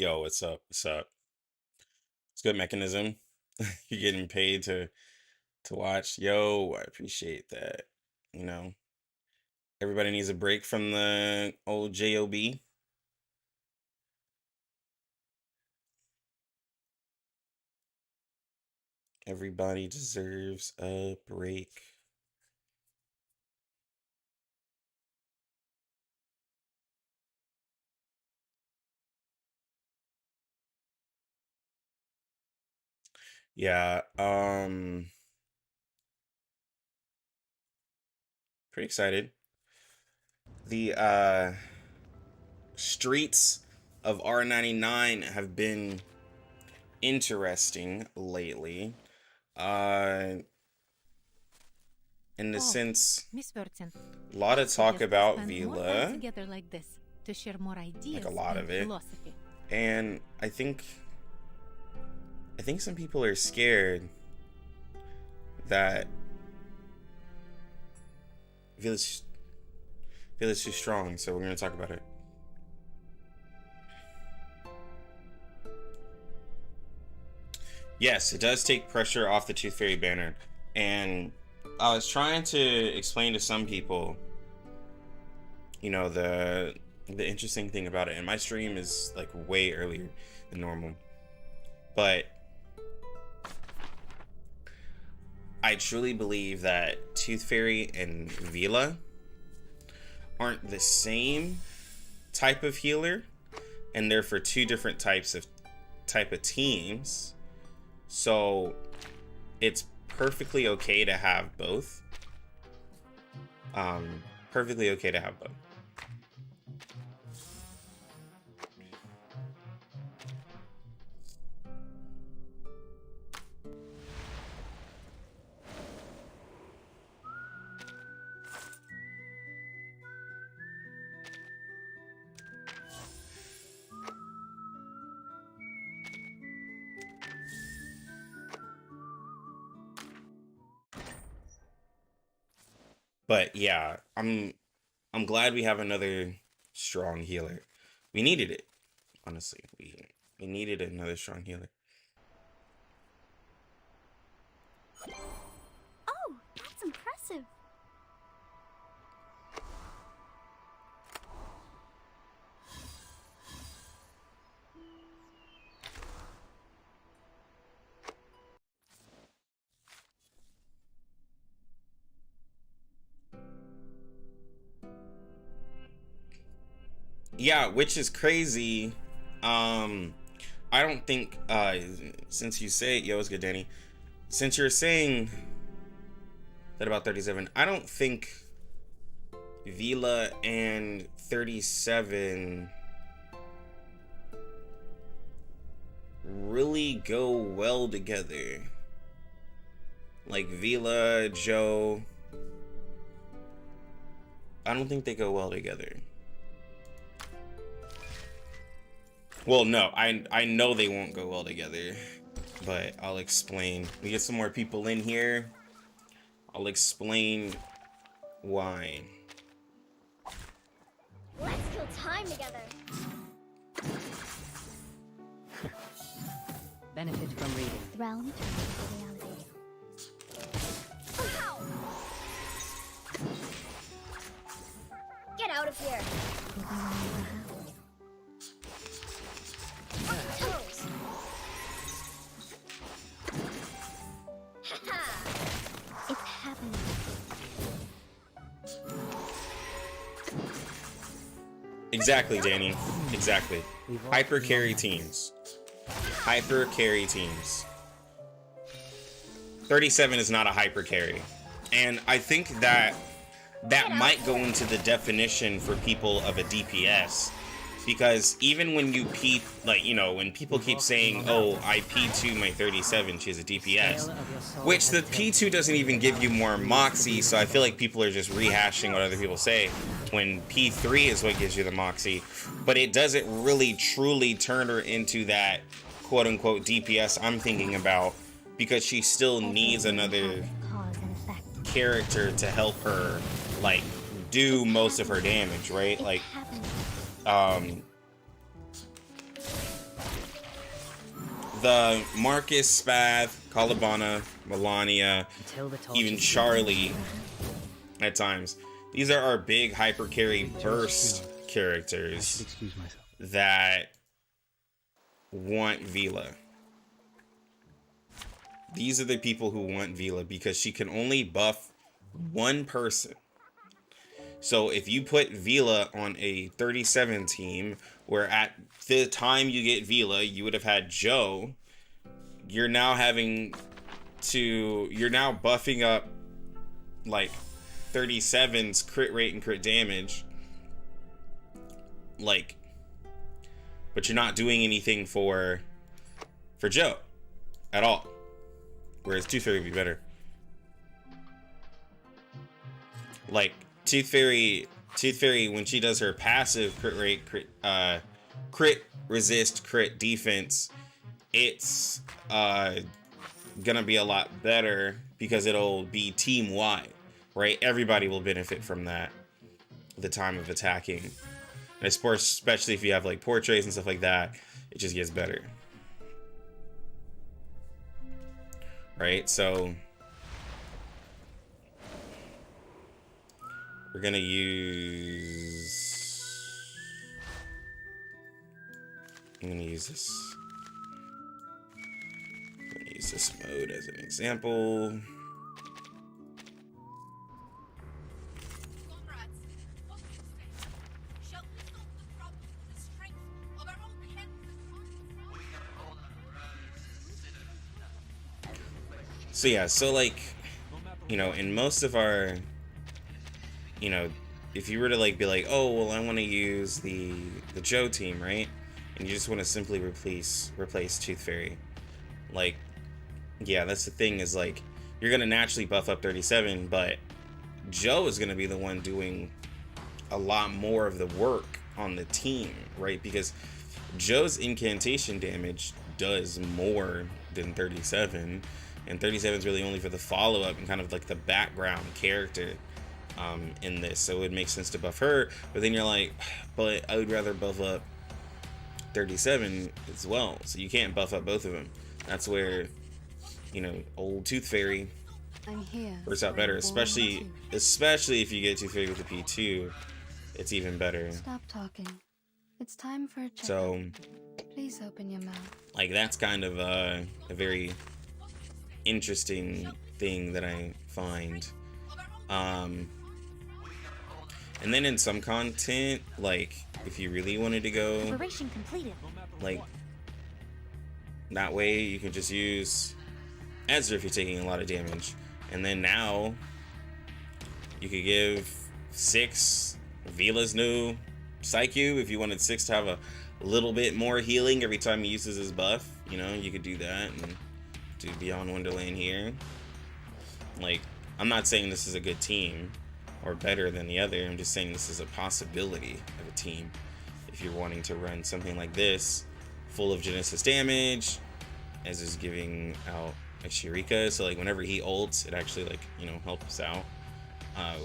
Yo, what's up? What's up? It's good mechanism. You're getting paid to watch. Yo, I appreciate that. You know, everybody needs a break from the old job. Everybody deserves a break. Yeah, pretty excited. The streets of R99 have been interesting lately. Uh in the Oh, sense, Miss Vertin, a lot of talk suggest we about spend more time Vila, together like this to share more like ideas a lot and of it. philosophy. And I think some people are scared that Vila's Vila's too strong, so we're gonna talk about it. Yes, it does take pressure off the Toothfairy banner. And I was trying to explain to some people, the interesting thing about it. And my stream is like way earlier than normal. But I truly believe that Toothfairy and Vila aren't the same type of healer, and they're for two different type of teams. So it's perfectly okay to have both. Perfectly okay to have both. But yeah, I'm glad we have another strong healer. We needed it, honestly. We needed another strong healer. Oh, that's impressive. Yeah, which is crazy. Um, I don't think since you say yo, it's good, Danny. Since you're saying that about 37, I don't think Vila and 37 really go well together. Like Vila, Joe, I don't think they go well together. Well, no, I know they won't go well together, but I'll explain. We get some more people in here. I'll explain why. Let's kill time together. Benefit from reading. Realm turns to reality. Ow! Get out of here. On your toes. It's happening. Exactly, Danny. Exactly. Hyper carry teams. Hyper carry teams. 37 is not a hyper carry. And I think that might go into the definition for people of a DPS. Because even when you P, when people keep saying, oh, I P2 my 37, she has a DPS, which the P2 doesn't even give you more Moxie, so I feel like people are just rehashing what other people say, when P3 is what gives you the Moxie. But it doesn't really truly turn her into that quote-unquote DPS I'm thinking about, because she still needs another character to help her, like, do most of her damage, right? Like, the Marcus, Spath, Calibana, Melania, even Charlie at times. These are our big hyper carry burst characters that want Vila. These are the people who want Vila because she can only buff one person. So if you put Vila on a 37 team, where at the time you get Vila, you would have had Joe, you're now buffing up like 37's crit rate and crit damage. Like, but you're not doing anything for Joe at all. Whereas Toothfairy would be better. Like, Toothfairy, when she does her passive crit rate, crit resist, crit defense, it's gonna be a lot better because it'll be team wide, right? Everybody will benefit from that at the time of attacking. And especially if you have like portraits and stuff like that, it just gets better. Right? So we're gonna use, I'm gonna use this mode as an example. So yeah, so like, you know, in most of our, you know, if you were to like be like, oh well, I want to use the Joe team, right? And you just want to simply replace Toothfairy, like, yeah, that's the thing, is like, you're gonna naturally buff up 37, but Joe is gonna be the one doing a lot more of the work on the team, right? Because Joe's incantation damage does more than 37, and 37 is really only for the follow-up and kind of like the background character in this, so it would make sense to buff her. But then you're like, but I would rather buff up 37 as well, so you can't buff up both of them. That's where, you know, old Toothfairy works out better, especially if you get Toothfairy with the P2. It's even better. Stop talking. It's time for a check. So Please open your mouth. like, that's kind of a very interesting thing that I find. And then in some content, like, if you really wanted to go Operation completed. like that way, you can just use Ezra if you're taking a lot of damage, and then now you could give 6 Vila's new Psyche if you wanted 6 to have a little bit more healing every time he uses his buff. You know, you could do that and do Beyond Wonderland here. Like, I'm not saying this is a good team or better than the other. I'm just saying this is a possibility of a team if you're wanting to run something like this, full of Genesis damage, as is giving out like Eureka. So like whenever he ults, it actually, like, you know, helps out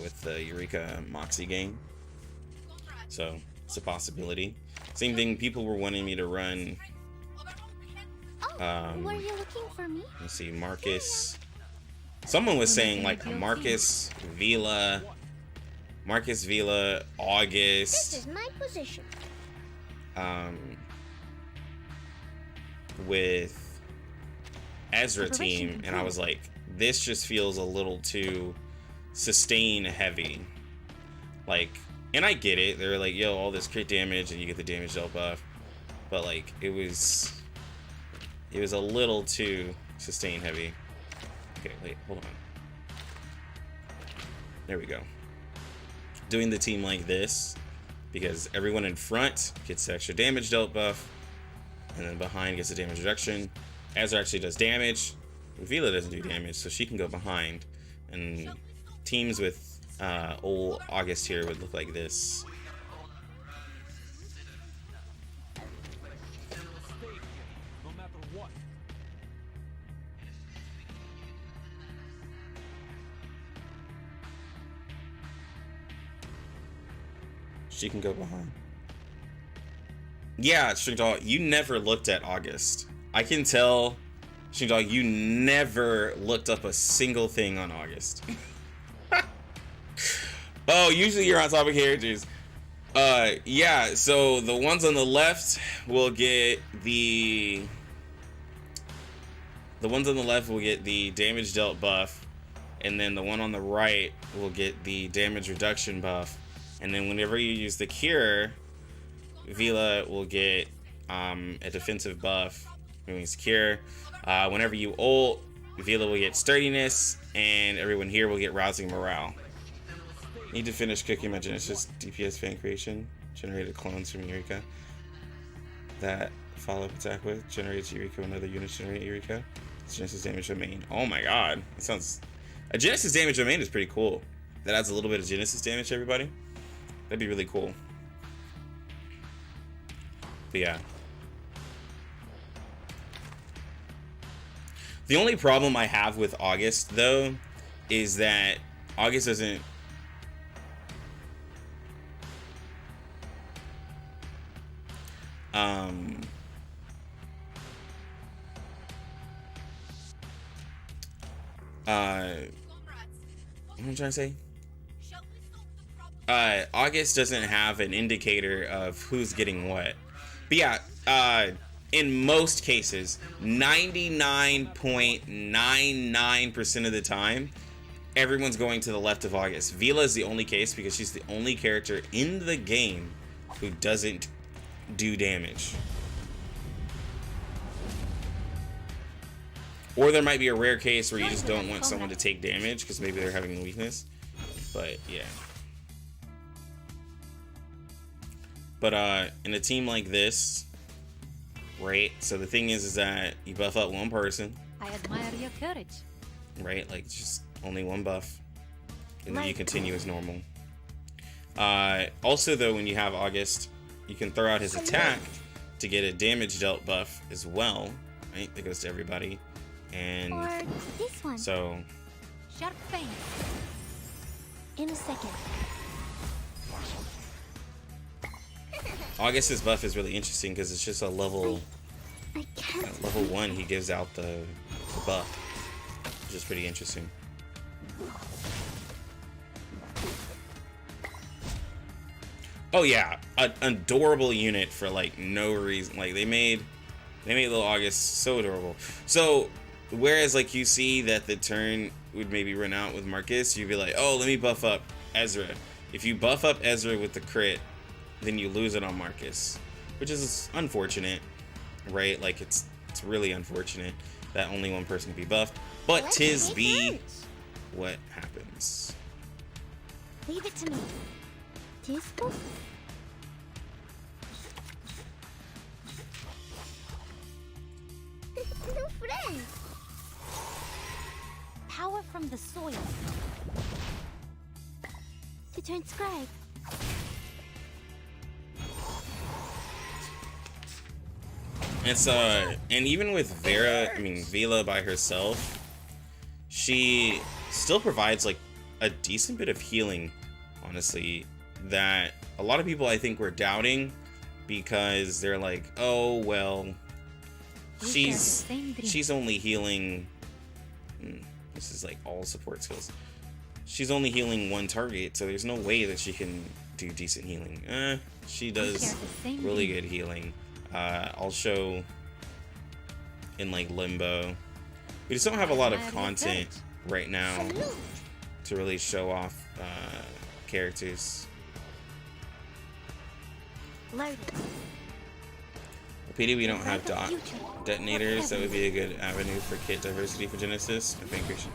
with the Eureka Moxie game. So it's a possibility. Same thing, people were wanting me to run. Were you looking for me? Let's see, Marcus. Someone was saying like a Marcus, Vila, August. This is my position. With Ezra team, and I was like, this just feels a little too sustain heavy. Like, and I get it, they're like, yo, all this crit damage and you get the damage dealt buff, but like, it was a little too sustain heavy. Okay, wait, hold on. There we go. Doing the team like this, because everyone in front gets the extra damage dealt buff, and then behind gets a damage reduction. Ezra actually does damage. Vila doesn't do damage, so she can go behind. And teams with old August here would look like this. She can go behind. Yeah, Strict All, you never looked at August. I can tell, Shindog, you never looked up a single thing on August. Oh, usually you're on top of characters. Yeah, so the ones on the left will get the damage dealt buff, and then the one on the right will get the damage reduction buff. And then whenever you use the cure, Vila will get a defensive buff. It means cure. Whenever you ult, Vila will get sturdiness, and everyone here will get rousing morale. Need to finish cooking my Genesis DPS fan creation. Generated clones from Eureka. That follow-up attack with generates Eureka when other units generate Eureka. Genesis damage domain. Oh my god. That sounds... A Genesis damage domain is pretty cool. That adds a little bit of Genesis damage to everybody. That'd be really cool. But yeah. The only problem I have with August, though, is that August doesn't... what am I trying to say? August doesn't have an indicator of who's getting what. But yeah, in most cases, 99.99% of the time, everyone's going to the left of August. Vila is the only case because she's the only character in the game who doesn't do damage. Or there might be a rare case where you just don't want someone to take damage because maybe they're having a weakness. But yeah. But in a team like this, right? So the thing is that you buff up one person. I admire your courage. Right? Like just only one buff. And then you continue as normal. Also though, when you have August, you can throw out his attack to get a damage dealt buff as well. Right? That goes to everybody. And or this one. So Sharp thing. In a second. August's buff is really interesting because it's just a level I can't. at level 1 he gives out the buff, which is pretty interesting. Oh yeah, an adorable unit for like no reason. Like they made little August so adorable. So whereas like you see that the turn would maybe run out with Marcus, you'd be like, oh, let me buff up Ezra. If you buff up Ezra with the crit, then you lose it on Marcus, which is unfortunate, right? Like it's really unfortunate that only one person can be buffed, but tis be what happens. Leave it to me. Tis no friend. Power from the soil. To transcribe. It's and even with Vila by herself, she still provides like a decent bit of healing, honestly, that a lot of people I think were doubting because they're like, oh well, she's only healing, this is like all support skills, she's only healing one target, so there's no way that she can do decent healing. She does really good healing. I'll show in like Limbo. We just don't have a lot of content right now to really show off characters. Pity we don't have dot detonators. That would be a good avenue for kit diversity for Genesis. I think we should.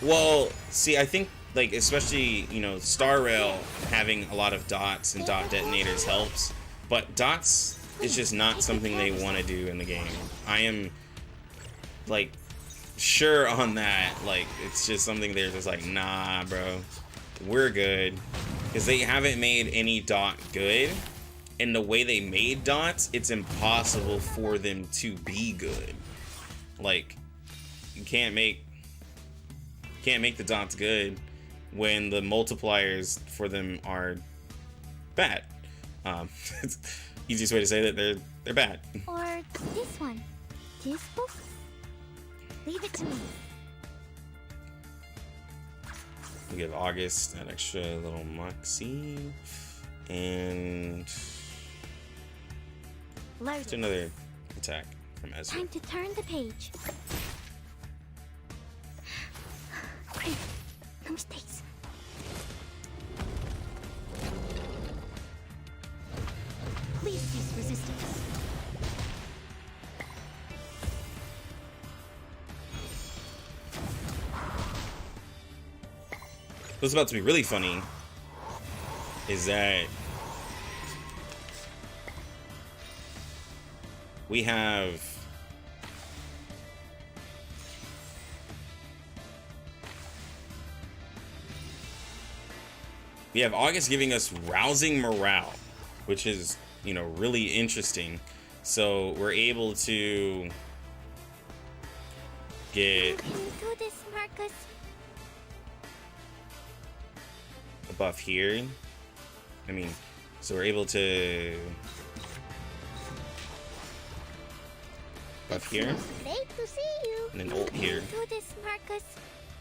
Well, see, I think like especially Star Rail having a lot of dots and dot detonators helps, but dots is just not something they want to do in the game. I am like sure on that. Like it's just something they're just like, nah, bro, we're good, because they haven't made any dot good. And the way they made dots, it's impossible for them to be good. Like you can't make the dots good when the multipliers for them are bad. It's easiest way to say that they're bad. Or this one. Teaspoon? Leave it to me. We give August an extra little moxie. And Load just it. another attack from Ezra. Time to turn the page. Great. No mistakes. Please use resistance. What's about to be really funny is that we have August giving us rousing morale, which is, you know, really interesting. So we're able to get You can do this, Marcus. a buff here. I mean, so we're able to buff here, Great to see you. and then ult here, Do this, Marcus.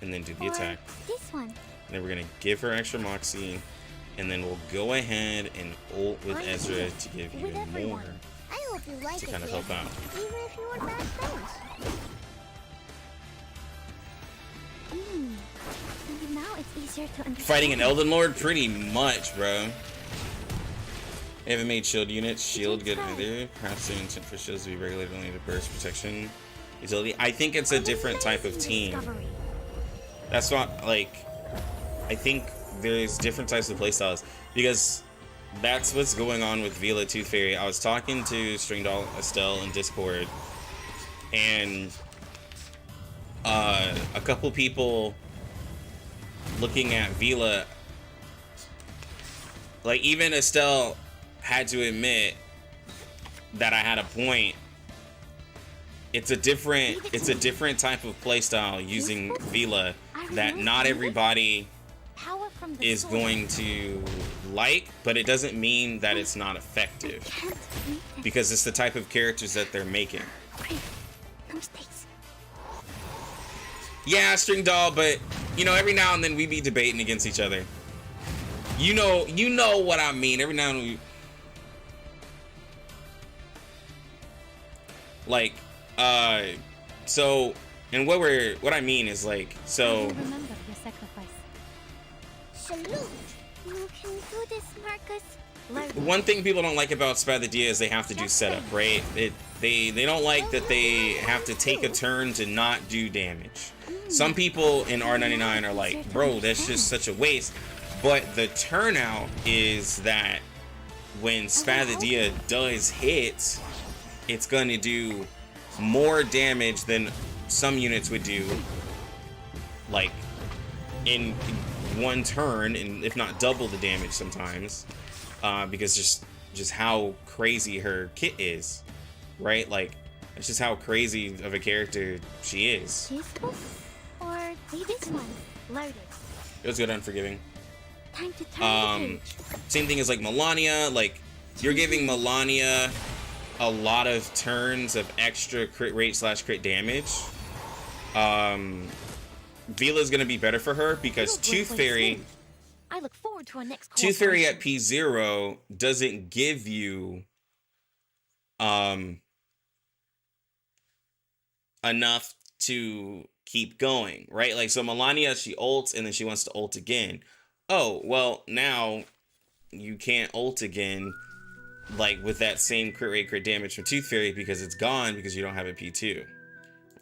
and then do the Or attack. this one. And then we're gonna give her extra moxie, and then we'll go ahead and ult with Ezra to give With even more everyone. I hope you like to it kind of here, help out. even if you were bad friends. Maybe now it's easier to understand. Fighting an Elden Lord? Pretty much, bro. They haven't made shield units. Shield good either. Perhaps the intent for shields to be regulated only to burst protection utility. I think it's a different type of team. Discovery. That's not like, I think there's different types of playstyles because that's what's going on with Vila Toothfairy. I was talking to String Doll Estelle in Discord, and a couple people looking at Vila, like even Estelle had to admit that I had a point. It's a different type of playstyle using Vila that not everybody Power from the is soil. going to like, but it doesn't mean that it's not effective Can't beat it. because it's the type of characters that they're making. Great. No mistakes. Yeah, String Doll, but you know, every now and then we be debating against each other. You know what I mean. Every now and then we like so, and what I mean is like, I so will remember your sacrifice. Salute. You can do this, Marcus. Load. one thing people don't like about Spadadilla is they have to do setup, right? They don't like that they have to take a turn to not do damage. Some people in R99 are like, bro, that's just such a waste. But the turnout is that when Spadadilla does hit, it's going to do more damage than some units would do, like in one turn, and if not double the damage sometimes, because just how crazy her kit is, right? Like, it's just how crazy of a character she is. Teaspoon? Or this one. Loaded. It was good Unforgiving. Time to turn the page. Same thing as like Melania. Like, you're giving Melania a lot of turns of extra crit rate / crit damage. Vila's gonna be better for her because You'll replace Toothfairy him. I look forward to our next Toothfairy at cooperation. P0 doesn't give you enough to keep going, right? Like, so Melania, she ults and then she wants to ult again. Oh, well, now you can't ult again, like with that same crit rate, crit damage from Toothfairy because it's gone because you don't have a P2,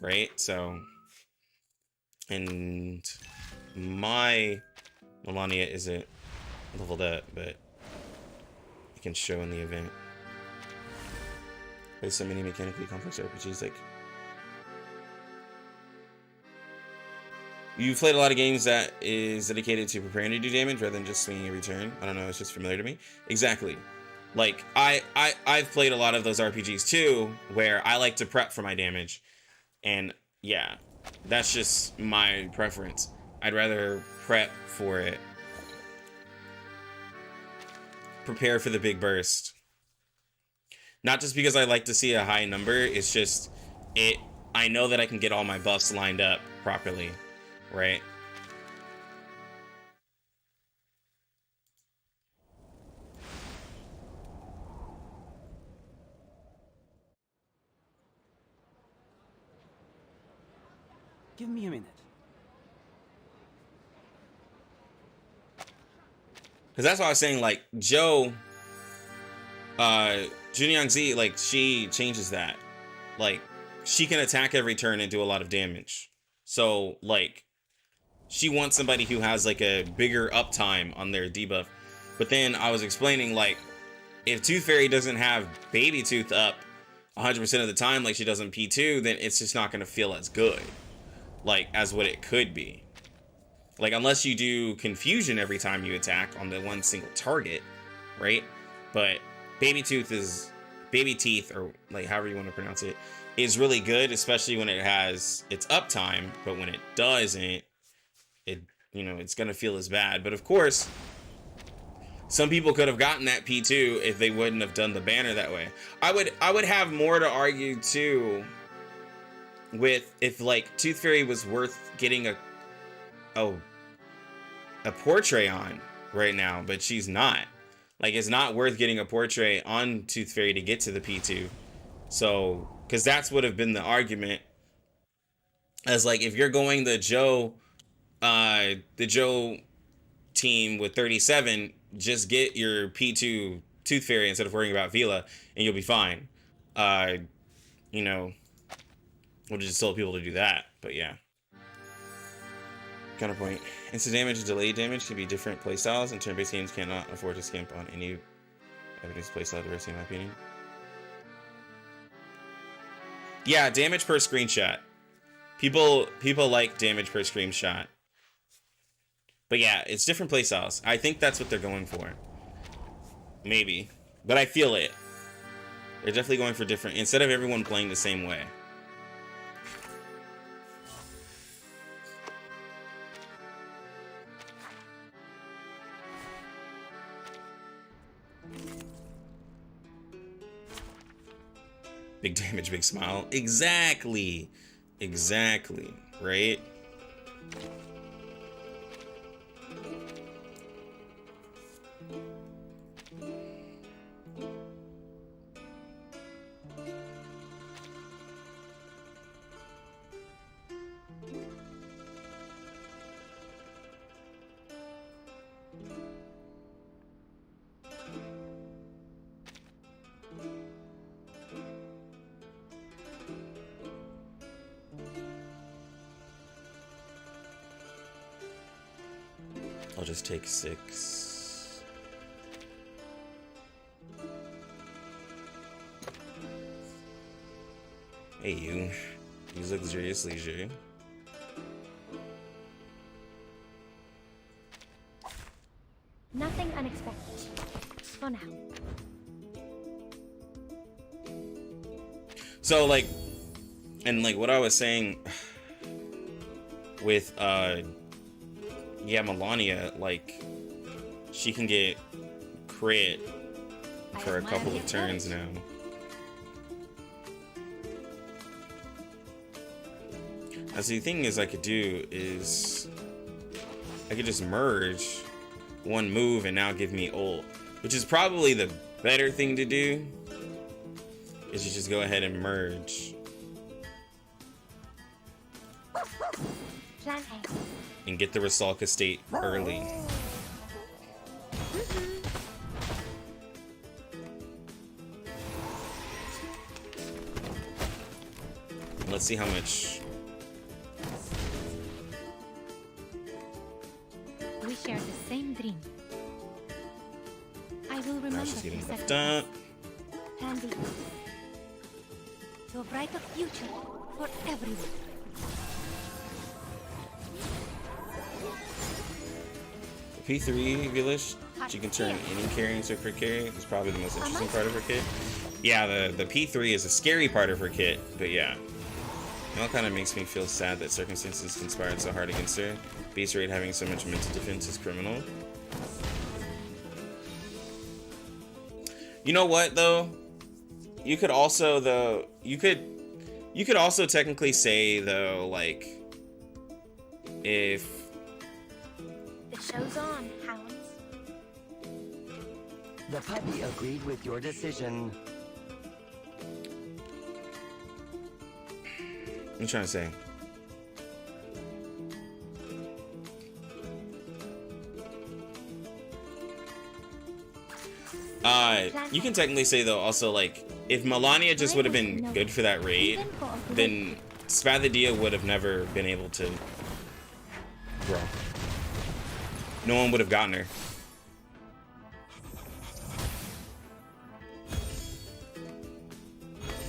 right? So, and my Melania isn't leveled up, but it can show in the event. There's so many mechanically complex RPGs. Like, you've played a lot of games that is dedicated to preparing to do damage rather than just swinging every turn. I don't know, it's just familiar to me. Exactly. Like, I've played a lot of those RPGs too, where I like to prep for my damage. And yeah, that's just my preference. I'd rather prep for it. Prepare for the big burst. Not just because I like to see a high number, it's just I know that I can get all my buffs lined up properly, right? Give me a minute. Because that's why I was saying, like, Joe, Junyoung Z, like, she changes that. Like, she can attack every turn and do a lot of damage. So, like, she wants somebody who has, like, a bigger uptime on their debuff. But then I was explaining, like, if Toothfairy doesn't have Baby Tooth up 100% of the time, like she does in P2, then it's just not going to feel as good, like, as what it could be. Like, unless you do confusion every time you attack on the one single target, right? But Baby Teeth, or like however you want to pronounce it, is really good, especially when it has its uptime. But when it doesn't, it, you know, it's gonna feel as bad. But of course, some people could have gotten that P2 if they wouldn't have done the banner that way. I would have more to argue too with if, like, Toothfairy was worth getting a portrait on right now, but she's not. Like, it's not worth getting a portrait on Toothfairy to get to the P2. So, because that's would have been the argument, as like, if you're going the Joe team with 37, just get your P2 Toothfairy instead of worrying about Vila, and you'll be fine. You know, we'll just tell people to do that, but yeah. Counterpoint. Instant damage and delayed damage can be different playstyles, and turn-based games cannot afford to skimp on any evidence playstyle diversity, in my opinion. Yeah, damage per screenshot. People like damage per screenshot. But yeah, it's different playstyles. I think that's what they're going for. Maybe. But I feel it. They're definitely going for different, instead of everyone playing the same way. Big damage, big smile. Exactly. Exactly. Right? I'll just take 6. Hey, you. Use luxurious leisure. Nothing unexpected. For now. So, like, and like what I was saying with yeah, Melania, like, she can get crit for a couple of turns now. As the thing is, I could do is I could just merge one move and now give me ult, which is probably the better thing to do. Is you just go ahead and merge. Plan A. And get the Rusalka state early. Let's see how much. We share the same dream. I will remember She's getting this left sacrifice. up. Plan B. To a brighter future for everyone. P3 Village, she can turn any carry into a crit carry. It's probably the most interesting part of her kit. Yeah, the P3 is a scary part of her kit, but yeah. It all kind of makes me feel sad that circumstances conspired so hard against her. Base rate having so much mental defense is criminal. You know what, though? You could also, though, you You could also technically say though, like, if The show's on, hounds. The puppy agreed with your decision. I'm trying to say. You can technically say though also, like, if Melania just would have been good for that raid, then Spathadia would have never been able to grow. No one would have gotten her.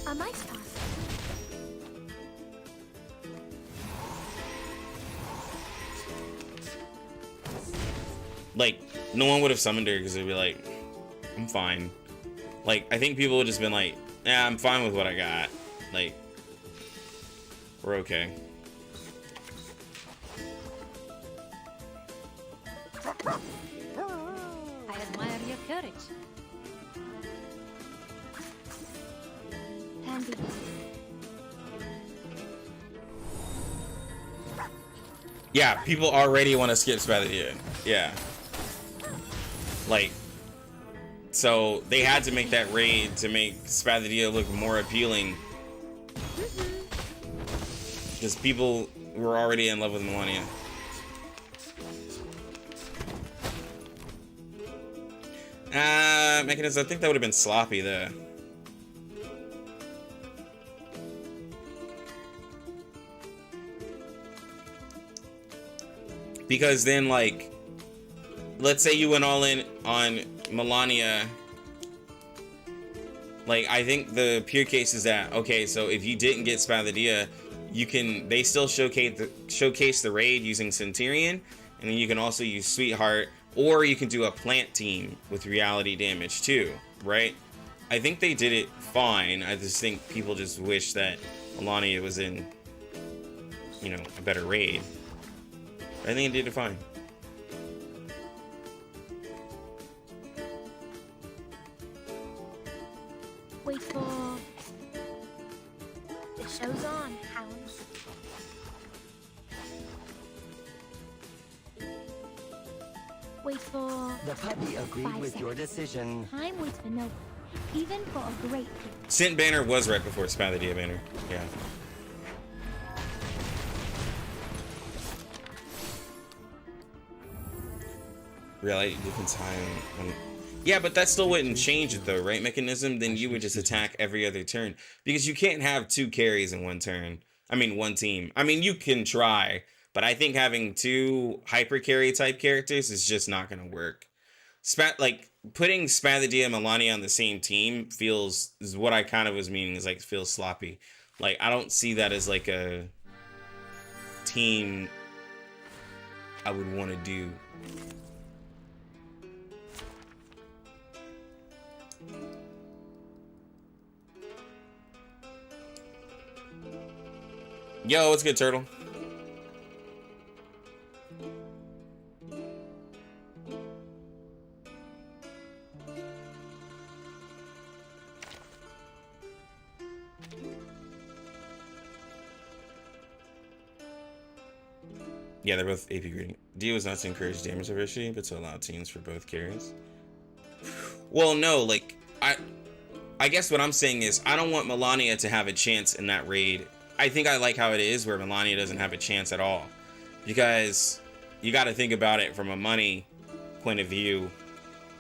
A mice pass. Like, no one would have summoned her because they'd be like, I'm fine. Like, I think people would just been like, yeah, I'm fine with what I got. Like, we're okay. I admire your courage. Handy. Yeah, people already want to skip Spathadia. Yeah. Like, so they had to make that raid to make Spathadia look more appealing. Because people were already in love with Melania. Mechanism, I think that would have been sloppy though. Because then, like, let's say you went all in on Melania. Like, I think the pure case is that, okay, so if you didn't get Spathadia, they still showcase the raid using Centurion, and then you can also use Sweetheart, or you can do a plant team with reality damage too, right? I think they did it fine. I just think people just wish that Melania was in, you know, a better raid. I think it did it fine. Wait for... The show's on, hounds. Wait for... The puppy agreed 5 with your seconds. decision. Time waits for no... Even for a great thing. Scent banner was right before Spathadia banner. Yeah. Reality difference high on... Yeah, but that still wouldn't change it though, right? Mechanism, then you would just attack every other turn. Because you can't have 2 carries in one turn. I mean, one team. I mean, you can try, but I think having 2 hyper carry type characters is just not going to work. Like, putting Spathadia and Melania on the same team is what I kind of was meaning, is like, feels sloppy. Like, I don't see that as like a team I would want to do. Yo, what's good, Turtle? Yeah, they're both AP grading. D was not to encourage damage diversity, but to allow teams for both carries. Well, no, like, I guess what I'm saying is I don't want Melania to have a chance in that raid. I think I like how it is where Melania doesn't have a chance at all. Because you got to think about it from a money point of view.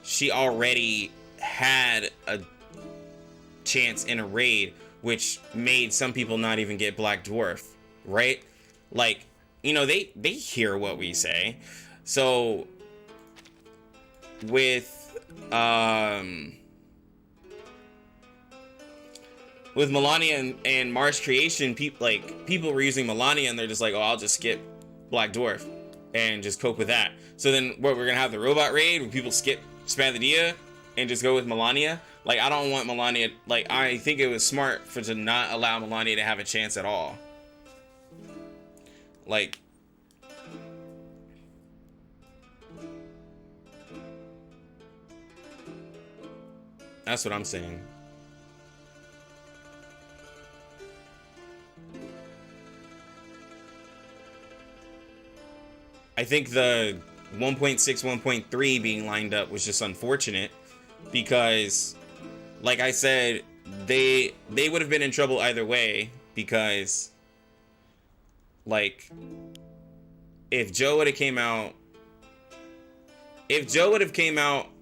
She already had a chance in a raid, which made some people not even get Black Dwarf, right? Like, you know, they hear what we say. So with Melania and Mars Creation, people were using Melania and they're just like, oh, I'll just skip Black Dwarf and just cope with that. So then we're gonna have the robot raid where people skip Spathadia and just go with Melania. Like, I don't want Melania. Like, I think it was smart to not allow Melania to have a chance at all. Like, that's what I'm saying. I think the 1.6, 1.3 being lined up was just unfortunate because, like I said, they would have been in trouble either way because, like, if Joe would have came out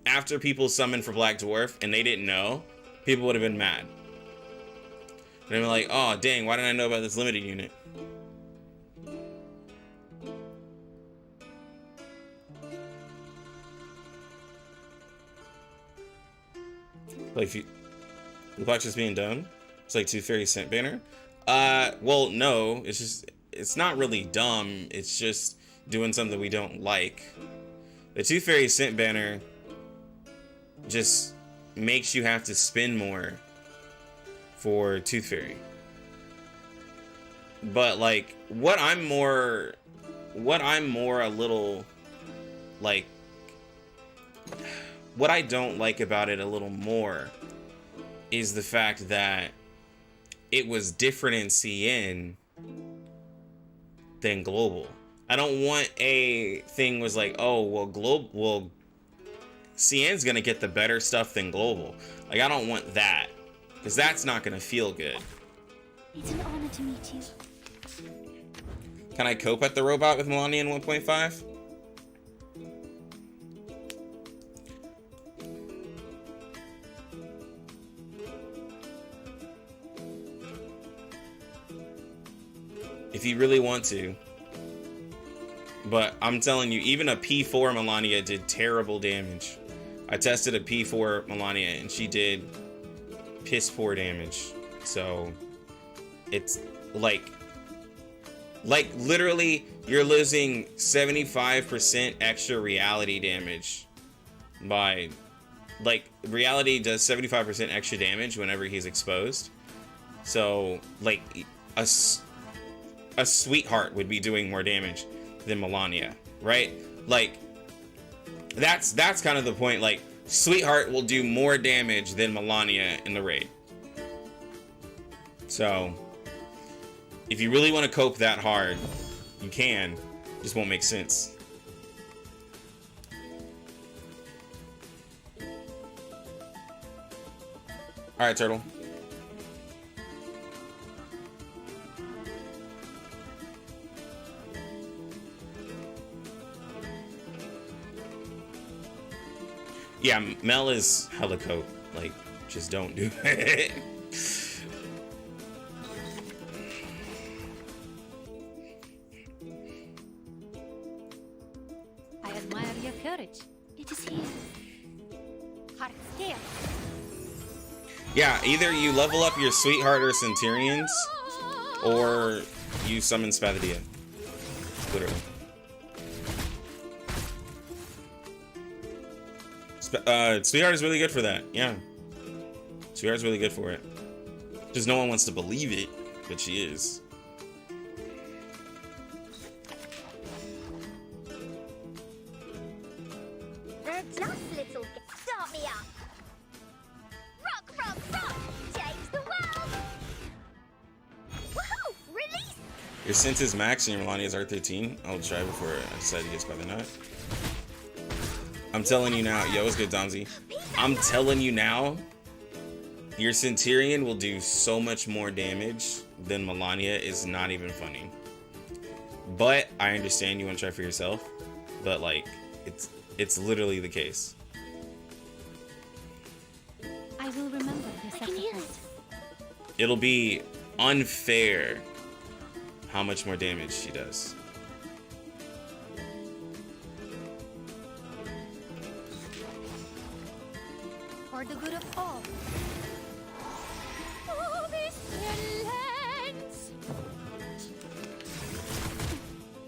after people summoned for Black Dwarf and they didn't know, people would have been mad. They'd be like, oh, dang, why didn't I know about this limited unit? Like, the clock's just being done? It's like Toothfairy Scent Banner? Well, no, it's not really dumb. It's just doing something we don't like. The Toothfairy Scent Banner just makes you have to spend more for Toothfairy. But, like, what I'm more a little, like, what I don't like about it a little more is the fact that it was different in CN than global. I don't want a thing was like, oh, well, CN's gonna get the better stuff than global. Like, I don't want that, because that's not gonna feel good. It's an honor to meet you. Can I cope at the robot with Melania in 1.5? If you really want to. But I'm telling you, even a P4 Melania did terrible damage. I tested a P4 Melania and she did piss poor damage. So it's like literally you're losing 75% extra reality damage by, like, reality does 75% extra damage whenever he's exposed. So, like, a sweetheart would be doing more damage than Melania, right? Like, that's kind of the point. Like, sweetheart will do more damage than Melania in the raid. So if you really want to cope that hard, you can. Just won't make sense. All right, Turtle. Yeah, Mel is hella cope. Like, just don't do it. I admire your courage. It is here. Heart scale. Yeah, either you level up your sweetheart or Centurions, or you summon Spathadia. Literally. Sweetheart is really good for that. Yeah. Sweetheart's really good for it. Just no one wants to believe it, but she is. They're just little. Start me up. Rock, rock, rock. Change the world. Woohoo! Release. Your Scent is max and your Melania is R13. I'll try before I decide to get by the nut. I'm telling you now. Yo, what's good, Donzi? I'm telling you now. Your Centurion will do so much more damage than Melania. Is not even funny. But I understand you want to try for yourself. But, like, it's literally the case. I will remember your I can hear sacrifice. it. It'll be unfair how much more damage she does. For the good of all. Oh, this lands.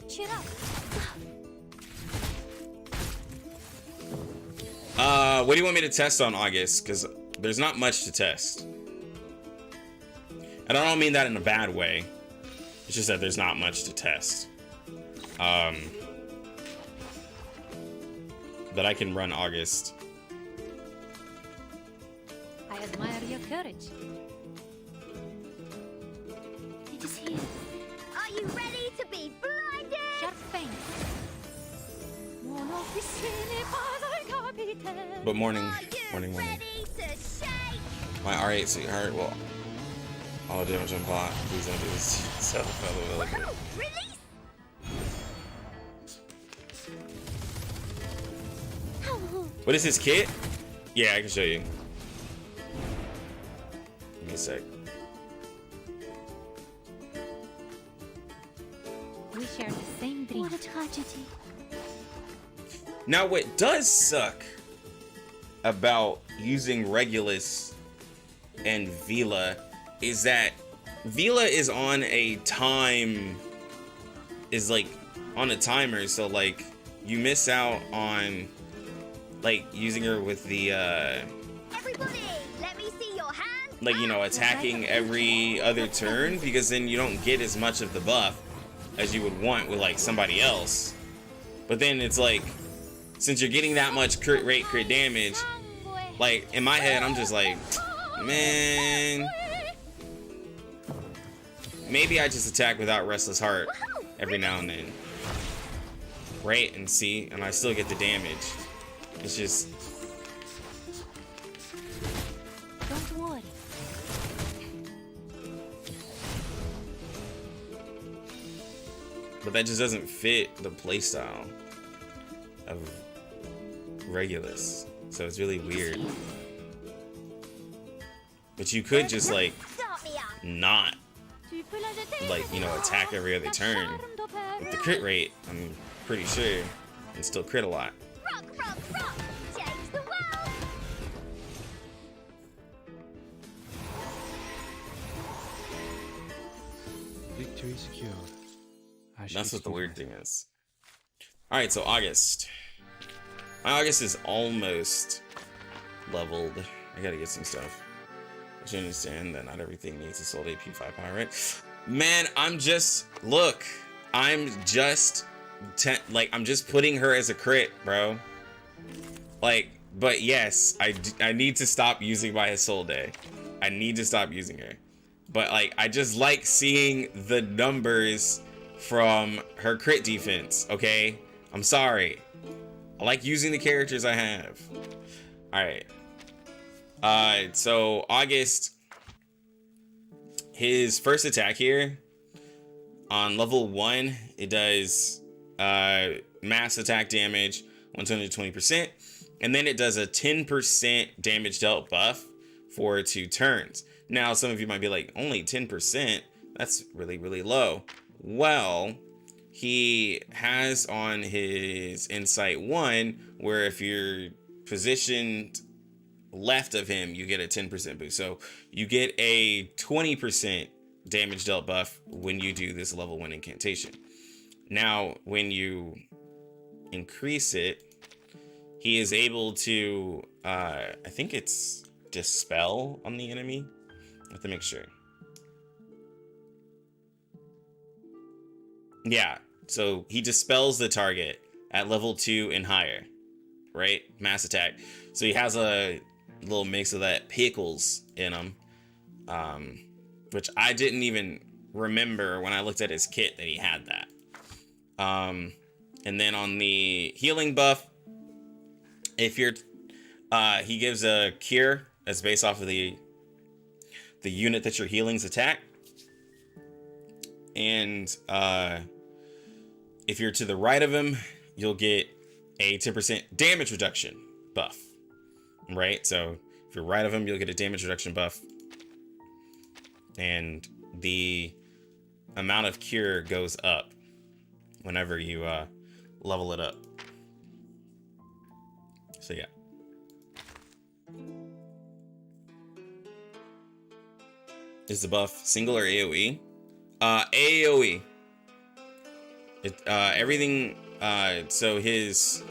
Cheer up. What do you want me to test on August? Because there's not much to test. And I don't mean that in a bad way. It's just that there's not much to test. But I can run August. I admire your courage. It is here. Are you ready to be blinded? Sharp pain. But morning. Are you ready to shake? My R8 sweetheart will all damage on bot. Please don't do this to yourself. Woohoo! Release! What is his kit? Yeah, I can show you. Give me a sec. We share the same dream. What a tragedy. Now, what does suck about using Regulus and Vila is that Vila is on a timer, so like you miss out on like using her with the Everybody, let me see your hand. like, you know, attacking every other turn, because then you don't get as much of the buff as you would want with like somebody else. But then it's like, since you're getting that much crit rate, crit damage, like in my head I'm just like, man, maybe I just attack without Restless Heart every now and then, right? And see, and I still get the damage. It's just, Don't worry. but that just doesn't fit the playstyle of Regulus, so it's really weird. But you could just like Start me up. not, like, you know, attack every other turn with the crit rate, I'm pretty sure, and still crit a lot. Rock, rock, rock. Change the world. Victory secured. That's what the weird thing is. Alright, so August. My August is almost leveled. I gotta get some stuff. I should understand that not everything needs a sold AP 5 power, right? Man, I'm just putting her as a crit, bro. Like, but yes, I need to stop using my Isolde. I need to stop using her. But like, I just like seeing the numbers from her crit defense, okay? I'm sorry. I like using the characters I have. Alright. So August, his first attack here on level 1, it does mass attack damage 120%, and then it does a 10% damage dealt buff for 2 turns. Now some of you might be like, only 10%? That's really, really low. Well, he has on his Insight 1 where if you're positioned left of him, you get a 10% boost. So you get a 20% damage dealt buff when you do this level 1 incantation. Now, when you increase it, he is able to, I think it's dispel on the enemy. I have to make sure. Yeah, so he dispels the target at level 2 and higher, right? Mass attack. So he has a little mix of that pickles in him, which I didn't even remember when I looked at his kit that he had that. And then on the healing buff, if you're, he gives a cure that's based off of the unit that you're healing's attack. And if you're to the right of him, you'll get a 10% damage reduction buff, right? So if you're right of him, you'll get a damage reduction buff, and the amount of cure goes up whenever you level it up. So yeah. Is the buff single or AoE? AoE. Everything. So his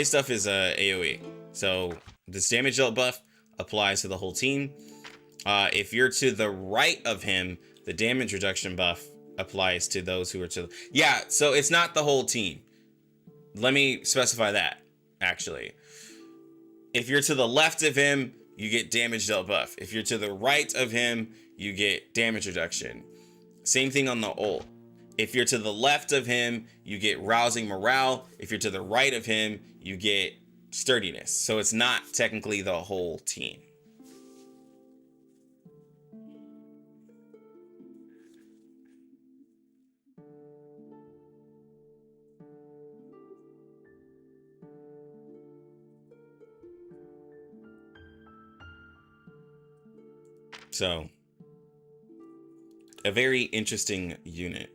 stuff is AoE. So this damage dealt buff applies to the whole team. If you're to the right of him, the damage reduction buff applies to those who are to. Yeah. So it's not the whole team. Let me specify that. Actually, if you're to the left of him, you get damage dealt buff. If you're to the right of him, you get damage reduction. Same thing on the ult. If you're to the left of him, you get rousing morale. If you're to the right of him, you get sturdiness. So it's not technically the whole team. So, a very interesting unit.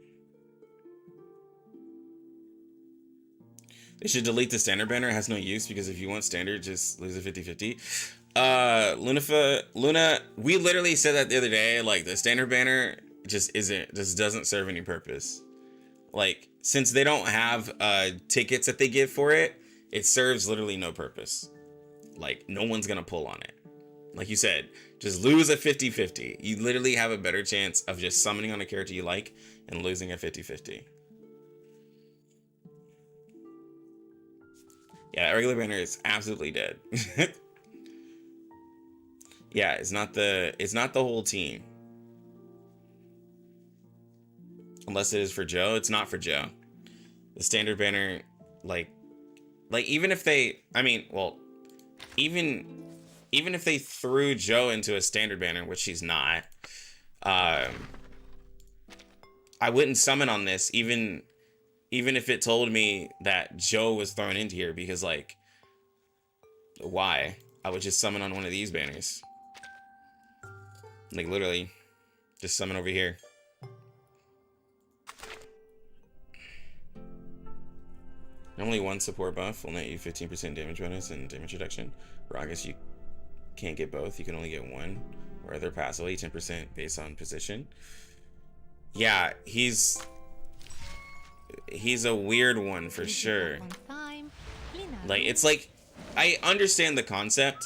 They should delete the standard banner. It has no use because if you want standard, just lose a 50-50. Luna, we literally said that the other day. Like, the standard banner just doesn't serve any purpose. Like, since they don't have tickets that they give for it, it serves literally no purpose. Like, no one's gonna pull on it. Like you said, just lose a 50-50. You literally have a better chance of just summoning on a character you like and losing a 50-50. Yeah, that regular banner is absolutely dead. Yeah, it's not the whole team. Unless it is for Joe, it's not for Joe. The standard banner, like even if they, I mean, well, even if they threw Joe into a standard banner, which he's not, I wouldn't summon on this, even if it told me that Joe was thrown into here, because, like, why? I would just summon on one of these banners. Like, literally, just summon over here. Normally one support buff will net you 15% damage bonus and damage reduction. Ragas, you can't get both. You can only get one. Or other passively 10% based on position. Yeah, he's a weird one for sure. Like, it's like, I understand the concept.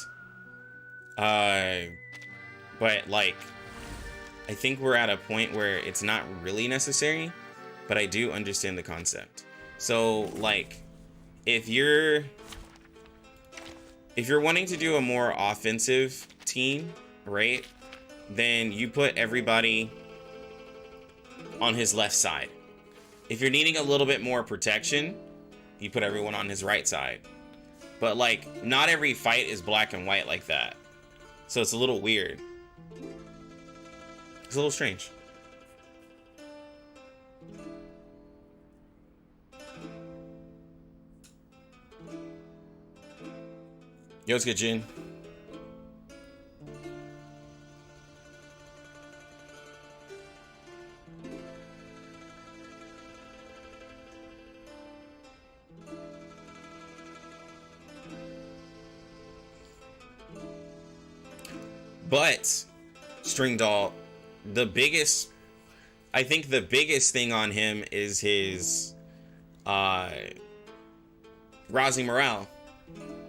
But, like, I think we're at a point where it's not really necessary, but I do understand the concept. So, like, if you're wanting to do a more offensive team, right, then you put everybody on his left side. If you're needing a little bit more protection, you put everyone on his right side. But, like, not every fight is black and white like that. So it's a little weird. It's a little strange. Yo, it's good, Jin. But String Doll, I think the biggest thing on him is his rousing morale.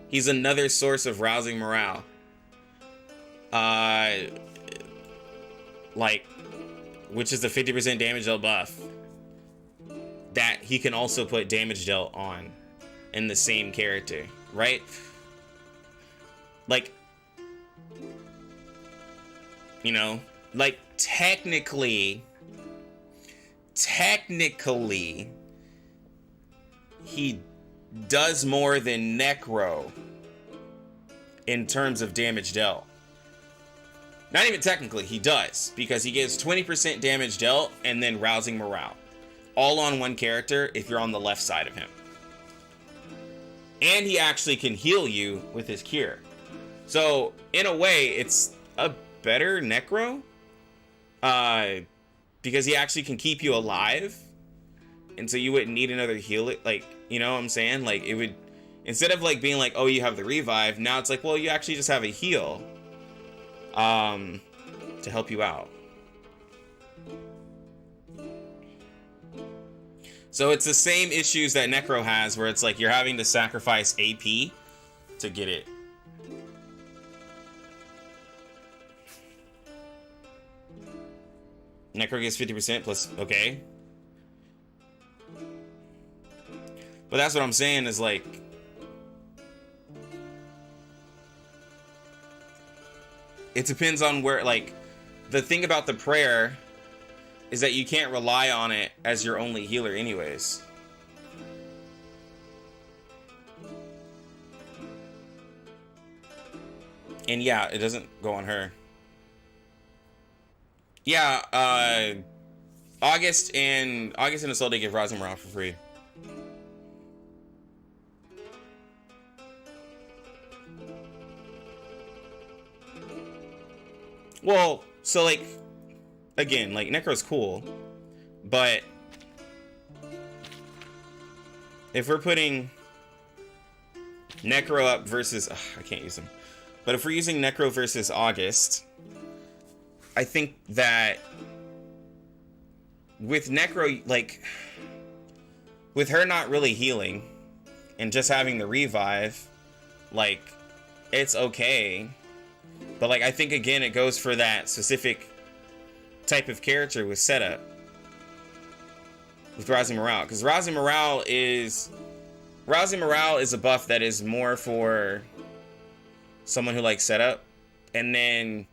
He's another source of rousing morale. Like, which is the 50% damage dealt buff that he can also put damage dealt on in the same character, right? Like, you know, like, technically, he does more than Necro in terms of damage dealt. Not even technically, he does, because he gives 20% damage dealt and then rousing morale. All on one character if you're on the left side of him. And he actually can heal you with his cure. So, in a way, it's a better Necro. Because he actually can keep you alive. And so you wouldn't need another heal. Like, you know what I'm saying? Like, it would, instead of like being like, oh, you have the revive, now it's like, well, you actually just have a heal to help you out. So it's the same issues that Necro has, where it's like you're having to sacrifice AP to get it. Necro gets 50% plus, okay. But that's what I'm saying is, like, it depends on where, like, the thing about the prayer is that you can't rely on it as your only healer anyways. And yeah, it doesn't go on her. Yeah, August and Isolde give Rising Morale for free. Well, so like, again, like Necro's cool, but if we're putting Necro up versus, I can't use him, but if we're using Necro versus August, I think that with Necro, like, with her not really healing and just having the revive, like, it's okay. But, like, I think, again, it goes for that specific type of character with setup. With Rising Morale. Because Rising Morale is a buff that is more for someone who likes setup. And then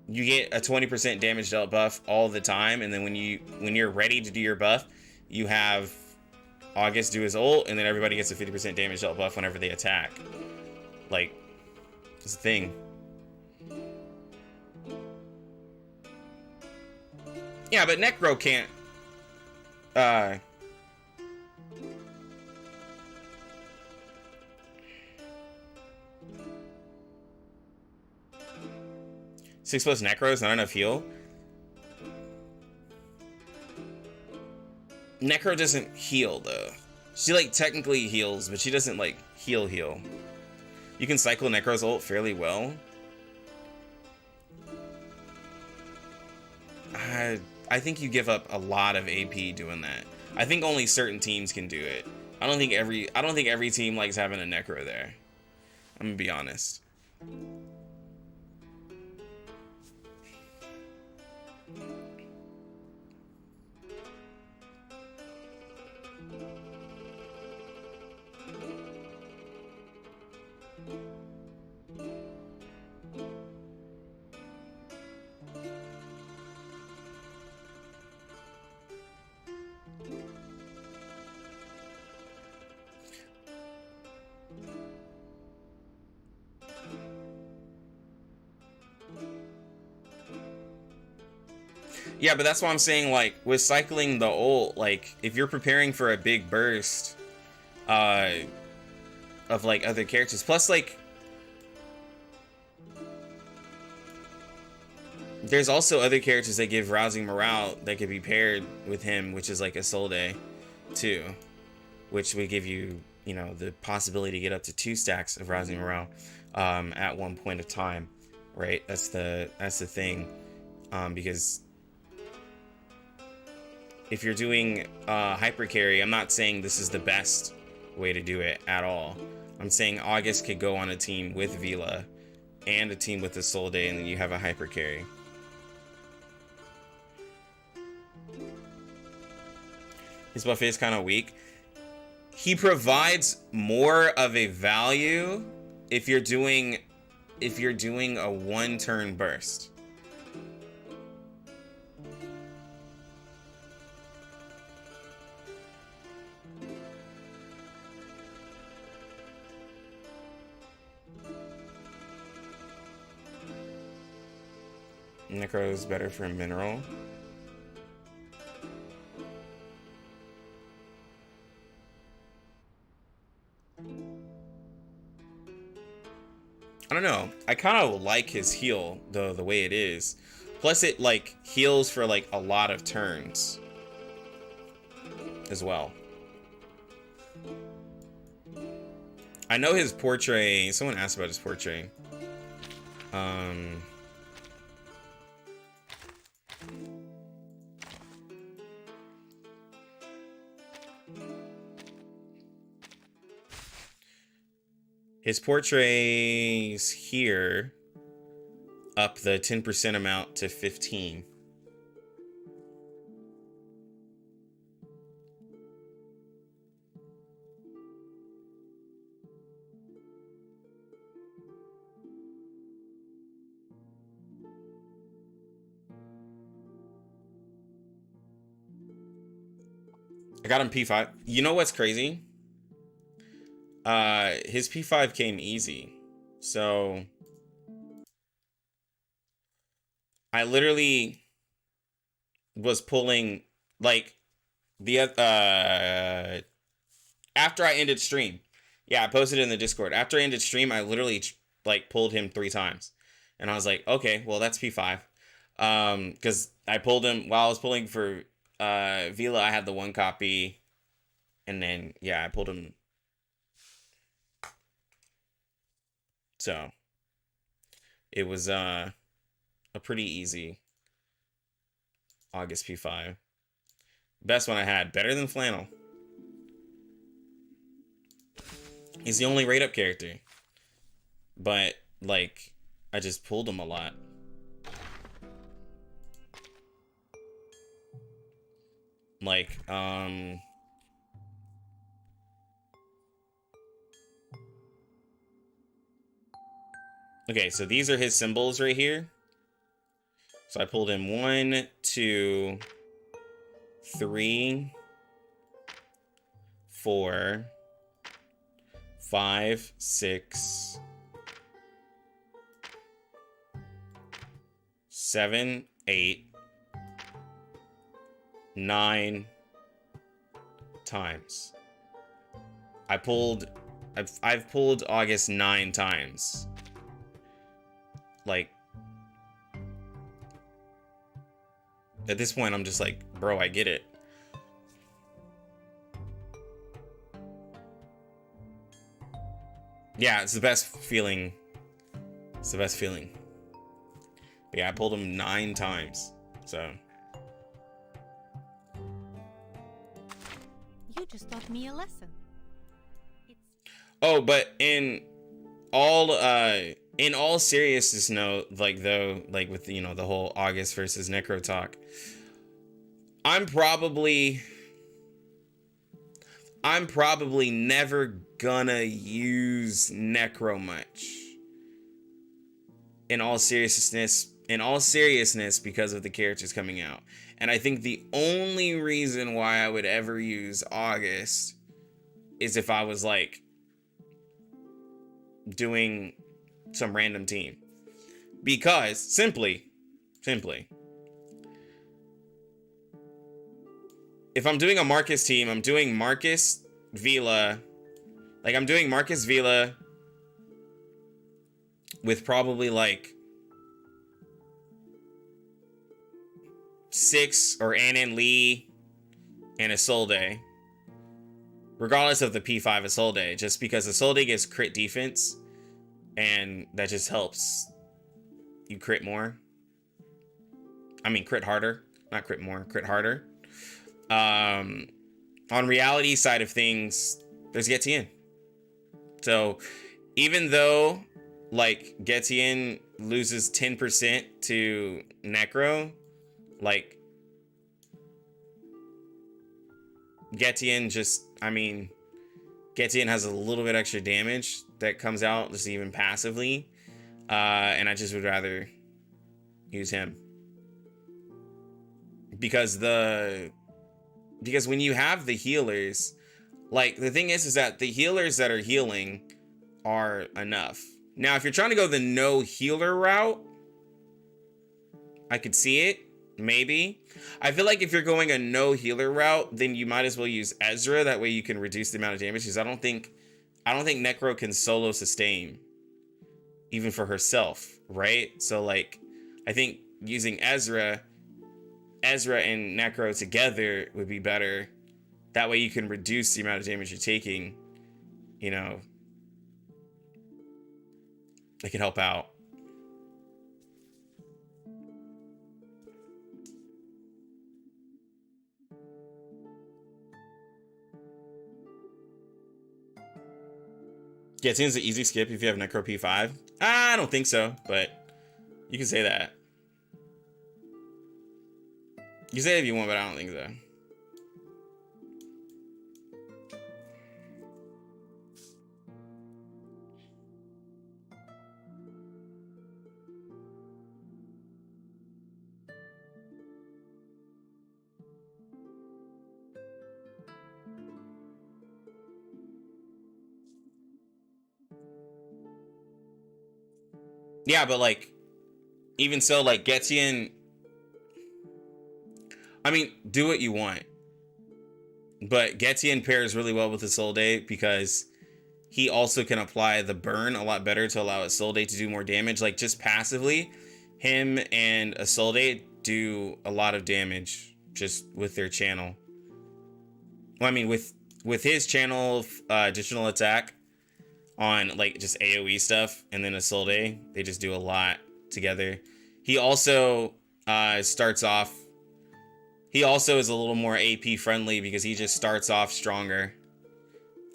you get a 20% damage dealt buff all the time. And then when you're ready to do your buff, you have August do his ult, and then everybody gets a 50% damage dealt buff whenever they attack. Like, it's a thing. Yeah, but Necro can't. Six plus Necros, not enough heal. Necro doesn't heal though. She like technically heals, but she doesn't like heal. You can cycle Necro's ult fairly well. I think you give up a lot of AP doing that. I think only certain teams can do it. I don't think every team likes having a Necro there. I'm gonna be honest. Yeah, but that's why I'm saying, like, with cycling the ult, like, if you're preparing for a big burst of, like, other characters, plus, like, there's also other characters that give rousing morale that could be paired with him, which is, like, Isolde, too, which would give you, you know, the possibility to get up to 2 stacks of rousing morale at one point of time, right? That's the thing, because if you're doing hyper carry, I'm not saying this is the best way to do it at all. I'm saying August could go on a team with Vila and a team with Isolde, and then you have a hyper carry. His buff is kind of weak. He provides more of a value if you're doing a one-turn burst. Necro is better for mineral. I don't know. I kind of like his heal, though, the way it is. Plus, it, like, heals for, like, a lot of turns as well. I know his portrait. Someone asked about his portrait. His portraits here up the 10% amount to 15. got him P5. You know what's crazy? His P5 came easy. So I literally was pulling like the after I ended stream. Yeah, I posted it in the Discord. After I ended stream, I literally like pulled him 3 times. And I was like, okay, well that's P5. Because I pulled him while I was pulling for Vila, I had the 1 copy. And then yeah, I pulled him. So it was a pretty easy August P5. Best one I had. Better than Flannel. He's the only rate up character. But, like, I just pulled him a lot. Like, okay, so these are his symbols right here. So I pulled him 1, 2, 3, 4, 5, 6, 7, 8, 9 times. I've pulled August 9 times. Like, at this point, I'm just like, bro, I get it. Yeah, it's the best feeling. It's the best feeling. But yeah, I pulled him 9 times. So. You just taught me a lesson. Oh, but in all seriousness, no, like though, like with the whole August versus Necro talk, I'm probably never gonna use Necro much. In all seriousness, because of the characters coming out. And I think the only reason why I would ever use August is if I was like doing some random team. Because simply, if I'm doing a Marcus team, I'm doing Marcus, Vila. Like, I'm doing Marcus, Vila with probably like 6 or Anon Lee and Isolde. Regardless of the P5 Isolde, just because Isolde gets crit defense and that just helps you crit more. I mean, crit harder, not crit more, crit harder. On reality side of things, there's Getien. So even though like Getien loses 10% to Necro, like Getien Getien has a little bit extra damage that comes out just even passively. And I just would rather use him. Because when you have the healers, like the thing is that the healers that are healing are enough. Now, if you're trying to go the no healer route, I could see it. Maybe. I feel like if you're going a no healer route, then you might as well use Ezra. That way you can reduce the amount of damage. Because I don't think Necro can solo sustain, even for herself, right? So like, I think using Ezra and Necro together would be better. That way you can reduce the amount of damage you're taking. You know, it can help out. Yeah, it seems an easy skip if you have Necro P5. I don't think so, but you can say that. You can say it if you want, but I don't think so. Yeah, but like, even so, like Getian, I mean, do what you want. But Getian pairs really well with Isolde because he also can apply the burn a lot better to allow Isolde to do more damage. Like, just passively, him and Isolde do a lot of damage just with their channel. Well, I mean, with his channel additional attack on like just AoE stuff, and then Isolde, they just do a lot together. He also starts off. He also is a little more AP friendly because he just starts off stronger.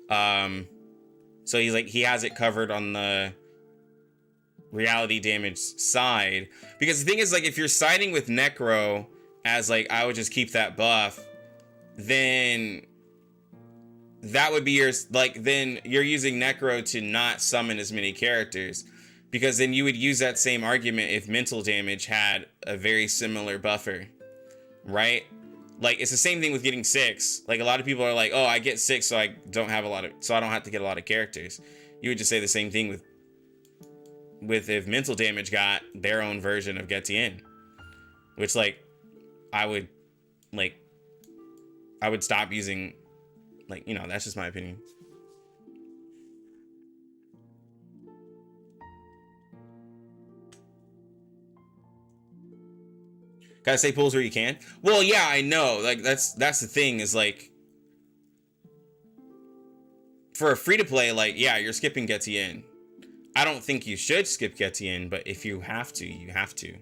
So he's like, he has it covered on the reality damage side. Because the thing is, like, if you're siding with Necro as like, I would just keep that buff, then that would be your, like, then you're using Necro to not summon as many characters. Because then you would use that same argument if mental damage had a very similar buffer, right? Like, it's the same thing with getting 6. Like, a lot of people are like, oh, I get 6 so I don't have to get a lot of characters. You would just say the same thing with if mental damage got their own version of Getian. Which, like, I would stop using, like, you know, that's just my opinion. Gotta say pulls where you can. Well, yeah, I know. Like, that's the thing, is like, for a free to play, like, yeah, you're skipping Getian. I don't think you should skip Getian, but if you have to, you have to.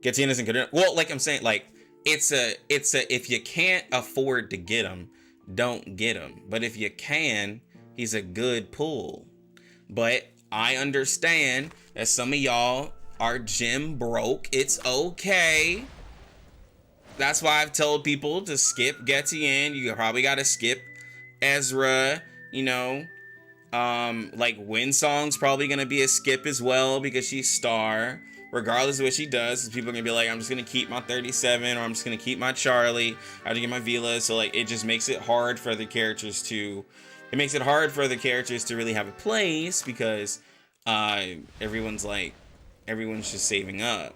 Getian isn't good enough. Well, like I'm saying, like, it's a if you can't afford to get him, don't get him. But if you can, he's a good pull. But I understand that some of y'all are gym broke. It's okay. That's why I've told people to skip Getian. You probably got to skip Ezra, you know. Like, Windsong's probably going to be a skip as well because she's star. Regardless of what she does, people are going to be like, I'm just going to keep my 37, or I'm just going to keep my Charlie. I have to get my Vila. So, like, it just makes it hard for other characters to... It makes it hard for other characters to really have a place because everyone's just saving up.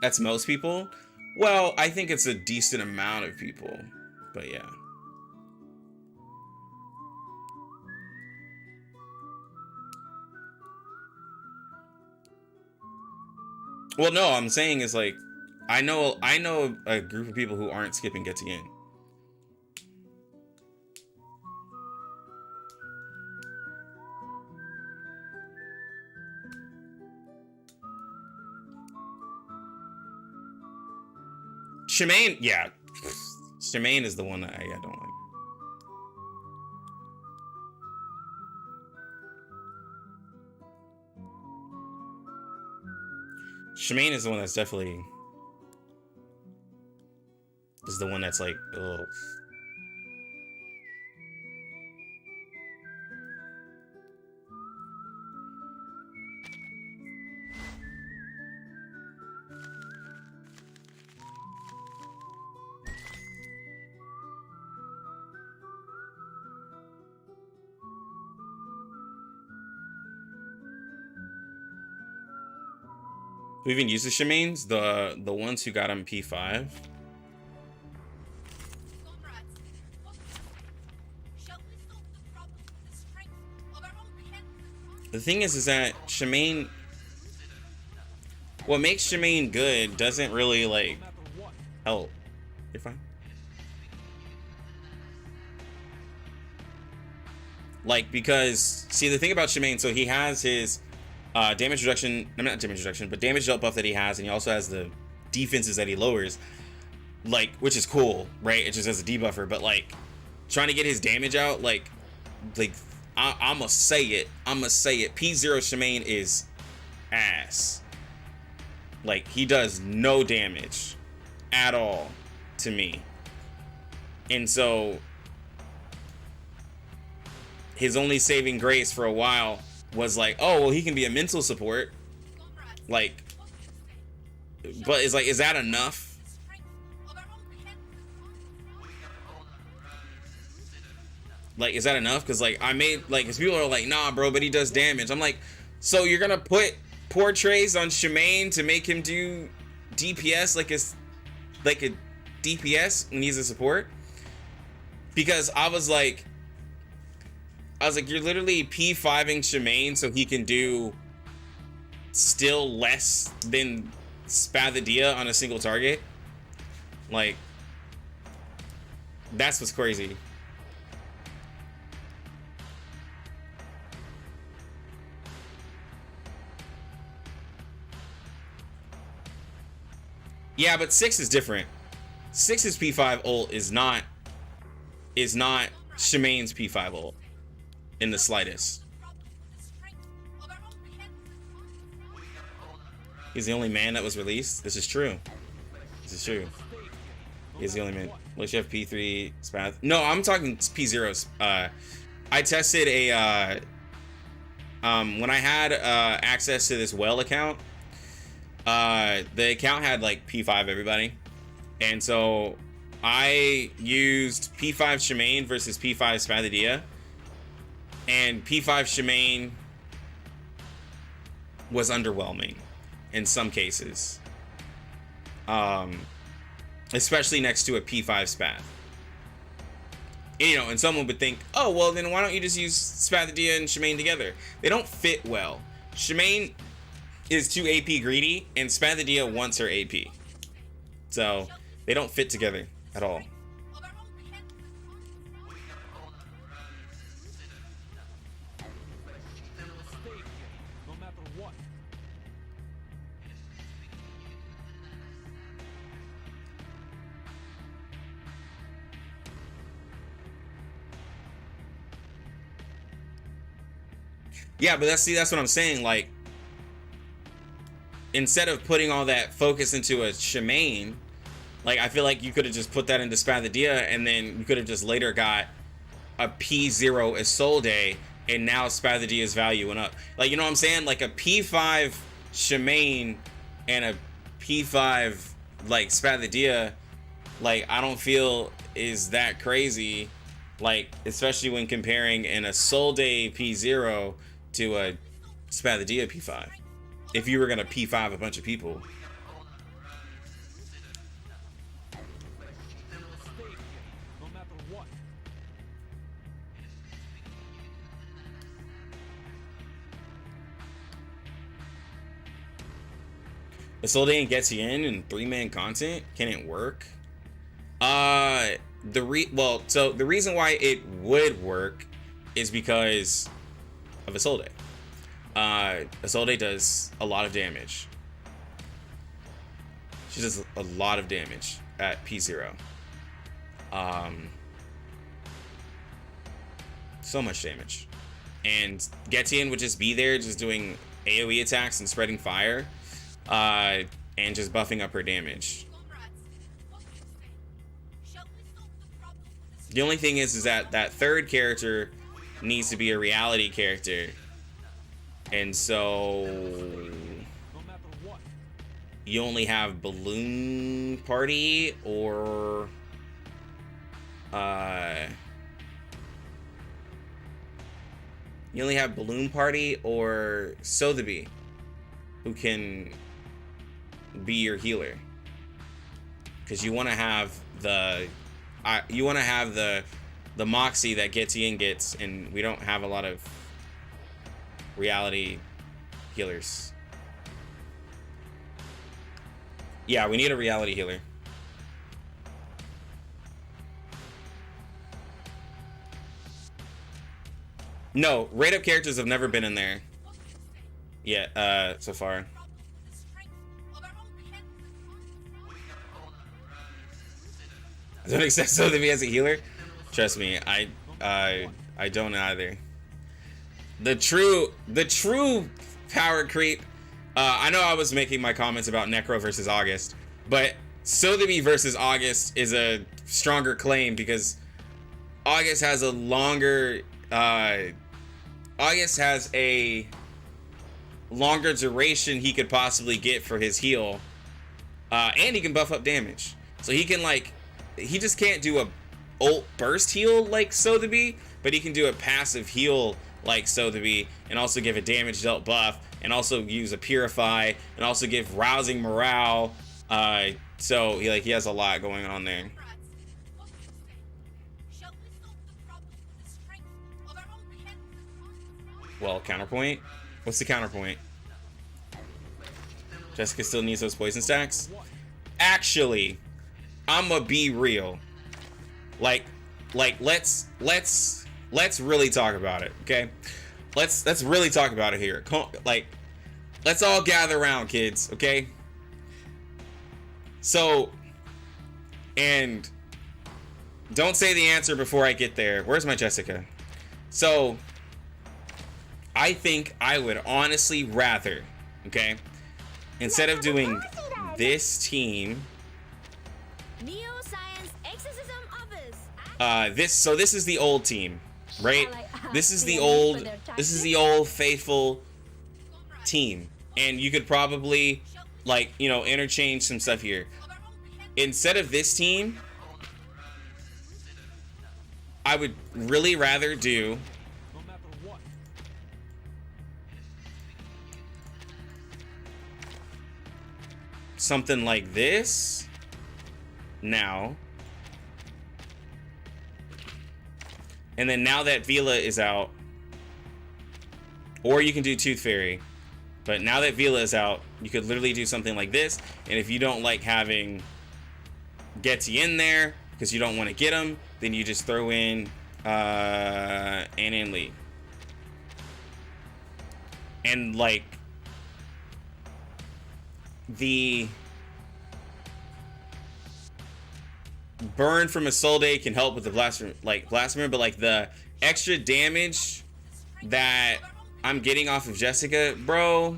That's most people? Well, I think it's a decent amount of people, but yeah. Well, no, I'm saying is like, I know a group of people who aren't skipping Getian. Shamane, yeah. Shamane is the one that I don't like. Shamane is the one that's definitely... is the one that's like, ugh. Who even uses Shamanes? The ones who got him P5. The thing is that Shamane, what makes Shamane good doesn't really like help. You're fine. Like, because see, the thing about Shamane, so he has his damage reduction, not damage reduction, but damage dealt buff that he has, and he also has the defenses that he lowers, like, which is cool, right? It just has a debuffer, but like trying to get his damage out, like I'ma say it, P0 Shamane is ass. Like, he does no damage at all to me, and so his only saving grace for a while was like, oh, well, he can be a mental support. Like, but it's like, is that enough? Like, is that enough? Because, like, I made, like, because people are like, nah, bro, but he does damage. I'm like, so you're going to put portraits on Shamane to make him do DPS like a DPS when he's a support? Because I was like, you're literally P5ing Shamane so he can do still less than Spathadia on a single target. Like, that's what's crazy. Yeah, but 6 is different. 6's P5 ult is not Shamane's P5 ult in the slightest. He's the only man that was released. This is true. This is true. He's the only man. Unless you have P3 Spath. No, I'm talking P0s. I tested a when I had access to this well account. The account had like P5 everybody, and so I used P5 Shamane versus P5 Spathadia, and P5 Shamane was underwhelming in some cases, especially next to a P5 Spath. You know, and someone would think, oh, well, then why don't you just use Spathadia and Shamane together? They don't fit well. Shamane is too AP greedy, and Spathadia wants her AP. So, they don't fit together at all. Yeah, but that's what I'm saying, like, instead of putting all that focus into a Shamane, like, I feel like you could have just put that into Spathadia, and then you could have just later got a P0 Isolde, and now Spathadia's value went up. Like, you know what I'm saying? Like, a P5 Shamane and a P5, like, Spathadia, like, I don't feel is that crazy, like, especially when comparing an Isolde P0 to a Spathadia P5. If you were gonna P5 a bunch of people. Isolde and gets you in 3-man content. Can it work? So the reason why it would work is because of Isolde. Isolde does a lot of damage. She does a lot of damage at P0. So much damage. And Getian would just be there just doing AoE attacks and spreading fire. And just buffing up her damage. The only thing is that that third character needs to be a reality character. And so you only have Balloon Party or you only have Balloon Party or Sotheby who can be your healer, because you want to have the moxie that Getian gets, and we don't have a lot of reality healers. Yeah, we need a reality healer. No, rate up characters have never been in there yet, so far. I don't accept Sotheby as a healer. Trust me, I don't either. The true power creep. I know I was making my comments about Necro versus August, but Sotheby versus August is a stronger claim because August has a longer August has a longer duration he could possibly get for his heal. And he can buff up damage. So he can like, he just can't do a ult burst heal like Sotheby, but he can do a passive heal like Sotheby and also give a damage dealt buff and also use a purify and also give rousing morale. So he has a lot going on there. Well, counterpoint? What's the counterpoint? Jessica still needs those poison stacks? Actually, I'ma be real. Like let's really talk about it, okay? Let's really talk about it here. Like, let's all gather around, kids, okay? So, and don't say the answer before I get there. Where's my Jessica? So, I think I would honestly rather, okay, instead of doing this team, this is the old team, right? This is the old faithful team, and you could probably like, you know, interchange some stuff here. Instead of this team, I would really rather do something like this now. And then now that Vila is out, or you can do Toothfairy, but now that Vila is out, you could literally do something like this. And if you don't like having Getty in there because you don't want to get him, then you just throw in Ann Lee. And like the burn from Isolde can help with the blasphemer, but like the extra damage that I'm getting off of Jessica, bro,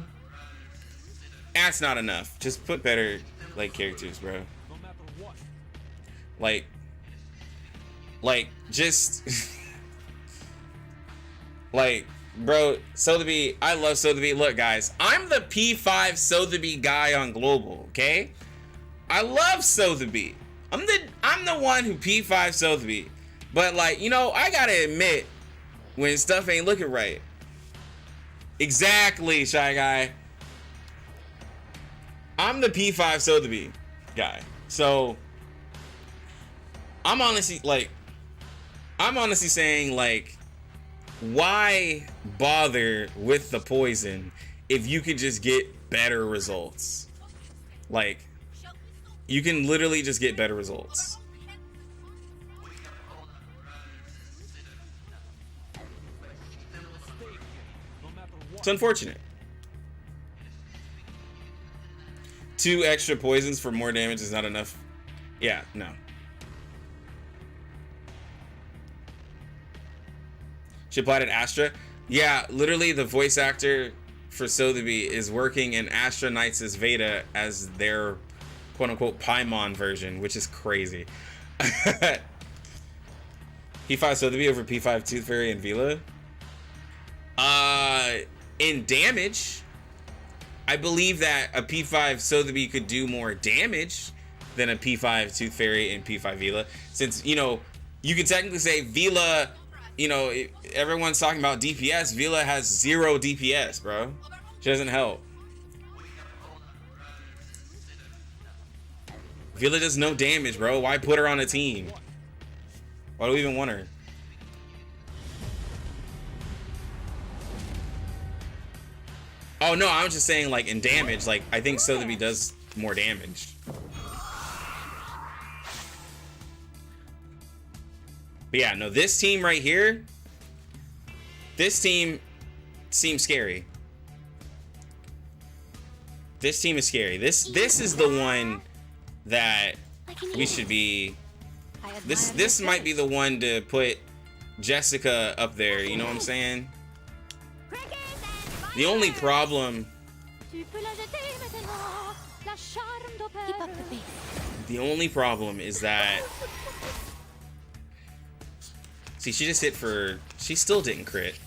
that's not enough. Just put better like characters, bro. Like just like, bro, Sotheby, I love Sotheby. Look, guys, I'm the P5 Sotheby guy on global, okay? I love Sotheby. I'm the one who P5 Sotheby. But like, you know, I gotta admit when stuff ain't looking right. Exactly, Shy Guy. I'm the P5 Sotheby guy. So I'm honestly saying, like, why bother with the poison if you could just get better results? Like, you can literally just get better results. It's unfortunate. 2 extra poisons for more damage is not enough. Yeah, no. She applied at Astra. Yeah, literally the voice actor for Sotheby is working in Astra Knights' Veda as their quote-unquote Paimon version, which is crazy. P5 Sotheby over P5 Toothfairy and Vila. In damage, I believe that a P5 Sotheby could do more damage than a P5 Toothfairy and P5 Vila. Since, you know, you can technically say Vila, you know, everyone's talking about DPS. Vila has 0 DPS, bro. She doesn't help. Vila does no damage, bro. Why put her on a team? Why do we even want her? Oh, no, I was just saying, like, in damage, like, I think Sotheby does more damage. But yeah, no, this team right here, this team seems scary. This team is scary. This is the one that we should be. This might be the one to put Jessica up there. You know what I'm saying? The only problem. The only problem is that. See, she just hit for. She still didn't crit.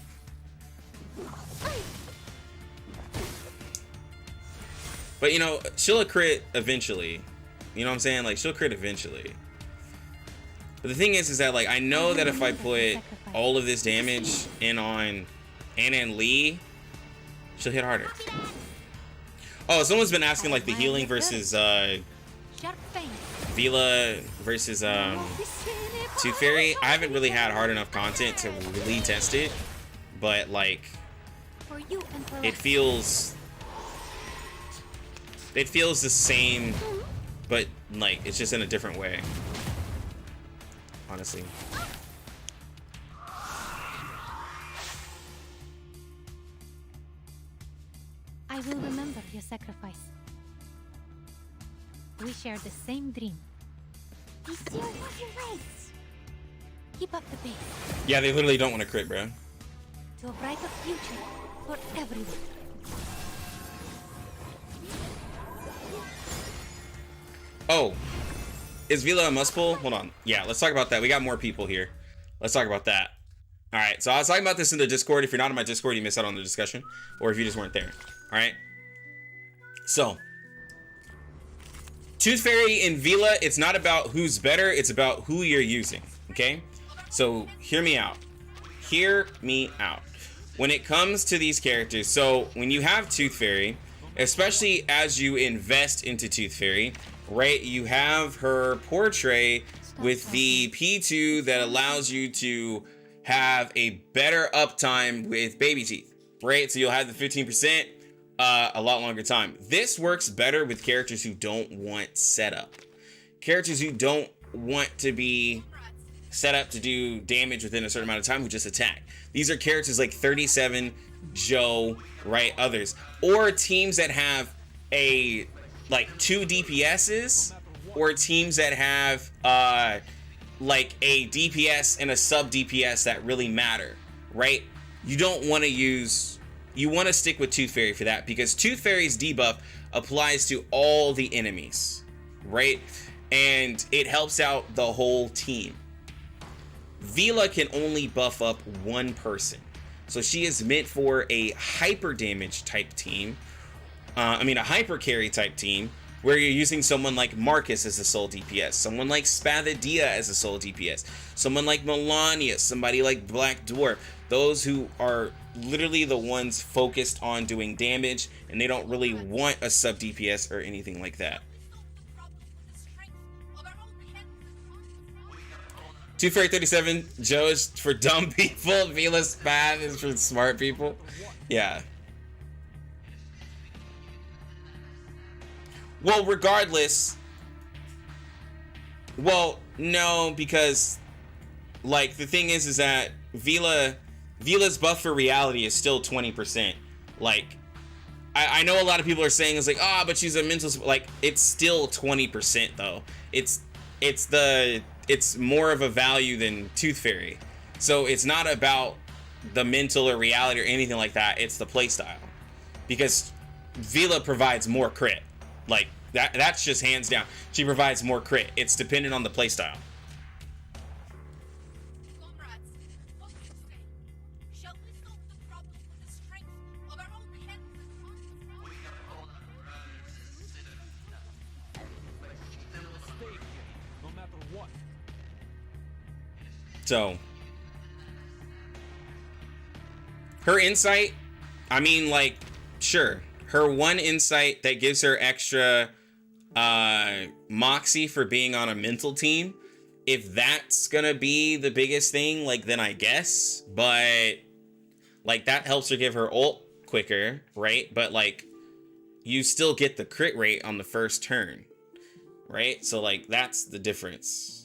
But, you know, she'll crit eventually. You know what I'm saying? Like, she'll crit eventually. But the thing is that, like, I know that if I put all of this damage in on Anna and Lee, she'll hit harder. Oh, someone's been asking, like, the healing versus, Vila versus, Toothfairy. I haven't really had hard enough content to really test it. But, like, it feels the same, but, like, it's just in a different way. Honestly. I will remember your sacrifice. We share the same dream. Be serious with your race. Keep up the pace Yeah, they literally don't want to crit, bro. to a brighter future for everyone. Oh, is Vila a must pull? Hold on. Yeah, let's talk about that. We got more people here. Let's talk about that. All right, so I was talking about this in the Discord. If you're not in my Discord, you missed out on the discussion, or if you just weren't there. All right. So, Toothfairy and Vila, it's not about who's better. It's about who you're using. Okay. So hear me out. Hear me out. When it comes to these characters, so when you have Toothfairy, especially as you invest into Toothfairy, right? You have her portrait with the P2 that allows you to have a better uptime with baby teeth, right? So you'll have the 15%. A lot longer time. This works better with characters who don't want setup. Characters who don't want to be set up to do damage within a certain amount of time who just attack. These are characters like 37, Joe, right? Others. Or teams that have a like 2 DPSs, or teams that have like a DPS and a sub DPS that really matter, right? You don't want to use, you want to stick with Toothfairy for that, because Toothfairy's debuff applies to all the enemies, right? And it helps out the whole team. Vila can only buff up one person, so she is meant for a hyper damage type team. A hyper carry type team, where you're using someone like Marcus as a sole DPS, someone like Spathadia as a sole DPS, someone like Melania, somebody like Black Dwarf, those who are literally the ones focused on doing damage, and they don't really want a sub DPS or anything like that. Toothfairy 37, Joe is for dumb people, Vila Spath is for smart people. Yeah. Well, regardless, well, no, because, like, the thing is that Vila's buff for reality is still 20%. Like, I know a lot of people are saying, it's like, but she's a mental, like, it's still 20% though. It's more of a value than Toothfairy. So it's not about the mental or reality or anything like that. It's the playstyle, because Vila provides more crit. Like, that's just hands down. She provides more crit. It's dependent on the playstyle. So, her insight, I mean, like, sure. Her one insight that gives her extra moxie for being on a mental team, if that's gonna be the biggest thing, like, then I guess. But, like, that helps her give her ult quicker, right? But, like, you still get the crit rate on the first turn, right? So, like, that's the difference.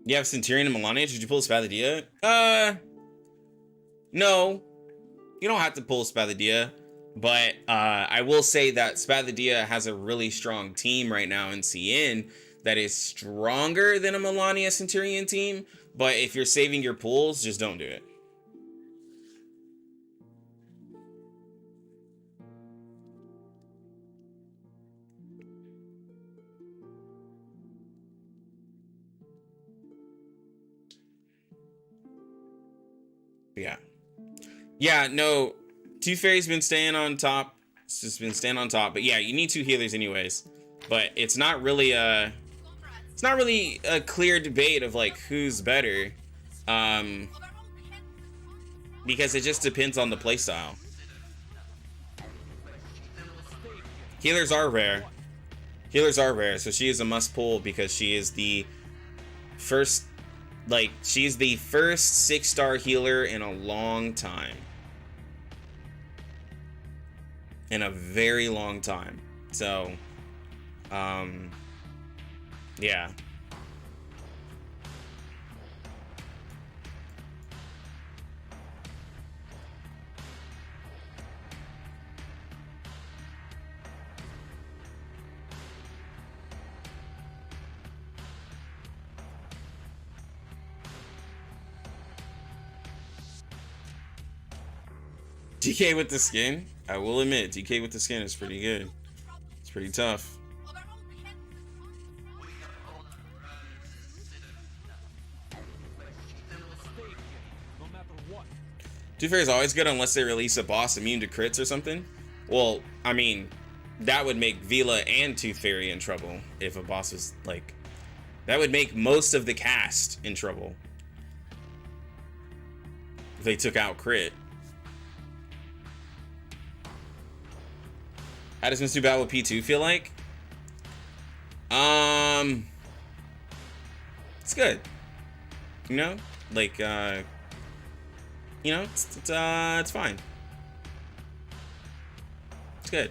You have Centurion and Melania. Did you pull Spathadia? No. You don't have to pull Spathadia. But I will say that Spathadia has a really strong team right now in CN that is stronger than a Melania Centurion team. But if you're saving your pulls, just don't do it. Yeah. Yeah, no, Toothfairy's been staying on top. It's just been staying on top. But yeah, you need 2 healers anyways. But it's not really a clear debate of like who's better. Because it just depends on the playstyle. Healers are rare. Healers are rare, so she is a must pull because she is the first, like, she's the first 6-star healer in a long time. In a very long time. So, yeah. DK with the skin, I will admit, DK with the skin is pretty good. It's pretty tough. Toothfairy is always good unless they release a boss immune to crits or something. Well, I mean, that would make Vila and Toothfairy in trouble if a boss was like... That would make most of the cast in trouble. If they took out crit. How does Mr. Battle with P2 feel like? It's good. You know? Like, you know, it's fine. It's good.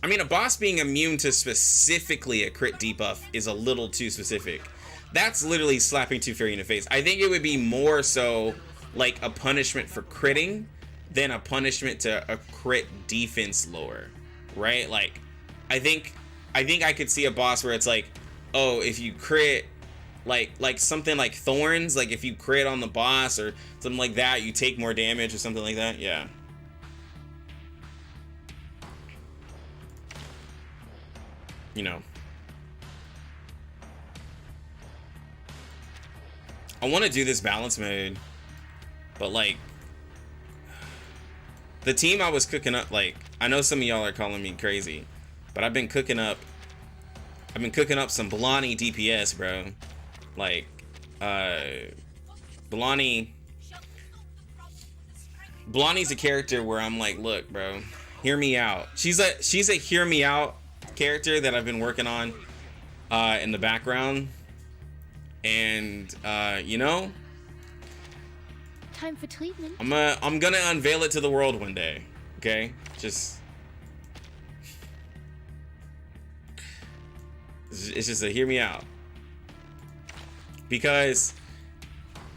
I mean, a boss being immune to specifically a crit debuff is a little too specific. That's literally slapping Toothfairy in the face. I think it would be more so like a punishment for critting than a punishment to a crit defense lore, right? Like, I think I could see a boss where it's like, oh, if you crit, like something like Thorns, like if you crit on the boss or something like that, you take more damage or something like that. Yeah. You know. I want to do this balance mode, but like the team I was cooking up, like, I know some of y'all are calling me crazy, but I've been cooking up some Blani DPS, bro. Like, Blani's a character where I'm like, look, bro, hear me out. She's a hear me out character that I've been working on in the background. And you know, Time for treatment. I'm gonna unveil it to the world one day. Okay, it's just a hear me out, because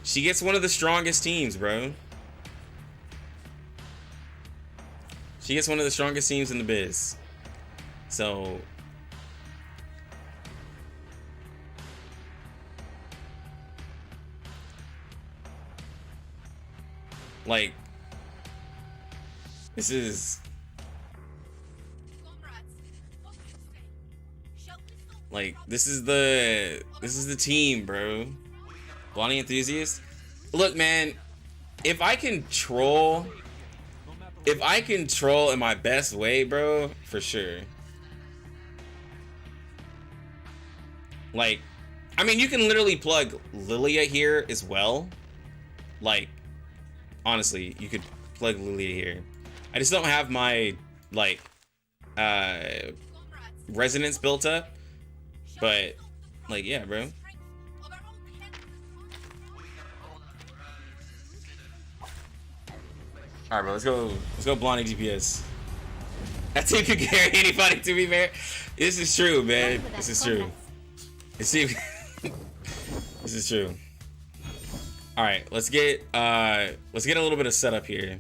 she gets one of the strongest teams, bro. She gets one of the strongest teams in the biz. So like, this is the team, bro. Blani enthusiast. Look, man, if I can troll in my best way, bro, for sure. Like, I mean, you can literally plug Lilia here as well. Like, honestly, you could plug Lilia here. I just don't have my, like, resonance built up. But, like, yeah, bro. Alright, bro, let's go Blani DPS. That team could carry anybody, to be fair. This is true, man. This is true. This is true. Alright, let's get a little bit of setup here.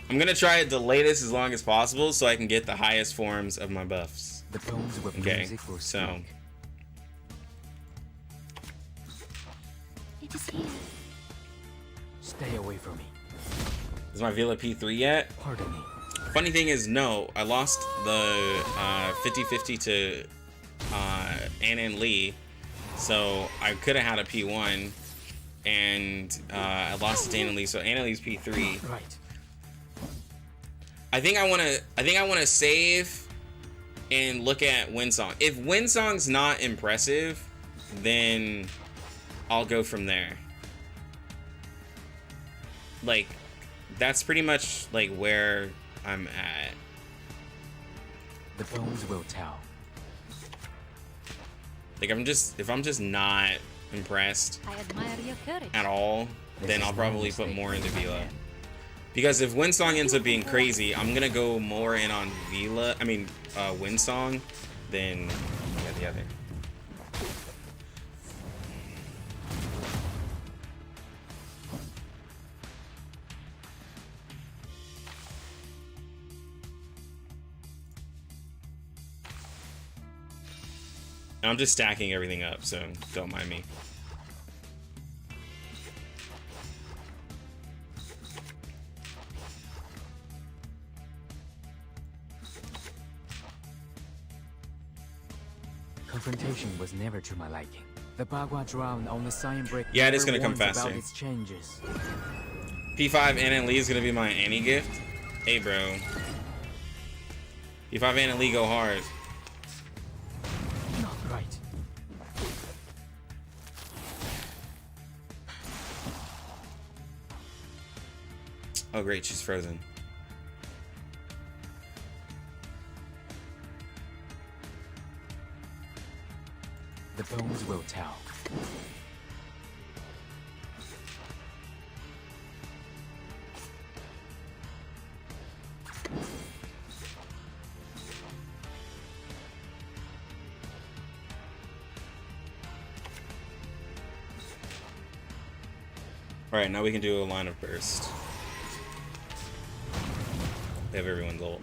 I'm gonna try to delay this as long as possible so I can get the highest forms of my buffs. The tones of Okay, music will so speak. It is here. Stay away from me. is my Vila P3 yet? Pardon me. Funny thing is, no, I lost the 50-50 to Anna and Lee, so I could have had a P1, and I lost to Anna and Lee, so Anna and Lee's P3. Right. I think I wanna save and look at Windsong. If Windsong's not impressive, then I'll go from there. Like, that's pretty much like where I'm at. The bones will tell. Like, if I'm just not impressed I admire your courage. at all, then I'll probably put more into Vila. Because if Windsong ends up being crazy, I'm gonna go more in on Vila. I mean, Windsong than the other. And I'm just stacking everything up, so don't mind me. Confrontation was never to my liking. The Bagua drowned on the sign break. Yeah, it is never gonna come warns faster. about its changes. P5 Anna Lee is gonna be my Annie gift. Hey, bro. P5 Anna Lee go hard. Not right. Oh, great, she's frozen. The bones will tell. Alright, now we can do a line of burst. They have everyone's ult.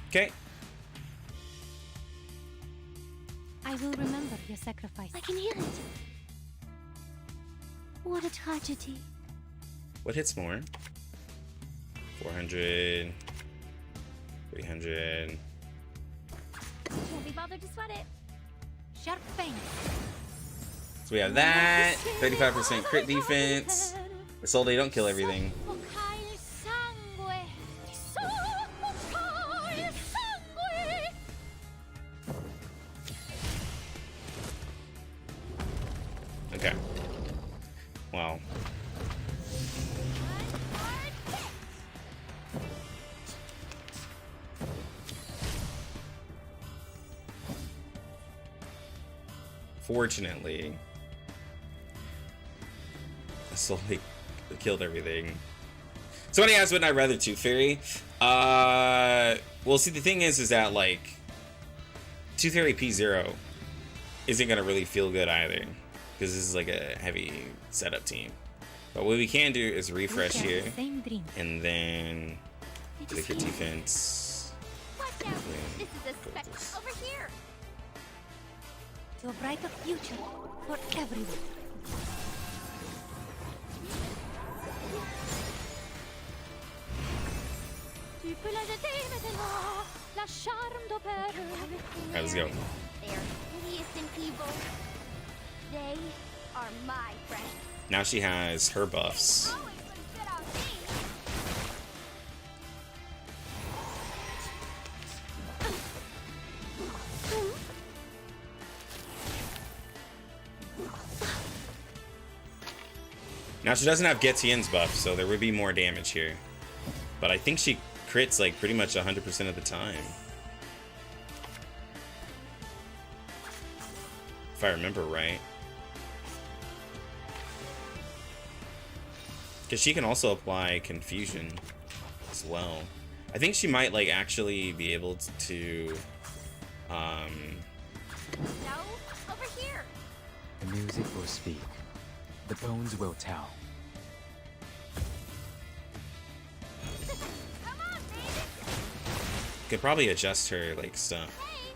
Okay. I will remember your sacrifice. I can hear it. What a tragedy. What hits more? 400. 300. Can't be bothered to sweat it. Sharp pain. So we have that. 35% crit defense. The soul they don't kill everything. Okay. Wow. Fortunately, I slowly killed everything. Somebody asked, wouldn't I rather Toothfairy? Well, see, the thing is that, like, Toothfairy P0 isn't gonna really feel good either, because this is like a heavy setup team. But what we can do is refresh here, and then click your defense. Watch out! This is a spec over here. To a brighter future for everyone. Tu peux la jeter maintenant, la charme d'opéra. Let's go. They're hideous and evil. They are my friends. Now she has her buffs. Always put shit on me. Now she doesn't have Getien's buff, so there would be more damage here. But I think she crits like pretty much 100% of the time. If I remember right. Because she can also apply confusion as well. I think she might like actually be able to No, over here. The music will speak. The bones will tell. Come on, baby. could probably adjust her like stuff. Hey.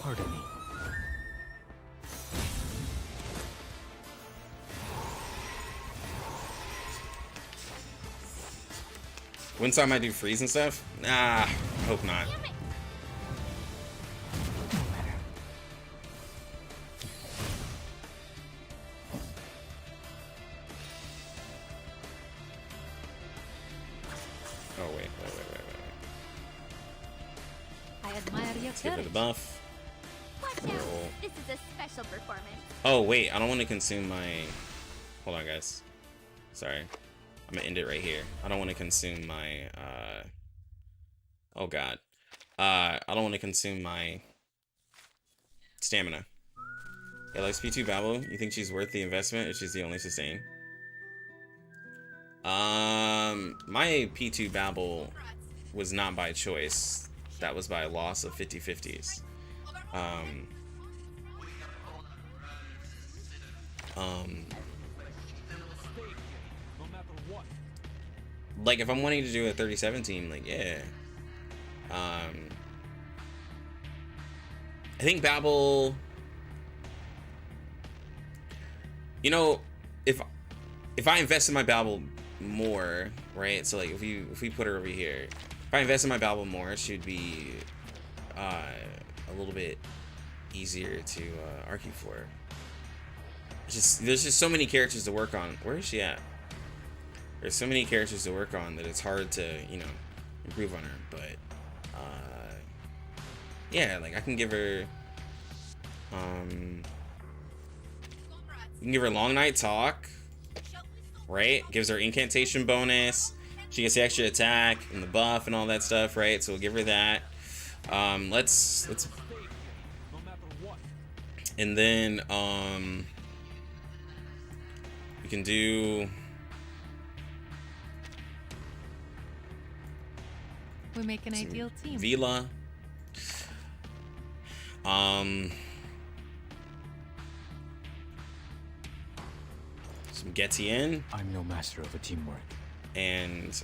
Pardon me. Winside might do freeze and stuff? Nah, hope not. Oh, wait. I admire your Let's give her the courage. buff. Watch out. Roll. This is a special performance. Oh, wait, I don't want to consume my... Hold on, guys. Sorry. I'm gonna end it right here. I don't want to consume my, Oh, God. I don't want to consume my stamina. Yeah, like P2 Babel, you think she's worth the investment if she's the only sustain? My P2 Babel was not by choice. That was by a loss of 50/50s. Like if I'm wanting to do a 37 team, like yeah. I think Babel, you know, if I invest in my Babel more, right? So like if we put her over here, if I invest in my Babel more, she'd be a little bit easier to argue for. There's just so many characters to work on. Where is she at? There's so many characters to work on that it's hard to, you know, improve on her. But yeah, like I can give her you can give her Long Night Talk, right? Gives her incantation bonus. She gets the extra attack and the buff and all that stuff, right? So we'll give her that. Let's and then we can do We make an ideal team. Vila. Some Getien I'm no master of a teamwork. and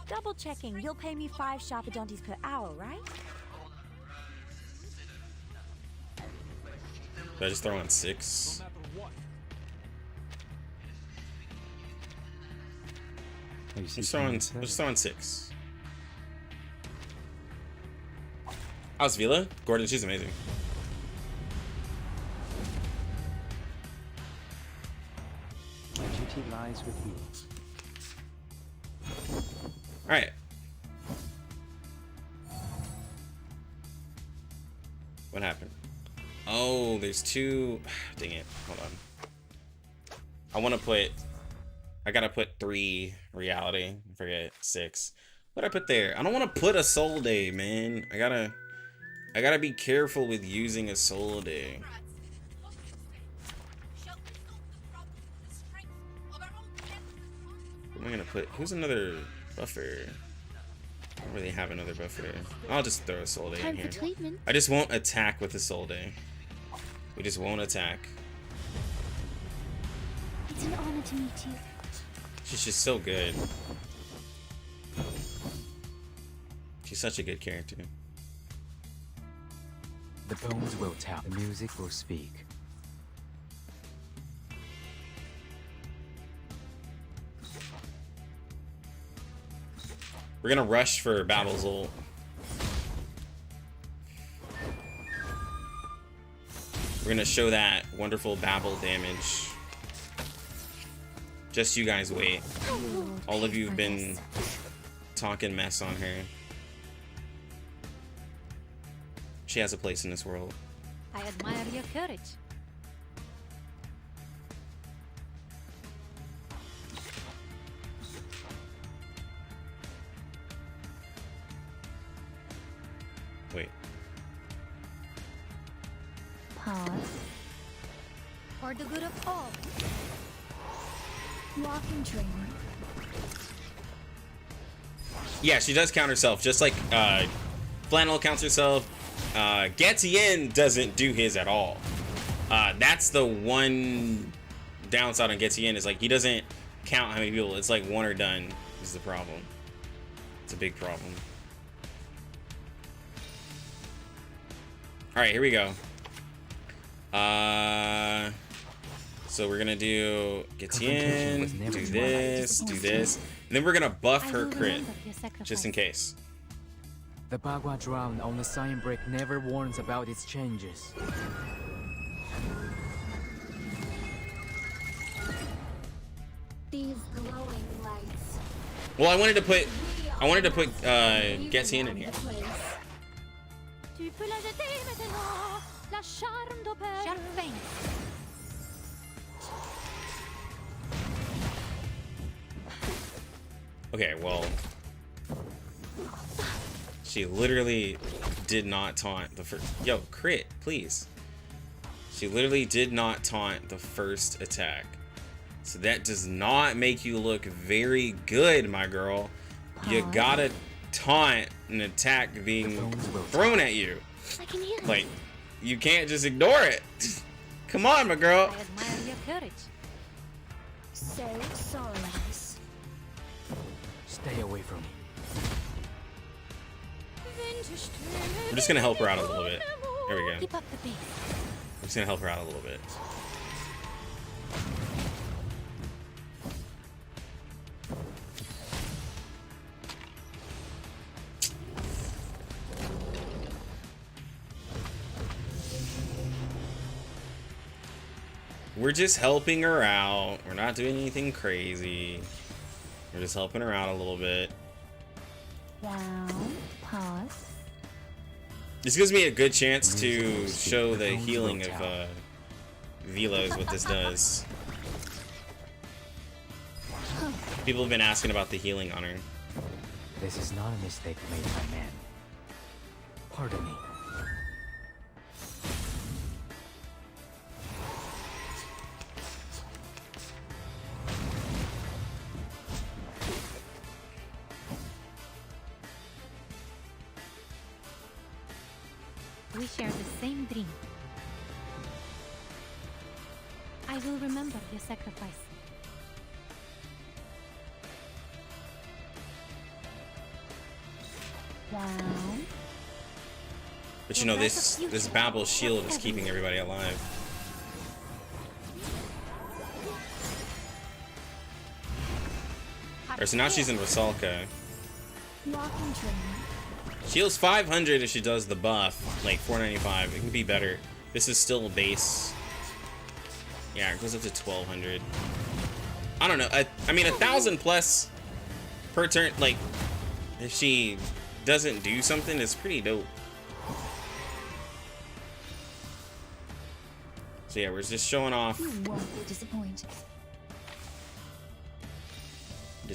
Double checking. You'll pay me 5 Sharpadontes per hour, right? did I just throw on 6? Let's throw on 6. How's Vila? Gordon, she's amazing. My duty lies with you. All right. What happened? Oh, there's 2. Dang it. Hold on. I gotta put 3 reality. Forget 6. What I put there? I don't want to put a soul day, man. I gotta be careful with using a soul day. What am I gonna put? Who's another buffer? I don't really have another buffer. I'll just throw a soul day in Time here. for treatment. I just won't attack with a soul day. We just won't attack. It's an honor to meet you. She's just so good. She's such a good character. The bones will tell. The music will speak. We're gonna rush for Babel's ult. We're gonna show that wonderful Babel damage. Just you guys wait. All of you have been talking mess on her. She has a place in this world. I admire your courage. Wait. Pause. For the good of all. Walking training. Yeah, she does count herself, just like Flannel counts herself. Getien doesn't do his at all. That's the one downside on Getien, is like he doesn't count how many people. It's like one or done is the problem. It's a big problem. All right, here we go. So we're gonna do Getien, do this, and then we're gonna buff her crit, just in case. The Bagua drowned on the sign brick never warns about its changes. These glowing lights. Well, I wanted to put Getien in here. Tu peux la jeter maintenant, la charme d'opère. Sharp Okay, well, she literally did not taunt the first. Yo, crit, please. She literally did not taunt the first attack. So that does not make you look very good, my girl. You gotta taunt an attack being thrown at you. I can hear Like, you can't just ignore it. Come on, my girl. I admire your courage. So sorrowless. Stay away from me. We're just gonna help her out a little bit. There we go. Keep up the pace. I'm just gonna help her out a little bit. We're just helping her out. We're not doing anything crazy. We're just helping her out a little bit. Down, pause. This gives me a good chance to show the healing of Vila is what this does. People have been asking about the healing on her. This is not a mistake made by man. Pardon me. We share the same dream. I will remember your sacrifice. Down. But you know, this Babel shield is keeping everybody alive. Alright, so now she's in Rusalka. Walking train. She heals 500 if she does the buff, like 495. It can be better. This is still a base. Yeah, it goes up to 1200. I don't know. I mean, 1,000 plus per turn. Like, if she doesn't do something, it's pretty dope. So yeah, we're just showing off You won't be disappointed.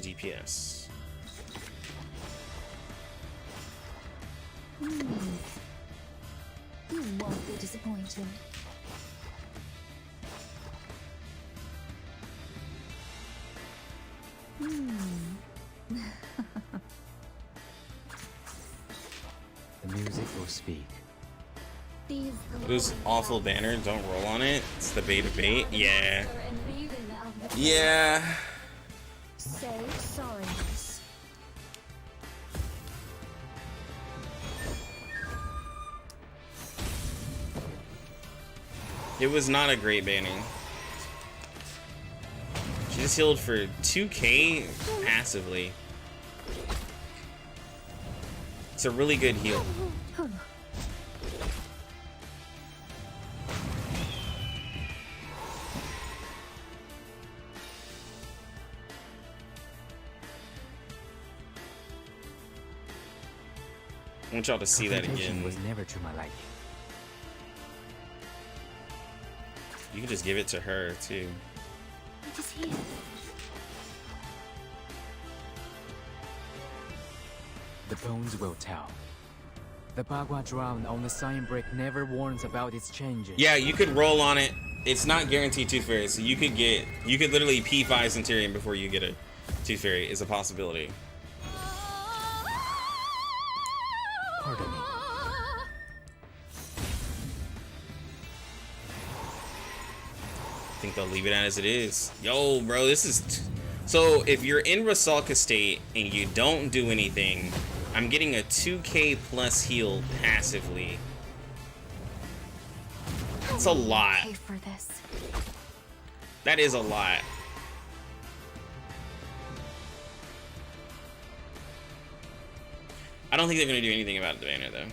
the DPS. You won't be disappointed. The music will speak. These Those awful banners, don't roll on it. It's the bait of bait. Yeah. Yeah. so sorrowless. It was not a great banning. She just healed for 2k passively. It's a really good heal. I want y'all to see that again. Was never to my liking. You can just give it to her too. It is here. The bones will tell. The Bagua drowned on the sign brick never warns about its changes. Yeah, you could roll on it. It's not guaranteed Toothfairy, so you could literally P5 Centurion before you get a Toothfairy is a possibility. think they'll leave it as it is. Yo, bro, this is... So, if you're in Rusalka State and you don't do anything, I'm getting a 2k plus heal passively. That's a lot. Pay for this. That is a lot. I don't think they're going to do anything about the banner, though.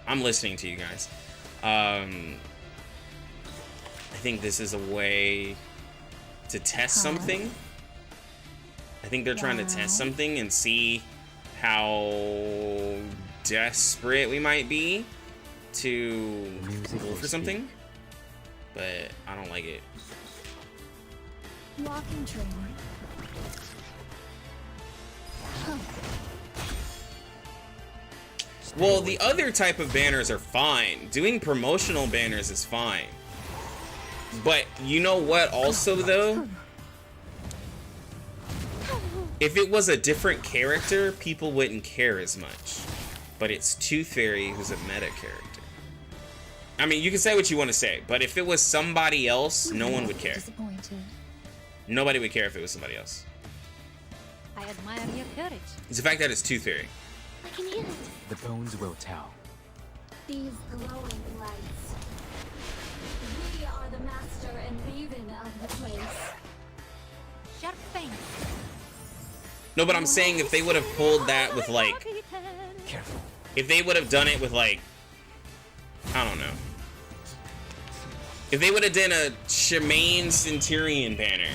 I'm listening to you guys. I think this is a way to test something. I think they're trying to test something and see how desperate we might be to go for something. But I don't like it. Walking train. Well, the other type of banners are fine. Doing promotional banners is fine. But you know what also, though? If it was a different character, people wouldn't care as much. But it's Toothfairy, who's a meta character. I mean, you can say what you want to say, but if it was somebody else, no one would care. Nobody would care if it was somebody else. I admire your courage. It's the fact that it's Toothfairy. I can hear it. The bones will tell. These glowing lights. We are the master and maven of the place. Sharp thing. No, but I'm saying if they would have pulled that with, like... Careful. If they would have done it with, like... I don't know. If they would have done a Shamane Centurion banner,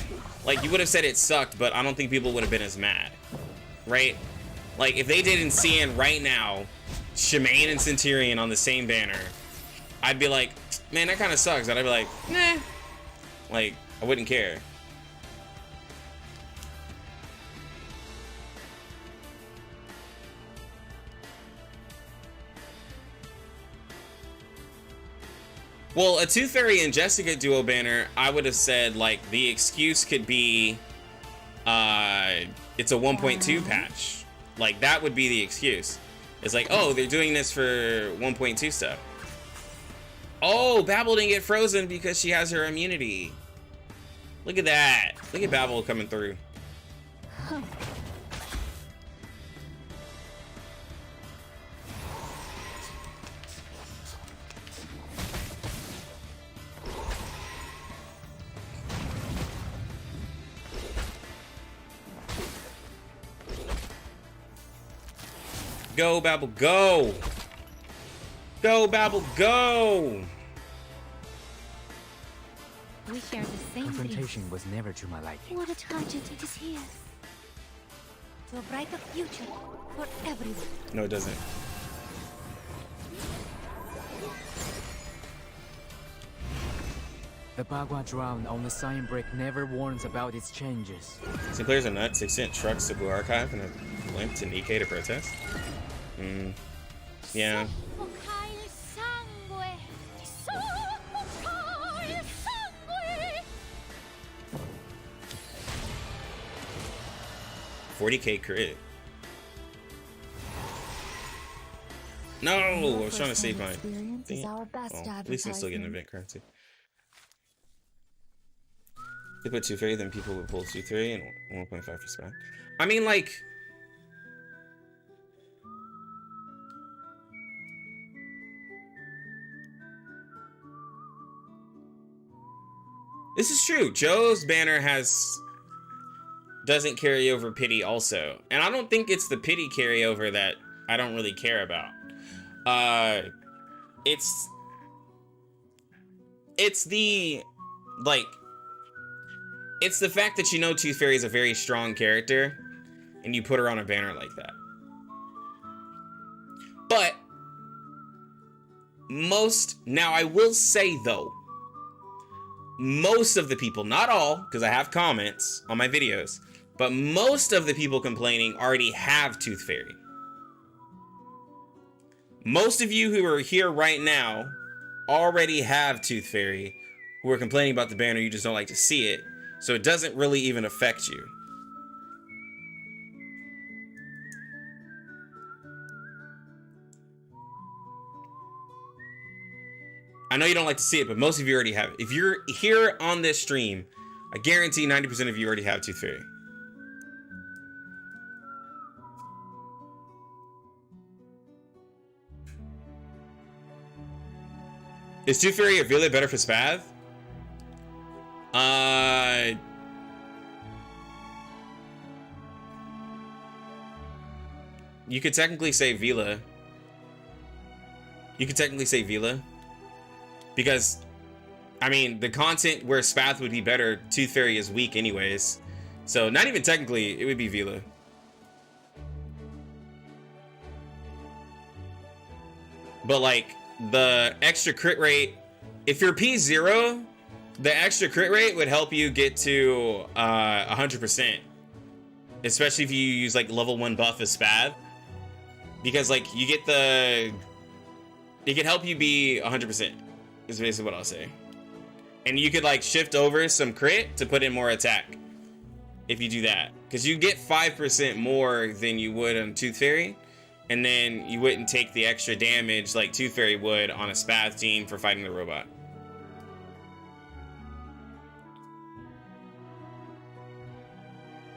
like, you would have said it sucked, but I don't think people would have been as mad. Right? Like, if they did in CN right now, Shamane and Centurion on the same banner, I'd be like, man, that kind of sucks. And I'd be like, nah. Like, I wouldn't care. Well, a Toothfairy and Jessica duo banner, I would have said, like, the excuse could be, it's a 1.2 patch. Like, that would be the excuse. It's like, oh, they're doing this for 1.2 stuff. Oh, Babel didn't get frozen because she has her immunity. Look at that. Look at Babel coming through. Go, Babel, go! Go, Babel, go! We share the same dreams. Confrontation was never to my liking. What a tragedy it is here. To a brighter future for everyone. No, it doesn't. The Bagua drown on the sign brick never warns about its changes. Some players are nuts. They sent trucks to Blue Archive and a blimp to Nikkei to protest. Yeah. Soffoca il sangue. Soffoca il sangue. 40k crit. No! I was trying to save my thing. Well, at least I'm still getting event currency. They put Toothfairy, then people would pull 2-3 and 1.5 for spam. I mean, like... This is true. Joe's banner doesn't carry over pity also. And I don't think it's the pity carryover that I don't really care about. It's the, like, it's the fact that you know Toothfairy is a very strong character and you put her on a banner like that. But now I will say though, most of the people, not all, because I have comments on my videos, but most of the people complaining already have Toothfairy. Most of you who are here right now already have Toothfairy, who are complaining about the banner, you just don't like to see it, so it doesn't really even affect you. I know you don't like to see it, but most of you already have it. If you're here on this stream, I guarantee 90% of you already have Toothfairy. Is Toothfairy or Vila better for Spath? You could technically say Vila. You could technically say Vila. Because, I mean, the content where Spath would be better, Toothfairy is weak anyways. So, not even technically, it would be Vila. But, like, the extra crit rate, if you're P0, the extra crit rate would help you get to 100%. Especially if you use, like, level 1 buff as Spath. Because, like, you get the... It can help you be 100%. Is basically what I'll say. And you could like shift over some crit to put in more attack. If you do that. Because you get 5% more than you would on Toothfairy. And then you wouldn't take the extra damage like Toothfairy would on a Spath team for fighting the robot.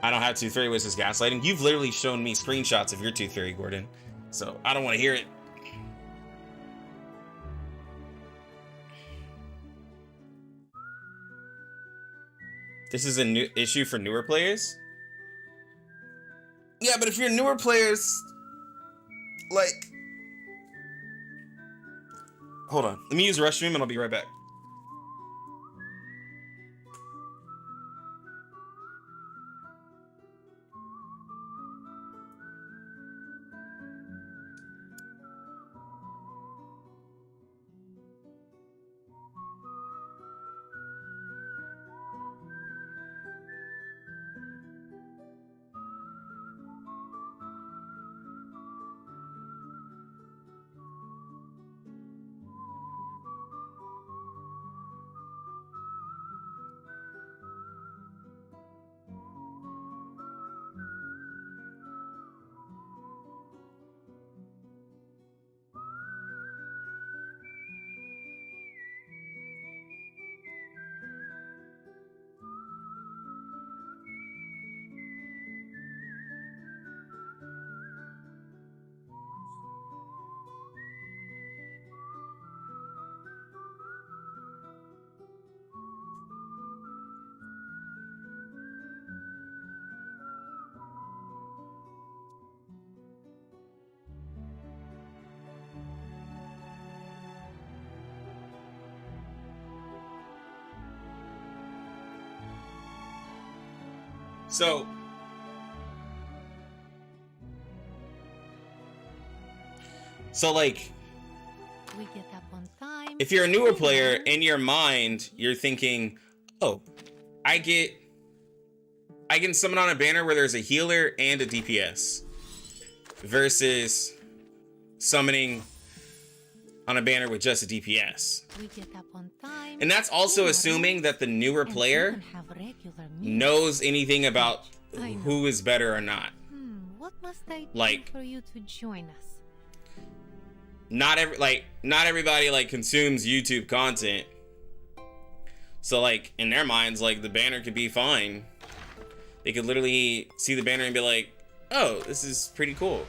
I don't have Toothfairy with his gaslighting. You've literally shown me screenshots of your Toothfairy, Gordon. So I don't want to hear it. This is a new issue for newer players? Yeah, but if you're newer players, like... Hold on. Let me use the restroom and I'll be right back. So like, We get up on time. if you're a newer player, in your mind, you're thinking, oh, I can summon on a banner where there's a healer and a DPS. Versus summoning on a banner with just a DPS. We get up on time. And that's also assuming that the newer player knows anything about who is better or not. What must I do Like- for you to join us? Not everybody like consumes YouTube content. So like in their minds, like the banner could be fine. They could literally see the banner and be like, oh, this is pretty cool.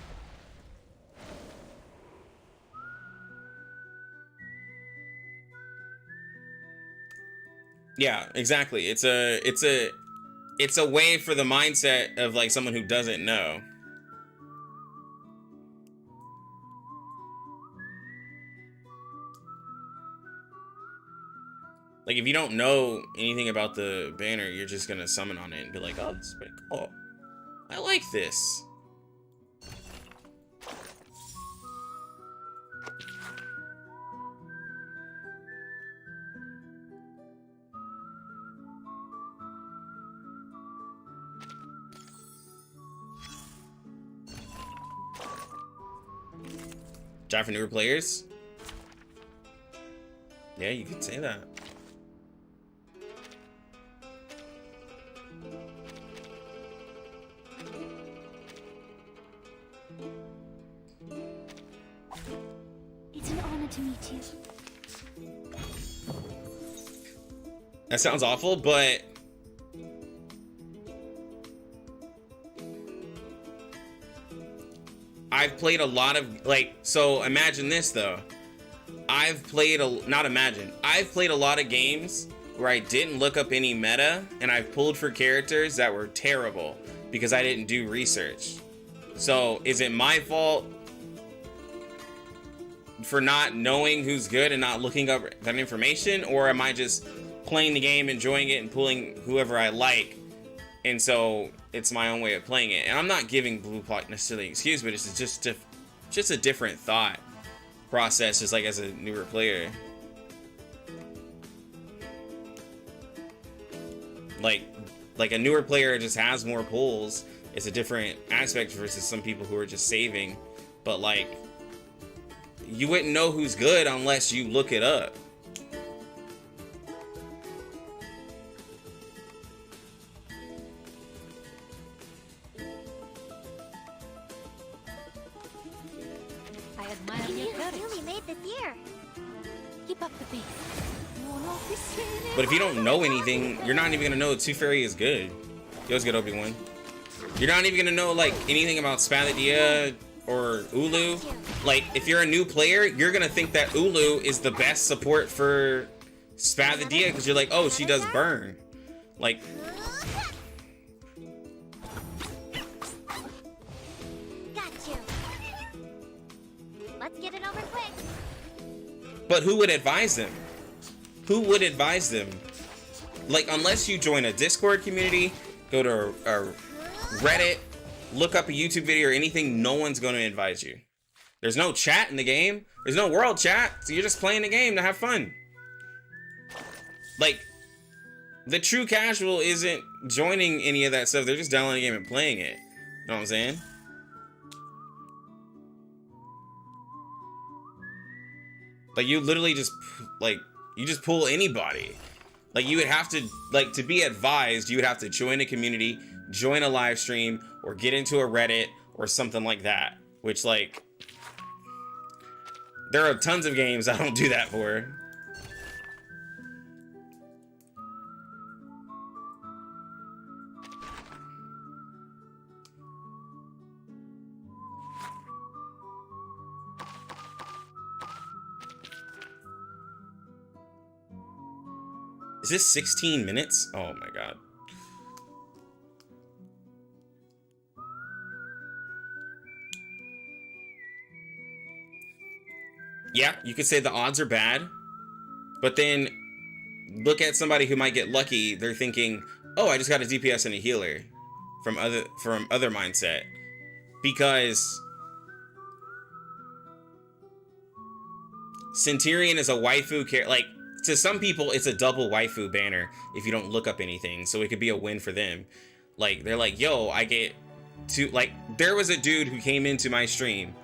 Yeah, exactly. It's a way for the mindset of like someone who doesn't know. Like if you don't know anything about the banner, you're just gonna summon on it and be like, oh, this is pretty cool. I like this. Job for newer players? Yeah, you could say that. It's an honor to meet you. That sounds awful, but I've played a lot of, like, so imagine this though. I've played I've played a lot of games where I didn't look up any meta, and I've pulled for characters that were terrible because I didn't do research. So is it my fault for not knowing who's good and not looking up that information, or am I just playing the game, enjoying it, and pulling whoever I like, and so it's my own way of playing it? And I'm not giving Blue Block necessarily an excuse, but it's just a different thought process, just like as a newer player. Like a newer player just has more pulls. It's a different aspect versus some people who are just saving. But like, you wouldn't know who's good unless you look it up. I admire You your courage. really made this year. Keep up the pace. But if you don't know anything, you're not even gonna know Toothfairy is good. Yo, it's good, Obi-Wan. You're not even gonna know like anything about Spadadia or Ulu. Like, if you're a new player, you're gonna think that Ulu is the best support for Spadadia because you're like, oh, she does burn. Like, Got you. Let's get it over quick. but who would advise them? Who would advise them? Like, unless you join a Discord community, go to a Reddit, look up a YouTube video or anything, no one's going to advise you. There's no chat in the game. There's no world chat. So you're just playing the game to have fun. Like, the true casual isn't joining any of that stuff. They're just downloading the game and playing it. You know what I'm saying? Like, you literally just, like, you just pull anybody. Like, you would have to, like, to be advised, you would have to join a community, join a live stream, or get into a Reddit, or something like that. Which, like, there are tons of games I don't do that for. Is this 16 minutes? Oh my god. Yeah, you could say the odds are bad, but then look at somebody who might get lucky. They're thinking, oh, I just got a DPS and a healer from other mindset. Because Centurion is a waifu character. Like, to some people, it's a double waifu banner if you don't look up anything. So it could be a win for them. Like, they're like, yo, I get to, like, there was a dude who came into my stream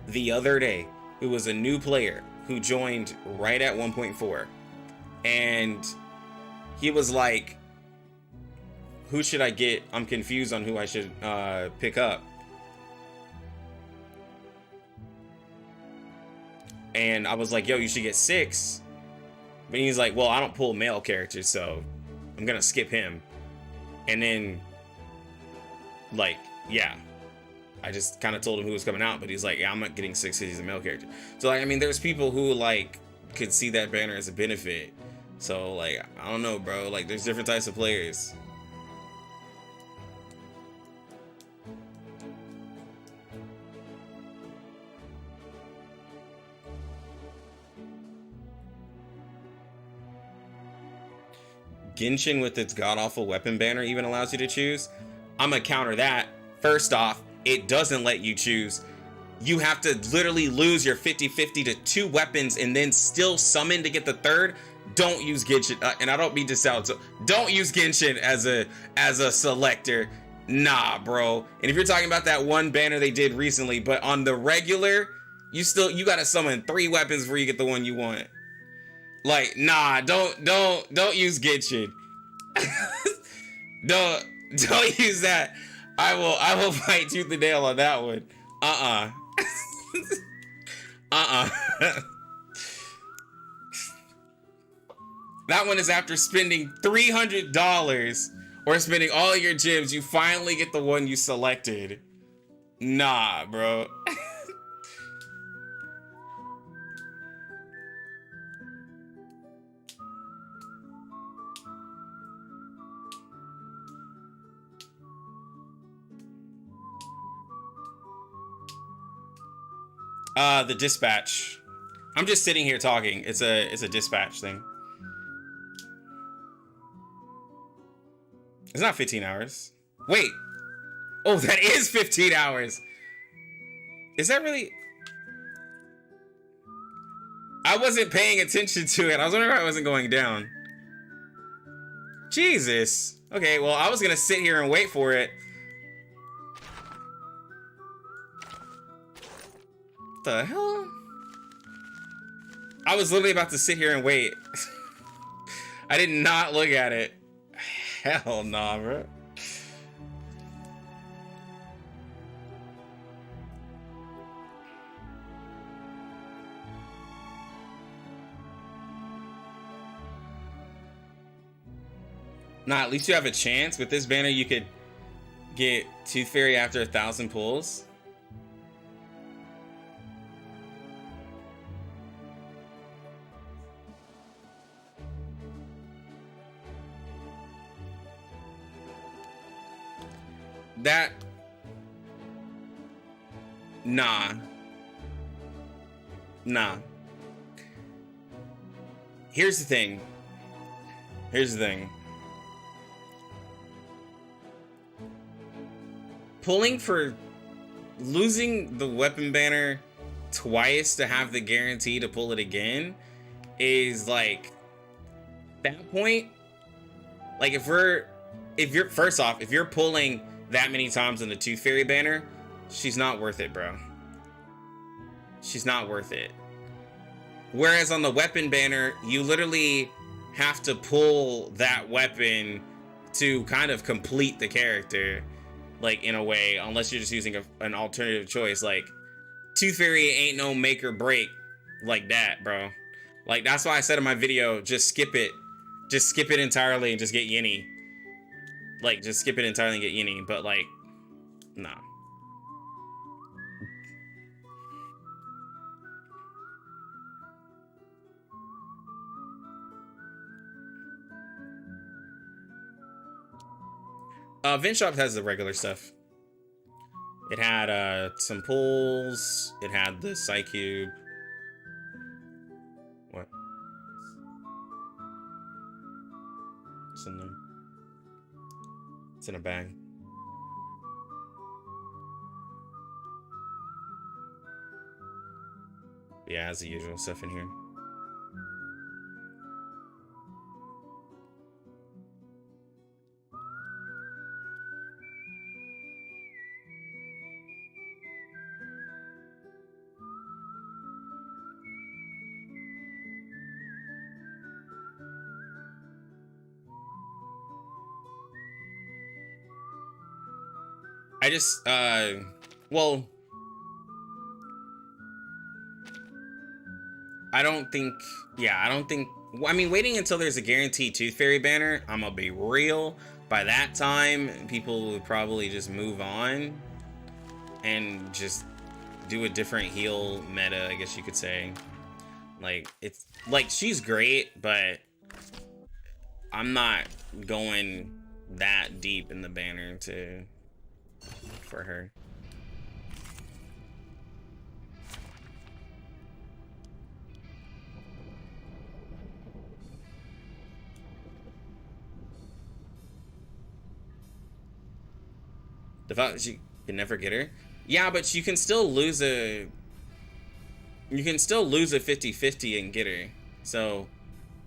the other day who was a new player who joined right at 1.4. And he was like, who should I get? I'm confused on who I should pick up. And I was like, yo, you should get 6. But he's like, well, I don't pull male characters, so I'm gonna skip him. And then, like, yeah, I just kind of told him who was coming out, but he's like, yeah, I'm not getting 6 because he's a male character. So, like, I mean, there's people who, like, could see that banner as a benefit. So, like, I don't know, bro. Like, there's different types of players. Genshin with its god-awful weapon banner even allows you to choose. I'm gonna counter that. First off, it doesn't let you choose. You have to literally lose your 50-50 to 2 weapons and then still summon to get the third. Don't use Genshin, and I don't mean to sound so. Don't use Genshin as a selector. Nah, bro. And if you're talking about that one banner they did recently, but on the regular, you gotta summon 3 weapons before you get the one you want. Like, nah, don't use Genshin. don't use that. I will fight tooth and nail on that one. That one is after spending $300 or spending all your gems, you finally get the one you selected. Nah, bro. The dispatch. I'm just sitting here talking. It's a dispatch thing. It's not 15 hours. Wait. Oh, that is 15 hours. Is that really? I wasn't paying attention to it. I was wondering why it wasn't going down. Jesus. Okay, well, I was gonna sit here and wait for it. The hell? I was literally about to sit here and wait. I did not look at it. Hell nah, bro. Nah, at least you have a chance. With this banner, you could get Toothfairy after 1,000 pulls. That... Nah. Nah. Here's the thing. Here's the thing. Pulling for... Losing the weapon banner twice to have the guarantee to pull it again is like... That point... Like if you're... First off, if you're pulling that many times in the Toothfairy banner, she's not worth it, bro. She's not worth it. Whereas on the weapon banner, you literally have to pull that weapon to kind of complete the character, like in a way, unless you're just using an alternative choice. Like Toothfairy ain't no make or break like that, bro. Like that's why I said in my video, just skip it entirely and just get Yinny. Like, just skip it entirely and get Yinny, but like, nah. Vin Shop has the regular stuff. It had some pulls. It had the Psycube. What? It's in there. It's in a bag. Yeah, it has the usual stuff in here. I just, well, I don't think, I mean, waiting until there's a guaranteed Toothfairy banner, I'm gonna be real, by that time, people would probably just move on and just do a different heal meta, I guess you could say. Like, it's, like, she's great, but I'm not going that deep in the banner for her. The fact that you can never get her? Yeah, but you can still lose a 50-50 and get her. So,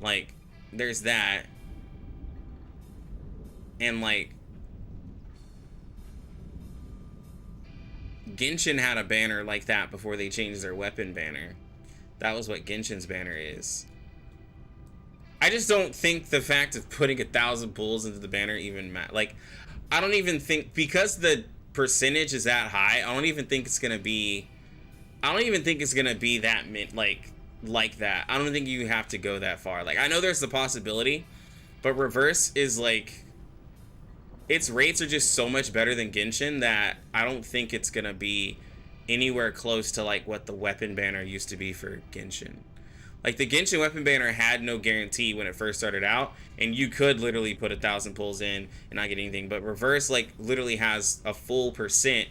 like, there's that. And like Genshin had a banner like that before they changed their weapon banner. That was what Genshin's banner is. I just don't think the fact of putting 1,000 pulls into the banner even matter. Like, I don't even think, because the percentage is that high, I don't even think it's gonna be that like that. I don't think you have to go that far. Like, I know there's the possibility, but reverse is like, its rates are just so much better than Genshin that I don't think it's gonna be anywhere close to like what the weapon banner used to be for Genshin. Like, the Genshin weapon banner had no guarantee when it first started out, and you could literally put 1,000 pulls in and not get anything. But reverse, like, literally has a full percent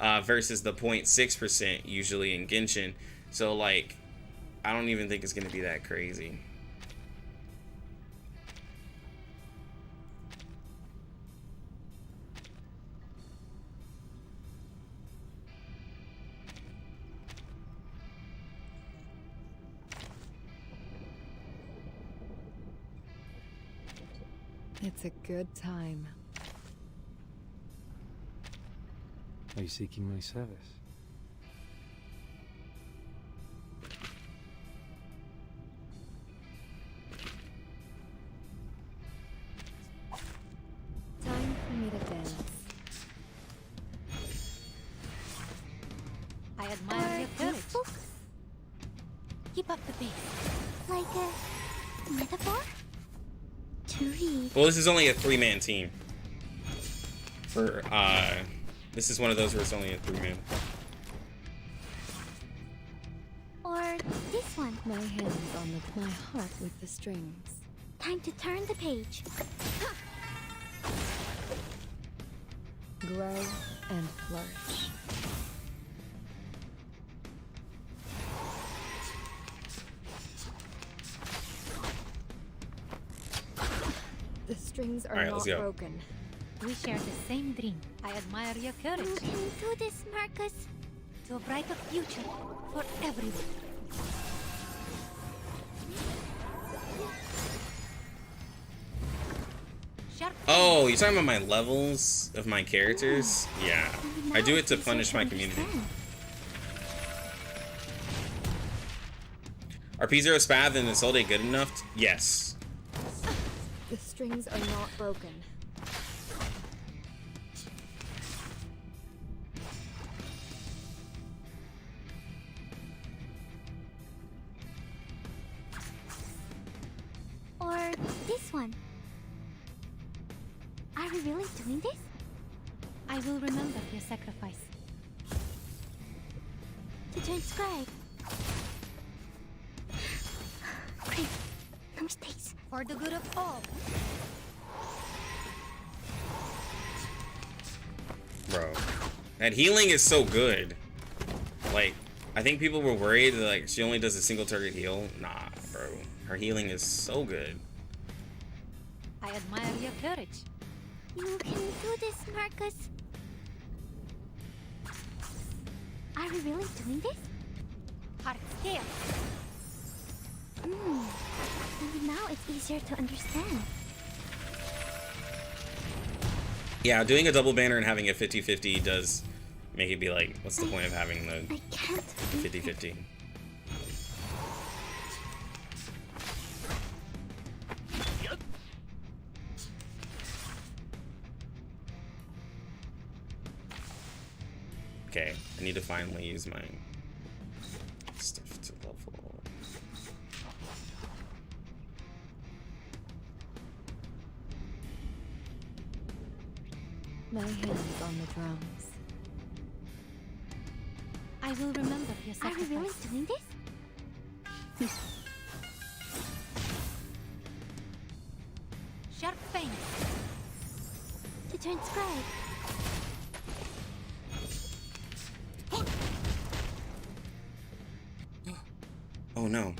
versus the 0.6% usually in Genshin. So, like, I don't even think it's going to be that crazy. It's a good time. Are you seeking my service? Time for me to dance. I admire your courage. Keep up the pace. Like a metaphor? To read. Well, this is only a 3-man team. For, this is one of those where it's only a 3-man. Or this one. My hands on my heart with the strings. Time to turn the page. Grow and flourish. The strings are All right, not let's go. broken. We share the same dream. I admire your You courage. can do this, Marcus. To a brighter future for everyone. Sharp. Oh, you're talking about my levels of my characters? Yeah. I do it to punish my community. Are P0 Spath and Isolde good enough? Yes. The strings are not broken. Or this one. Are we really doing this? I will remember your sacrifice. To turn scribe. Great. No mistakes. For the good of all. Bro. That healing is so good. Like, I think people were worried that, like, she only does a single target heal. Nah, bro. Her healing is so good. I admire your courage. You can do this, Marcus. Are we really doing this? Heart scale. Maybe now it's easier to understand. Yeah, doing a double banner and having a 50-50 does make it be like, what's the point of having the I can't. 50-50? Okay, I need to finally use my stuff to level. My hands on the drums. I will remember your Are we sacrifice. really doing this? Sharp fangs. To turn scribe. Oh no.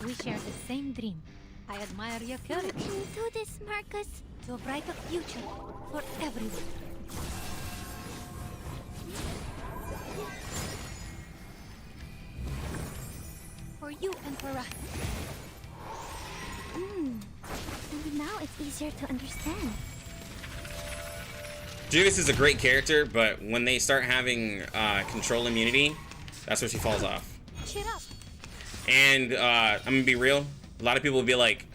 We share the same dream. I admire your You courage. can do this, Marcus. To a brighter future for everyone. For you and for us. Maybe now it's easier to understand. Juvis is a great character, but when they start having control immunity, that's where she falls off. Cheer up. And I'm gonna be real, a lot of people will be like,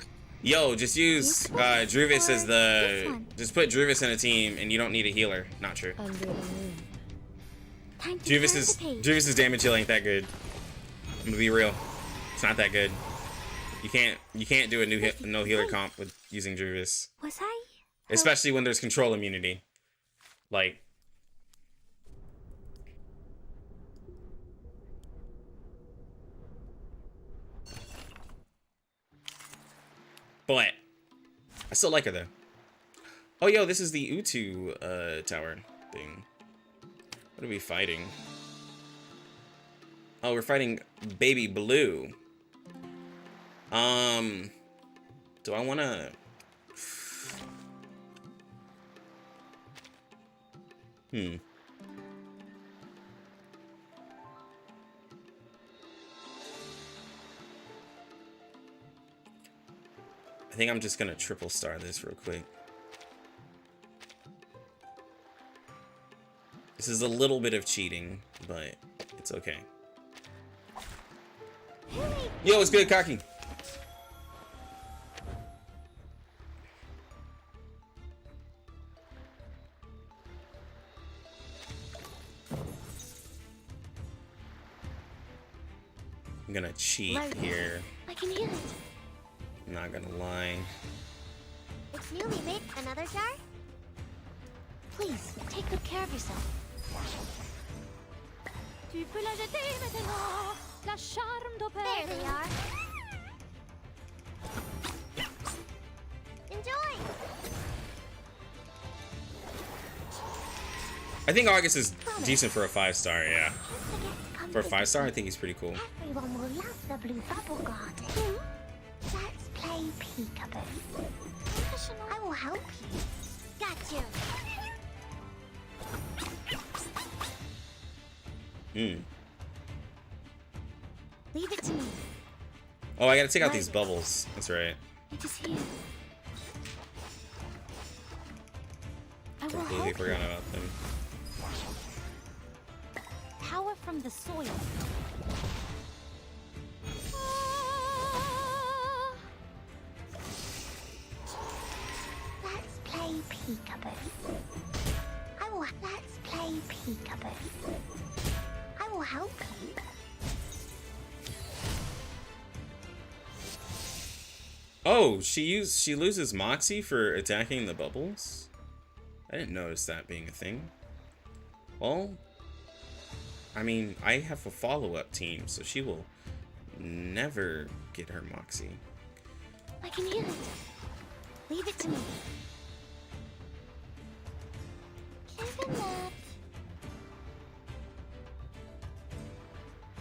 yo, just use Druvis as the... Just put Druvis in a team and you don't need a healer. Not true. Under the moon. Time to turn the page. Druvis's damage heal ain't that good. I'm gonna be real. It's not that good. You can't do a no healer comp with using Juvis. Was I? Especially when there's control immunity. Like, but I still like her though. Oh yo, this is the Utu tower thing. What are we fighting? Oh, we're fighting Baby Blue. Do I wanna... I think I'm just gonna triple star this real quick. This is a little bit of cheating, but it's okay. Yo, it's good, Cocky. I'm gonna cheat here. I can hear it. I'm not gonna lie. It's newly made. Another jar? Please, take good care of yourself. Tu peux la jeter maintenant, la charme d'opéra. There they are. Enjoy! I think August is decent for a 5-star, yeah. For a 5-star, I think he's pretty cool. Everyone will love the blue bubble garden. Let's play peekaboo. I will help you. Got you. Leave it to me. Oh, I gotta take out these bubbles. That's right. It is here. I will Completely help forgot about them. Power from the soil. Let's play peekaboo. Let's play peekaboo. I will help you. Oh, she loses Moxie for attacking the bubbles? I didn't notice that being a thing. Well, I mean, I have a follow-up team, so she will never get her Moxie. I can hear it. Leave it to me. Isn't that?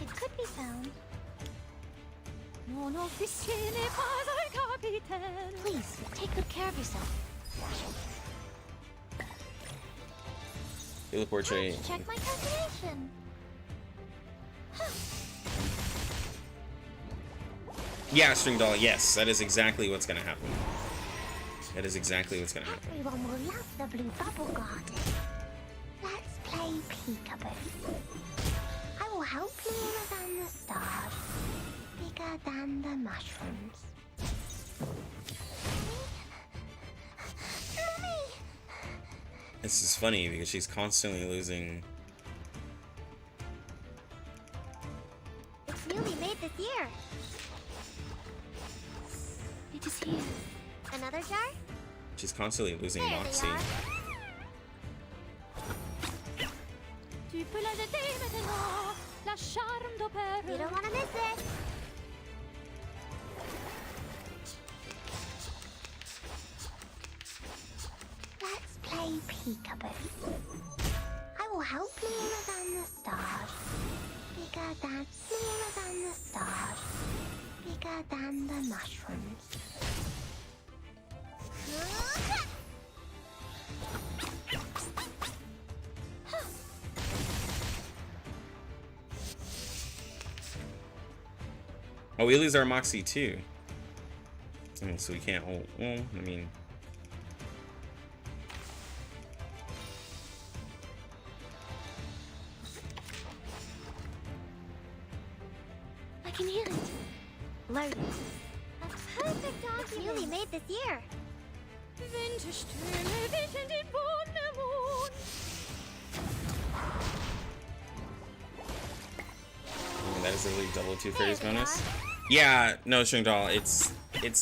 It could be found. Mon officier n'est pas un capitaine. Please, take good care of yourself. Vila portrait. Check my calculation. Yeah, String Doll, yes, that is exactly what's gonna happen. That is exactly what's gonna happen. Everyone will love the blue bubble garden. Let's play peekaboo. I will help you than the stars, bigger than the mushrooms. Mommy! This is funny because she's constantly losing. It's newly made this year. It is here. Another jar? She's constantly losing There they Moxie. are. Tu peux la jeter maintenant, la charme d'opéra. You don't want to miss it. Let's play peekaboo. I will help nearer than the stars, bigger than, nearer than the stars, bigger than the mushrooms. Oh, we lose our Moxie too. Oh, so we can't hold. Well, I mean. I can hear it. Loaded. A perfect dog. It's newly made this year. Winterstürme wischen den Wundermond. that is literally double Toothfairy's bonus. Yeah, no, String Doll, it's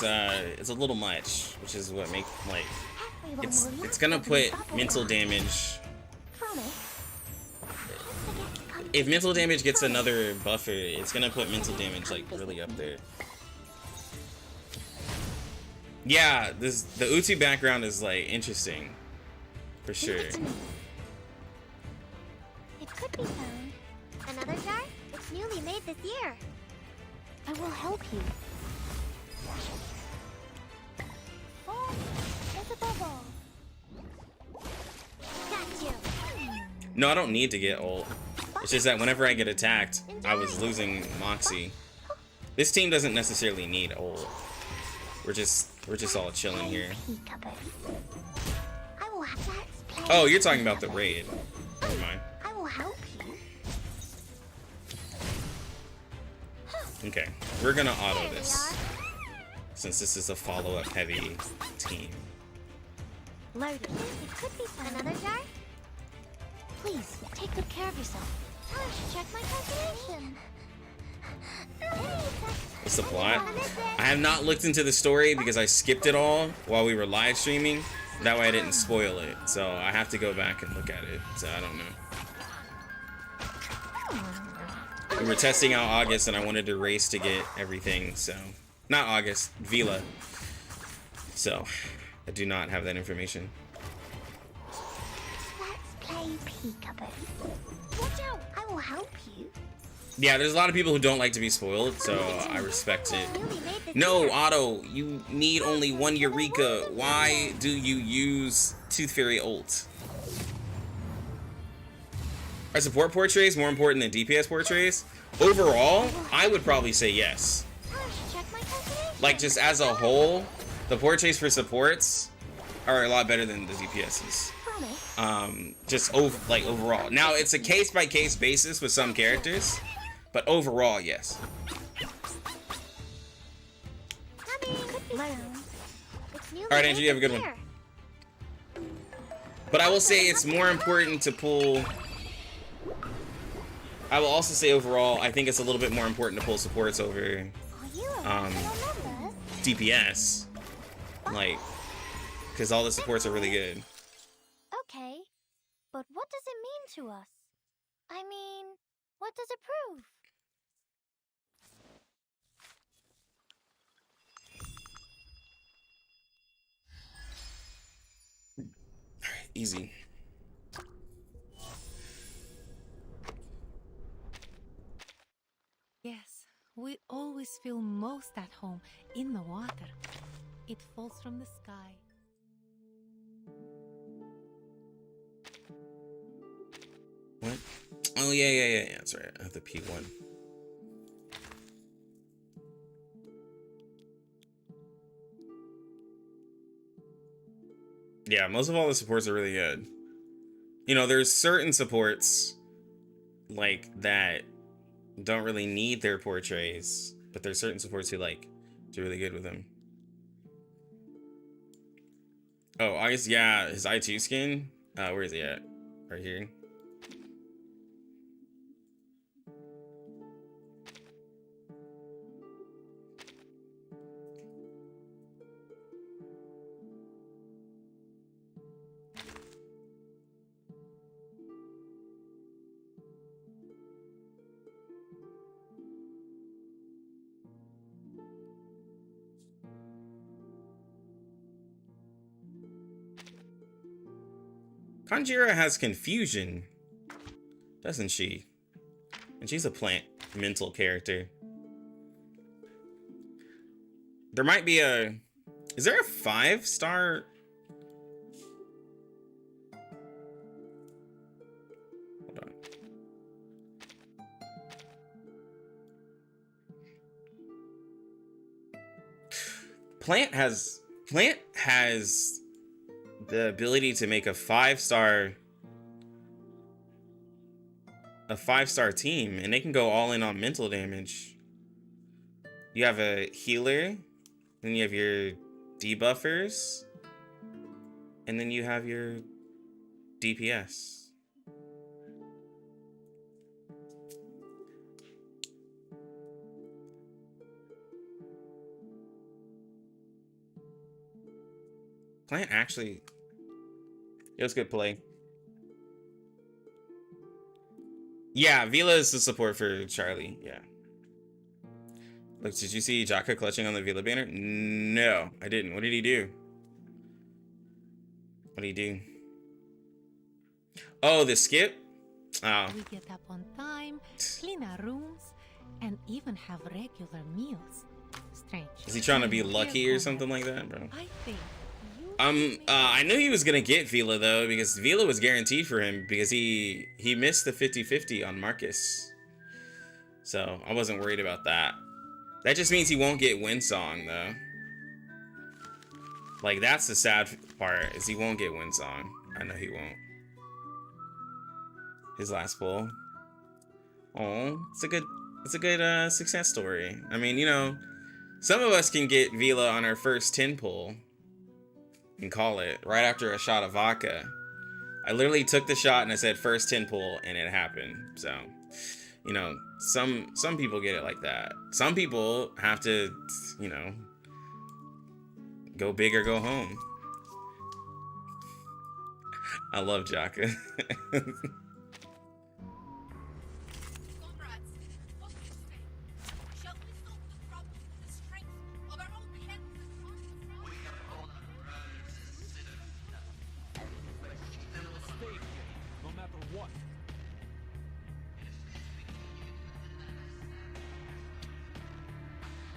a little much, which is what makes like it's gonna put mental damage. If mental damage gets another buffer, it's gonna put mental damage like really up there. Yeah, the Utu background is like interesting, for sure. It could be found. Another jar? It's newly made this year. I will help you. Oh, there's a bubble. Got you. No, I don't need to get ult. It's just that whenever I get attacked, I was losing Moxie. This team doesn't necessarily need ult. We're just all chilling here. Oh, you're talking about the raid. Never mind. I will help you. Okay, we're gonna auto this since this is a follow-up heavy team. Loaded. It could be fun. Another jar? Please, take good care of yourself. I should check my calculation. What's the plot? I have not looked into the story because I skipped it all while we were live streaming. That way I didn't spoil it. So I have to go back and look at it. So I don't know. We were testing out August and I wanted to race to get everything. So, not August, Vila. So, I do not have that information. Let's play peekaboo. Watch out! I will help you. Yeah, there's a lot of people who don't like to be spoiled, so I respect it. No, Otto, you need only one Eureka. Why do you use Toothfairy ult? Are support portraits more important than DPS portraits? Overall, I would probably say yes. Like, just as a whole, the portraits for supports are a lot better than the DPSs. Just overall. Now, it's a case-by-case basis with some characters. But overall, yes. Alright, Andrew, you have a good one. But I will say it's more important to pull... I will also say overall, I think it's a little bit more important to pull supports over DPS. Like, because all the supports are really good. Okay, but what does it mean to us? I mean, what does it prove? Easy. Yes, we always feel most at home in the water. It falls from the sky. What? Oh, yeah. That's right. I have the P1. Yeah, most of all the supports are really good. You know, there's certain supports like that don't really need their portraits, but there's certain supports who like do really good with them. Oh, August, yeah, his I2 skin. Where is he at? Right here. Kanjira has confusion, doesn't she? And she's a plant mental character. There might be a... Is there a 5-star? Hold on. Plant has the ability to make a 5-star team, and they can go all in on mental damage. You have a healer, then you have your debuffers, and then you have your DPS. Plant actually... It was good play. Yeah, Vila is the support for Charlie. Yeah. Look, did you see Jaka clutching on the Vila banner? No, I didn't. What did he do? What did he do? Oh, the skip? Oh. We get up on time, clean our rooms, and even have regular meals. Strange. Is he trying to be lucky or something like that, bro? I think I knew he was gonna get Vila though, because Vila was guaranteed for him because he missed the 50-50 on Marcus. So I wasn't worried about that. That just means he won't get Windsong though. Like that's the sad part, is he won't get Windsong. I know he won't. His last pull. Oh, it's a good success story. I mean, you know, some of us can get Vila on our first 10 pull and call it right after a shot of vodka. I literally took the shot and I said first 10 pull and it happened. So, you know, some people get it like that. Some people have to, you know, go big or go home. I love Jaka.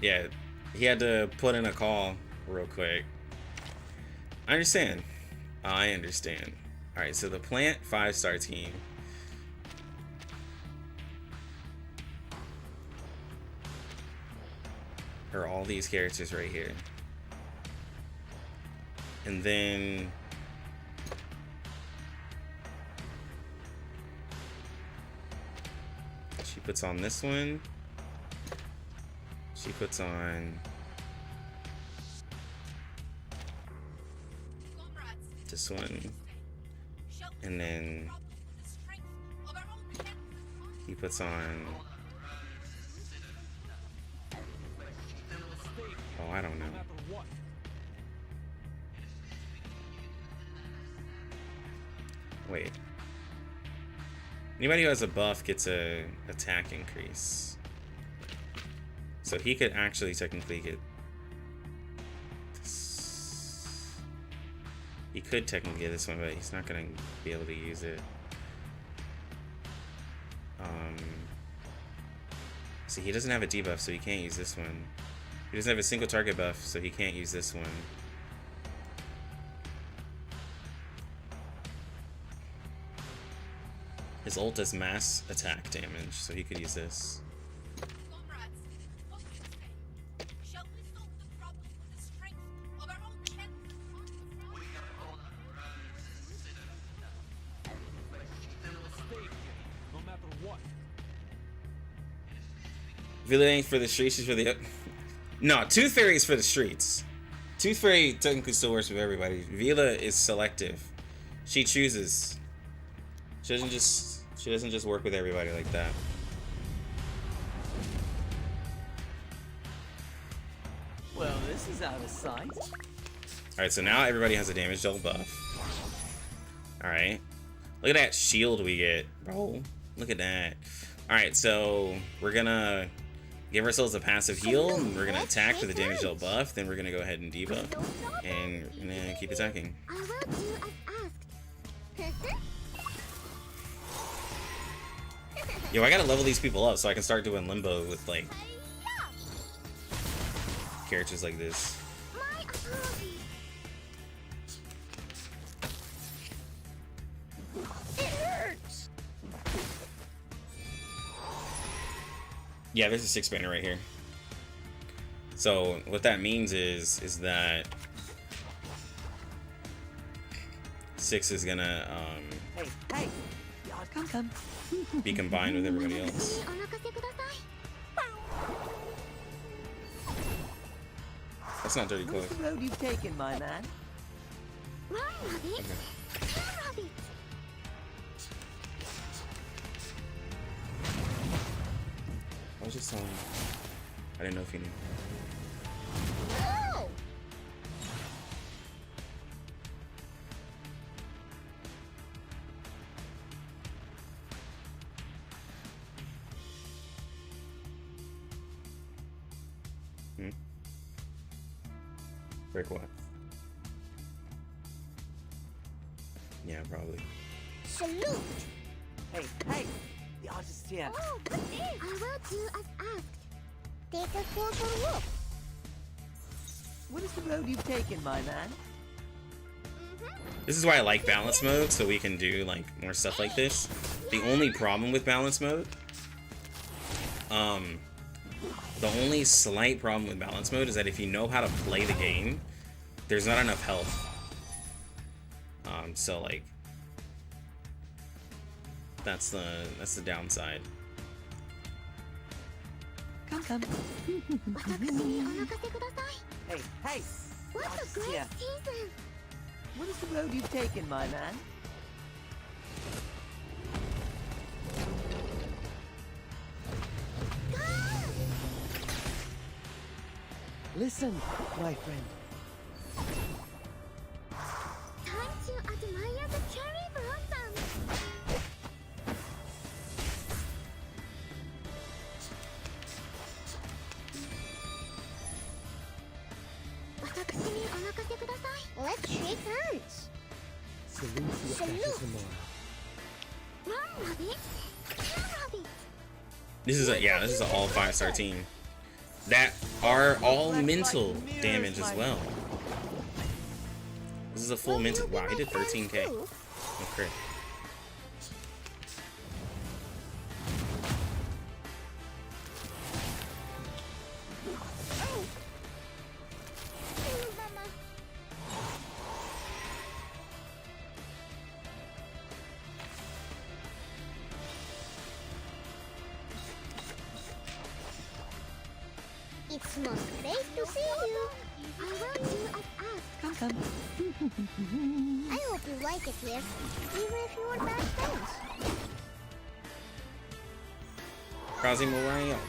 Yeah, he had to put in a call real quick. I understand. I understand. Alright, so the plant 5-star team. Are all these characters right here. And then she puts on this one. She puts on this one, and then he puts on, oh, I don't know. Wait. Anybody who has a buff gets a attack increase. So he could actually technically get this. He could technically get this one, but he's not gonna be able to use it. See, he doesn't have a debuff, so he can't use this one. He doesn't have a single target buff, so he can't use this one. His ult does mass attack damage, so he could use this. Vila ain't for the streets, she's for the... No, Toothfairy is for the streets. Toothfairy technically still works with everybody. Vila is selective. She chooses. She doesn't just work with everybody like that. Well, this is out of sight. Alright, so now everybody has a damage double buff. Alright. Look at that shield we get, bro. Look at that. Alright, so we're gonna give ourselves a passive heal. We're gonna attack for the damage dealt buff. Then we're gonna go ahead and debuff. And we're gonna keep attacking. I will do as asked. Yo, I gotta level these people up so I can start doing limbo with, like, characters like this. My apologies. It hurts. Yeah, there's a 6 banner right here. So what that means is that 6 is gonna Hey, y'all come. be combined with everybody else. That's not dirty What's clothes. the road you've taken, my man? Run, Rabbit. Run, Rabbit. I was just telling you. I didn't know if you knew. No. Break what? Yeah, probably. Salute! Hey, hey! The artist here. Oh, good day! I will do as asked. Take a closer look. What is the road you've taken, my man? This is why I like balance mode, so we can do like more stuff like this. The only problem with balance mode, the only slight problem with balance mode is that if you know how to play the game, there's not enough health. So like that's the downside. Come. Hey, hey! The What a artist great here. season! What is the road you've taken, my man? Listen, my friend. Time to admire the cherry blossom. Let's shake hands. Salute. Run, rabbit. Run, rabbit. This is this is an all 5-star team that are all mental damage as well. This is a full mental. Wow, he did 13k. Okay. It's not great to see you. I will do as asked. Come. I hope you like it here, even if you are bad friends. Crossing Moriah.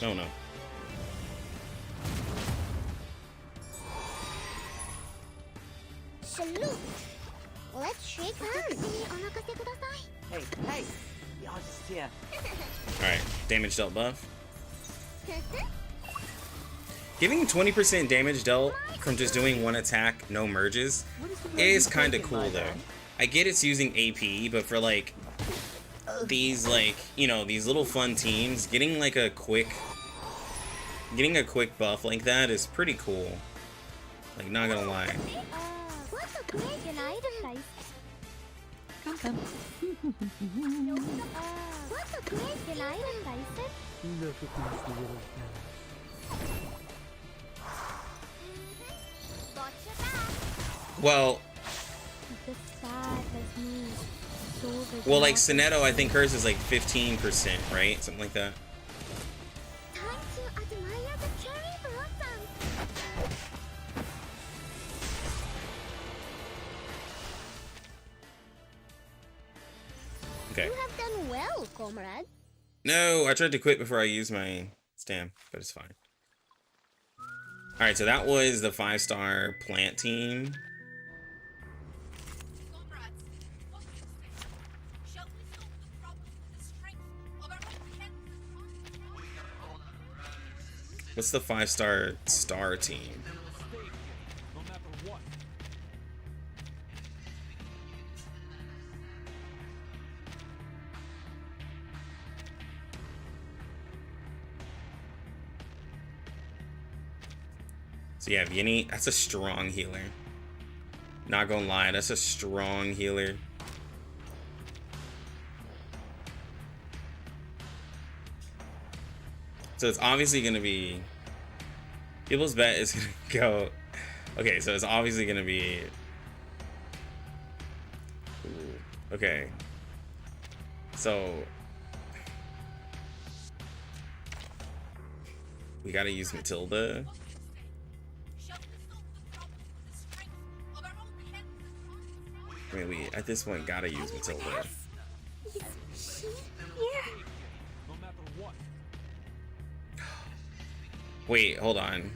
Oh no. Salute. Let's shake hands. Hey, the artist here. Alright, damage dealt buff. Giving 20% damage dealt from just doing one attack, no merges, is kind of cool though. I get it's using AP, but for like these these little fun teams, getting a quick buff like that is pretty cool. Like, not gonna lie. What's a great item? Come. What's a great item? Well, The sad has moved. So the well, like dark- Soneto, I think hers is like 15%, right? Something like that. Time to admire the cherry blossom. Okay. You have done well, comrade. No, I tried to quit before I used my stam, but it's fine. Alright, so that was the 5-star plant team. What's the 5-star star team? So yeah, Vinny, that's a strong healer. Not gonna lie, that's a strong healer. So it's obviously gonna be... People's bet is gonna go... Okay, so it's obviously gonna be... Ooh, okay. So... We gotta use Matilda. I mean, we at this point gotta use Matilda. Wait, hold on,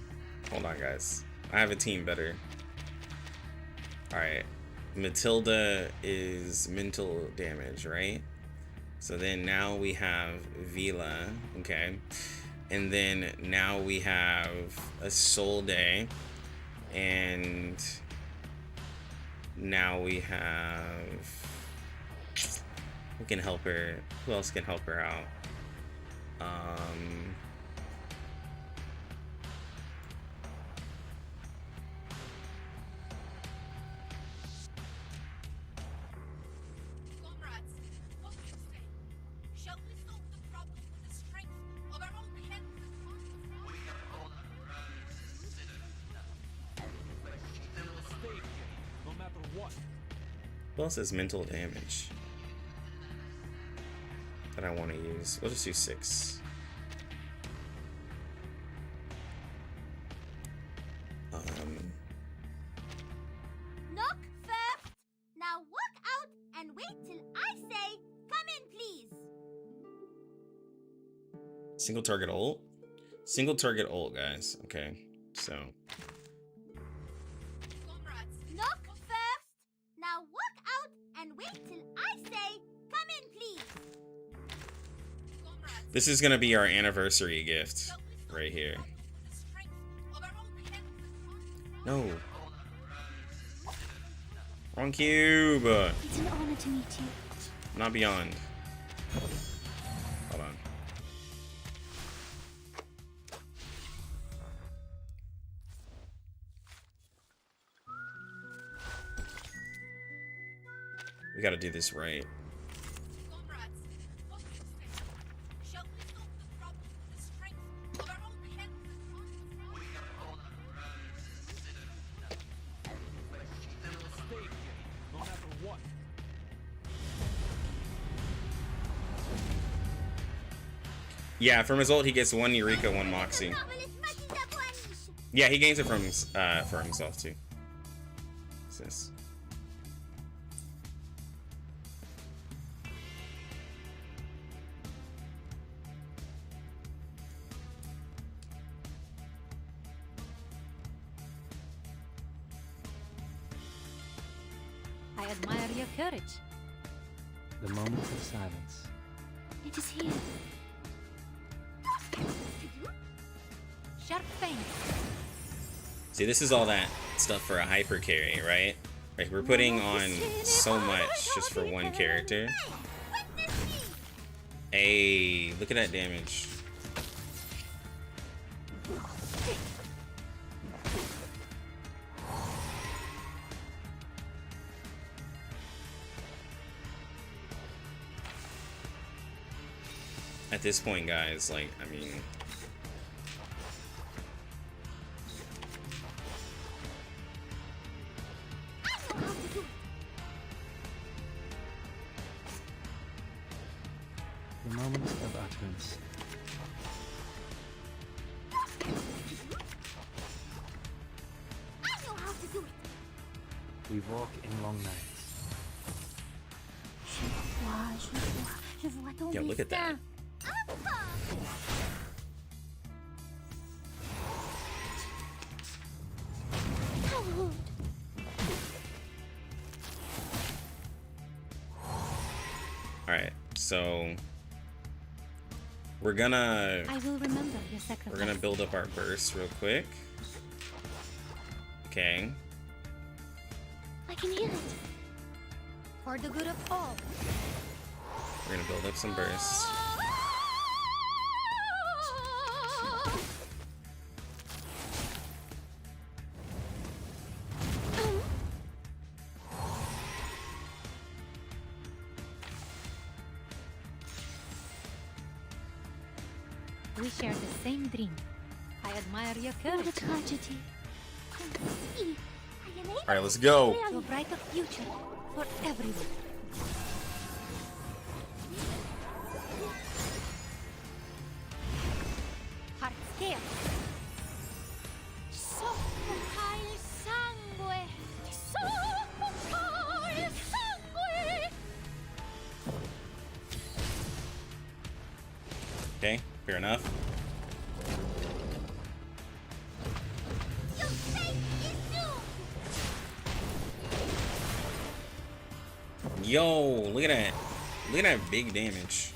guys. I have a team better. All right, Matilda is mental damage, right? So then now we have Vila, okay? And then now we have a Soul Day. And now we have... Who can help her? Who else can help her out? Who else has mental damage that I want to use? We'll just do 6. Knock first. Now walk out and wait till I say, come in, please. Single target ult? Single target ult, guys. Okay, so. Knock first. Now walk out and wait till I say, come in, please. This is gonna be our anniversary gift right here. No. Wrong cube. It's an honor to meet you. Not beyond. Hold on. We gotta do this right. Yeah, from his ult he gets 1 Eureka, 1 Moxie. Yeah, he gains it from for himself too. What's this? I admire your courage. The moment of silence. It is here. Sharp fang. See, this is all that stuff for a hyper carry, right? Like we're putting on so much just for one character. Hey, look at that damage. At this point, guys, like, I mean... The moment of utterance. I know how to do it. We walk in long nights. Yeah, look at that. Alright, so we're gonna I will remember your sacrifice. we're gonna build up our burst real quick. Okay. I can hear it. For the good of all. We're gonna build up some bursts. We share the same dream. I admire your What a courage. tragedy. Alright, let's go. To a brighter future for everyone. Heart scale. Soffoca il sangue. Soffoca il sangue. Okay, fair enough. Your fate is doomed. Yo, look at that. Look at that big damage.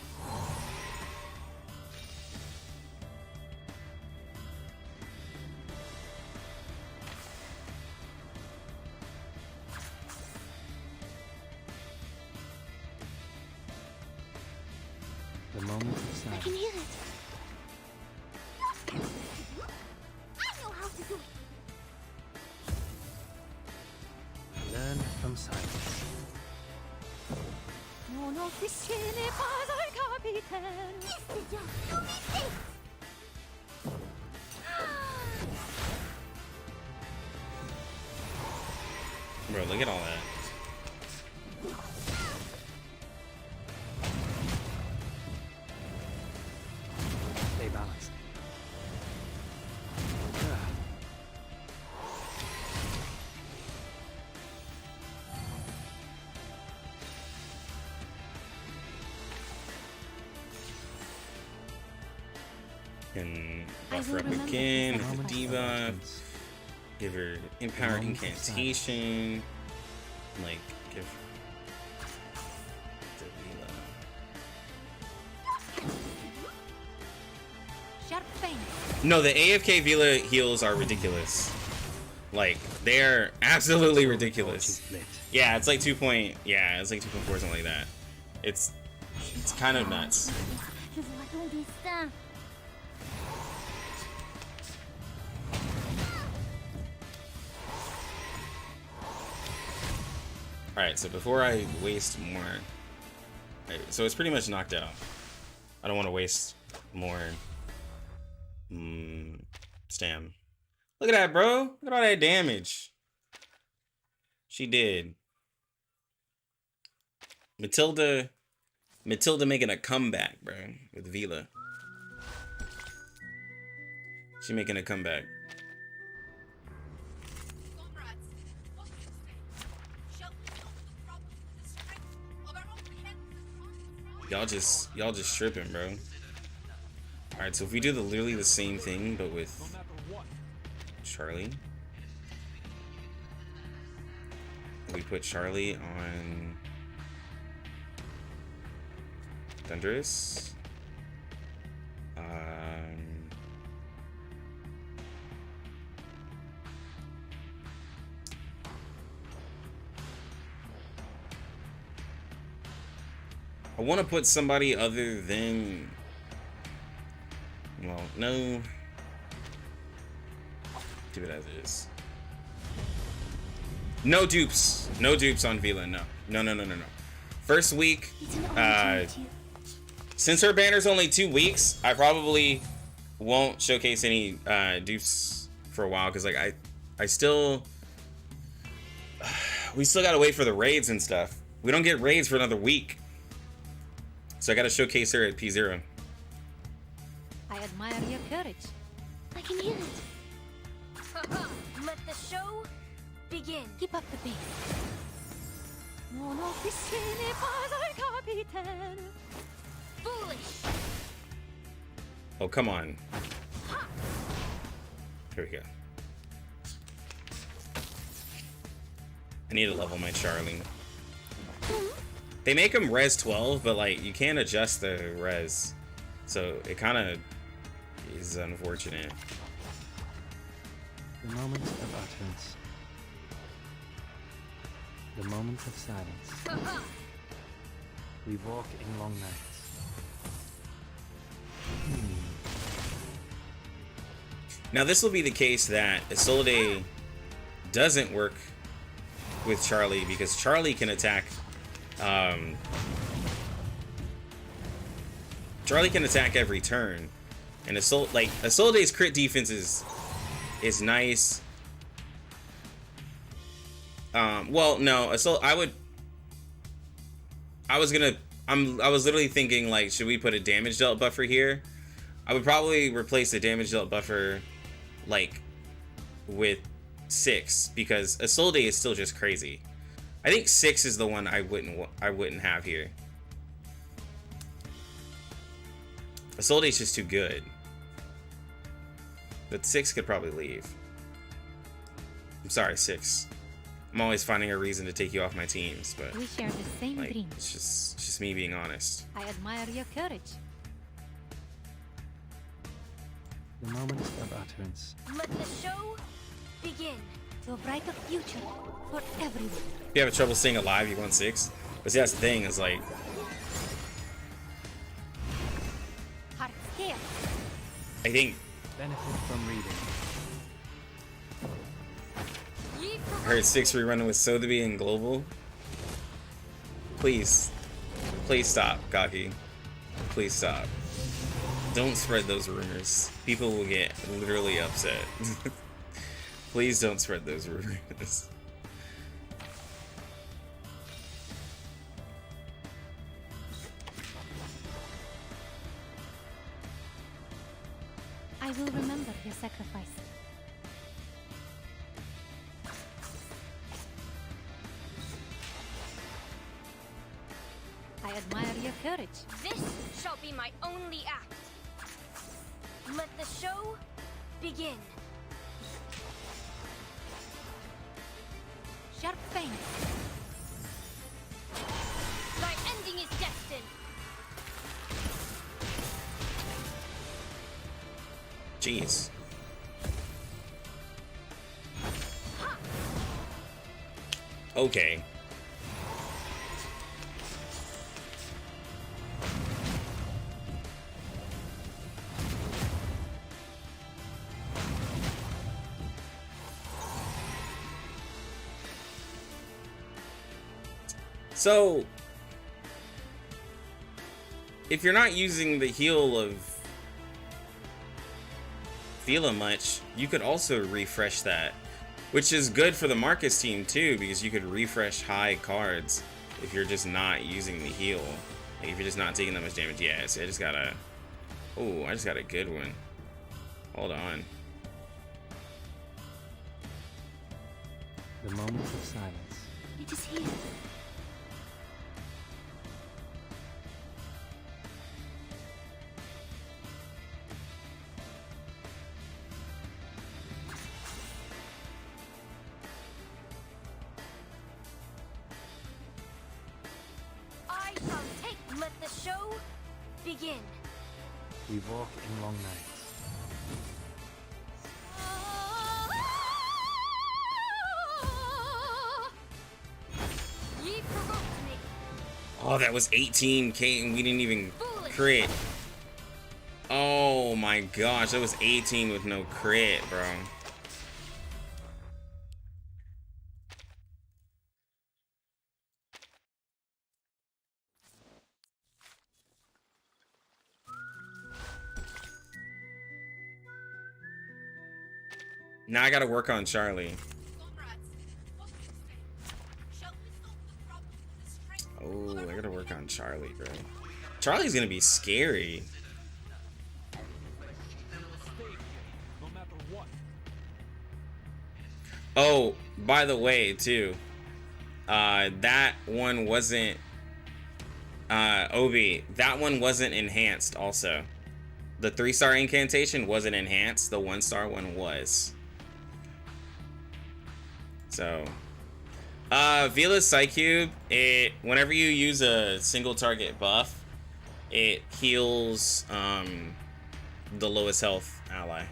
The moment of I silence. can hear it. I know how to do it. Learn from silence. Mon officier n'est pas un capitaine. This is your stupid Bro, look at all that. Stay balanced. Can I buff her will up remember again this with the Moment of debuff. utterance. Give her Empower moment of Incantation. Like, give the Vila. Sharp thing. No, the AFK Vila heals are ridiculous. Like, they're absolutely ridiculous. Torch is lit. Yeah, it's like 2 point. Yeah, it's like 2.4, something like that. It's kind of nuts. Je vois ton destin. All right, so before I waste more, so it's pretty much knocked out. I don't want to waste more stam. Look at that, bro. Look at all that damage. She did. Matilda making a comeback, bro, with Vila. She making a comeback. Y'all just tripping, bro. All right, so if we do literally the same thing but with Charlie, we put Charlie on Thunderous. I want to put somebody other than, well, no. Do it as is. No dupes. No dupes on Vila. No. No. First week, It's an honor to meet you. since her banner's only 2 weeks, I probably won't showcase any dupes for a while because, like, I still, we still gotta wait for the raids and stuff. We don't get raids for another week. So I gotta showcase her at P0. I admire your courage. I can hear it. Let the show begin. Keep up the pace. Mon officier n'est pas un capitaine. Foolish. Oh, come on. Here we go. I need to level my Charlie. They make him res 12, but like you can't adjust the res, so it kind of is unfortunate. The moment of utterance. The moment of silence. We walk in long nights. Now this will be the case that Isolde doesn't work with Charlie because Charlie can attack. Charlie can attack every turn, and Isolde's crit defense is nice. Well, no, I was literally thinking, like, should we put a damage dealt buffer here? I would probably replace the damage dealt buffer, like, with 6 because Isolde is still just crazy. I think 6 is the one I wouldn't have here. Isolde's just too good. But 6 could probably leave. I'm sorry, 6. I'm always finding a reason to take you off my teams, but We share the same like dreams. it's just me being honest. I admire your courage. The moment of utterance. Let the show begin. To a brighter future for everyone. If you have trouble staying alive, you go on 6. But see, that's the thing, is like Heart scale. I think Benefit from reading. I heard 6 rerunning with Sotheby and Global. Please. Please stop, Gaki. Please stop. Don't spread those rumors. People will get literally upset. Please don't spread those rumors. I will remember your sacrifice. I admire your courage. This shall be my only act. Let the show begin. Sharp fang. Thy ending is destined. Jeez. Okay. So, if you're not using the heal of Vila much, you could also refresh that, which is good for the Marcus team too, because you could refresh high cards if you're just not using the heal. Like if you're just not taking that much damage. Yeah, see, I just got a good one. Hold on. The moment of silence. It is here. I shall take. Let the show begin. We walk in long nights. Ye provoked me. Oh, that was 18k and we didn't even crit. Oh my gosh, that was 18 with no crit, bro. Now I gotta work on Charlie. Oh, I gotta work on Charlie, bro. Charlie's gonna be scary. Oh, by the way, too, that one wasn't, Obi, that one wasn't enhanced also. The 3-star incantation wasn't enhanced, the 1-star one was. So, Vila's Psycube, whenever you use a single target buff, it heals, the lowest health ally.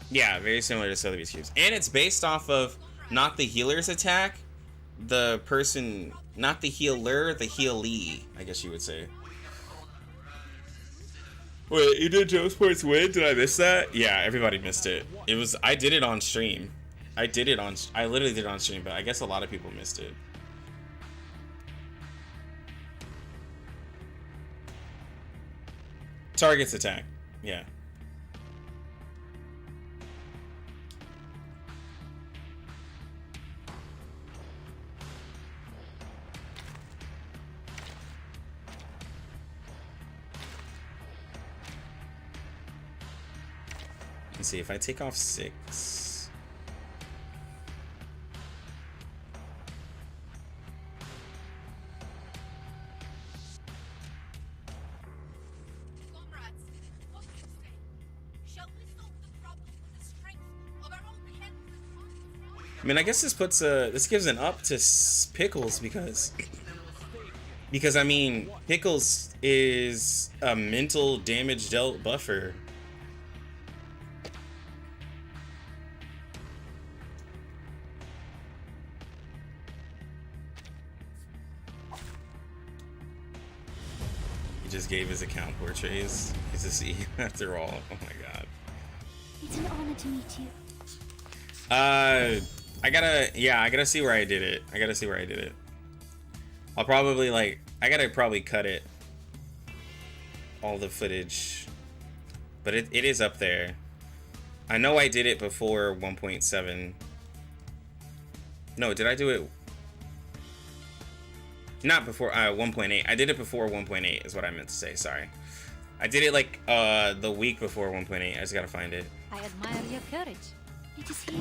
Yeah, very similar to Sotheby's cubes. And it's based off of not the healer's attack, the person, not the healer, the healee, I guess you would say. Wait, you did Joe Sports win? Did I miss that? Yeah, everybody missed it. It was, I did it on stream. I literally did it on stream, but I guess a lot of people missed it. Target's attack, yeah. Let's see, if I take off 6. I mean, I guess this puts a this gives an up to Pickles because I mean, Pickles is a mental damage dealt buffer. He just gave his account portraits. Good to see after all. Oh my god. It's an honor to meet you. I gotta see where I did it. I'll probably I gotta probably cut it. All the footage. But it is up there. I know I did it before 1.7. No, did I do it? Not before 1.8. I did it before 1.8 is what I meant to say, sorry. I did it like the week before 1.8. I just gotta find it. I admire your courage. It is here.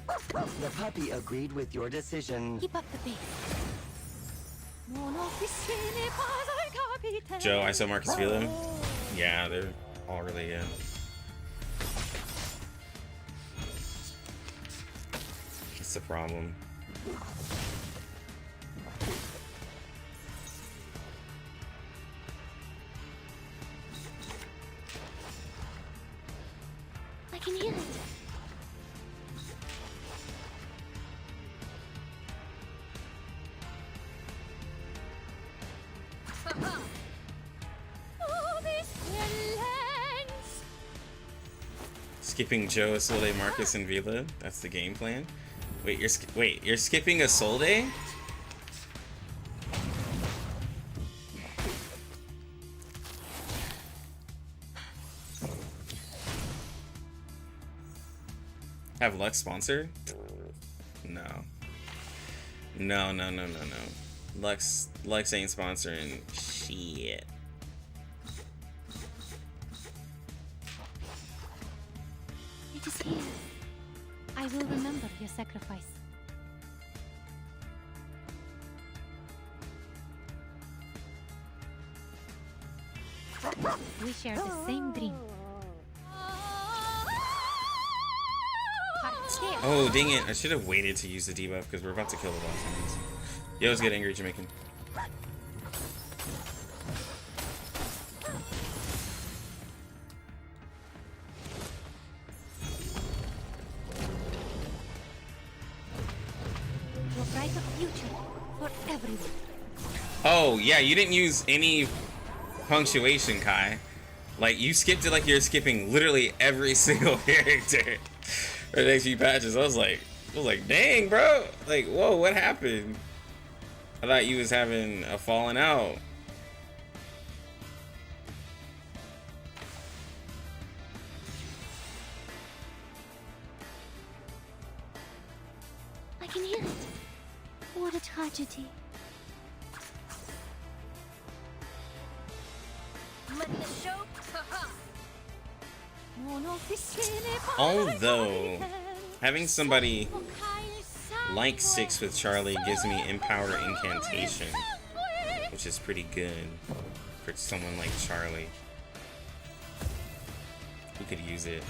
The puppy agreed with your decision. Keep up the pace. Joe, I saw Marcus Vila. Yeah, they're all really good. That's the problem. I can hear it. Skipping Joe, Isolde, Marcus, and Vila. That's the game plan. Wait, you're skipping Isolde? Have Lux sponsor? No. No. Lux ain't sponsoring shit. It is here. I will remember your sacrifice. We share the same dream. Oh, dang it. I should have waited to use the debuff because we're about to kill the boss. Yo, let's get angry, Jamaican. A brighter future for everyone. Oh, yeah, you didn't use any punctuation, Kai. Like, you skipped it like you're skipping literally every single character for the next few patches. I was like, dang, bro. Like, whoa, what happened? I thought you was having a falling out. I can hear it. What a tragedy. Although, having somebody like 6 with Charlie gives me Empower Incantation, which is pretty good for someone like Charlie who could use it.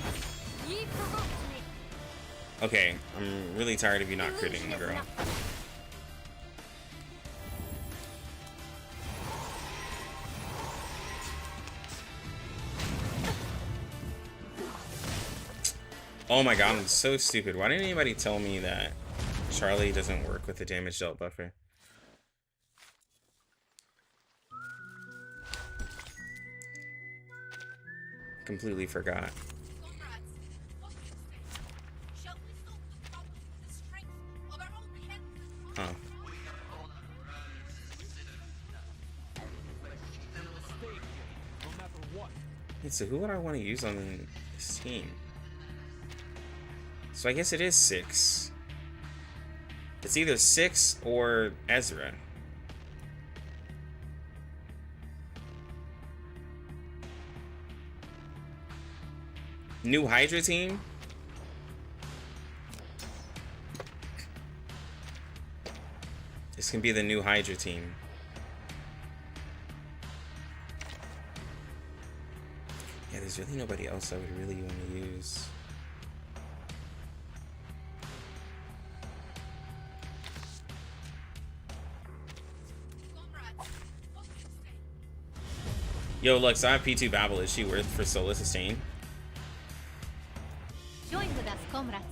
Okay, I'm really tired of you not critting, my girl. Oh my god, I'm so stupid. Why didn't anybody tell me that Charlie doesn't work with the damage dealt buffer? Completely forgot. Huh. Wait, so who would I want to use on this team? So I guess it is 6. It's either 6 or Ezra. New Hydra team? This can be the new Hydra team. Yeah, there's really nobody else I would really want to use. Yo, Lux, I have P2 Babel. Is she worth for solo sustain? Join with us, comrades.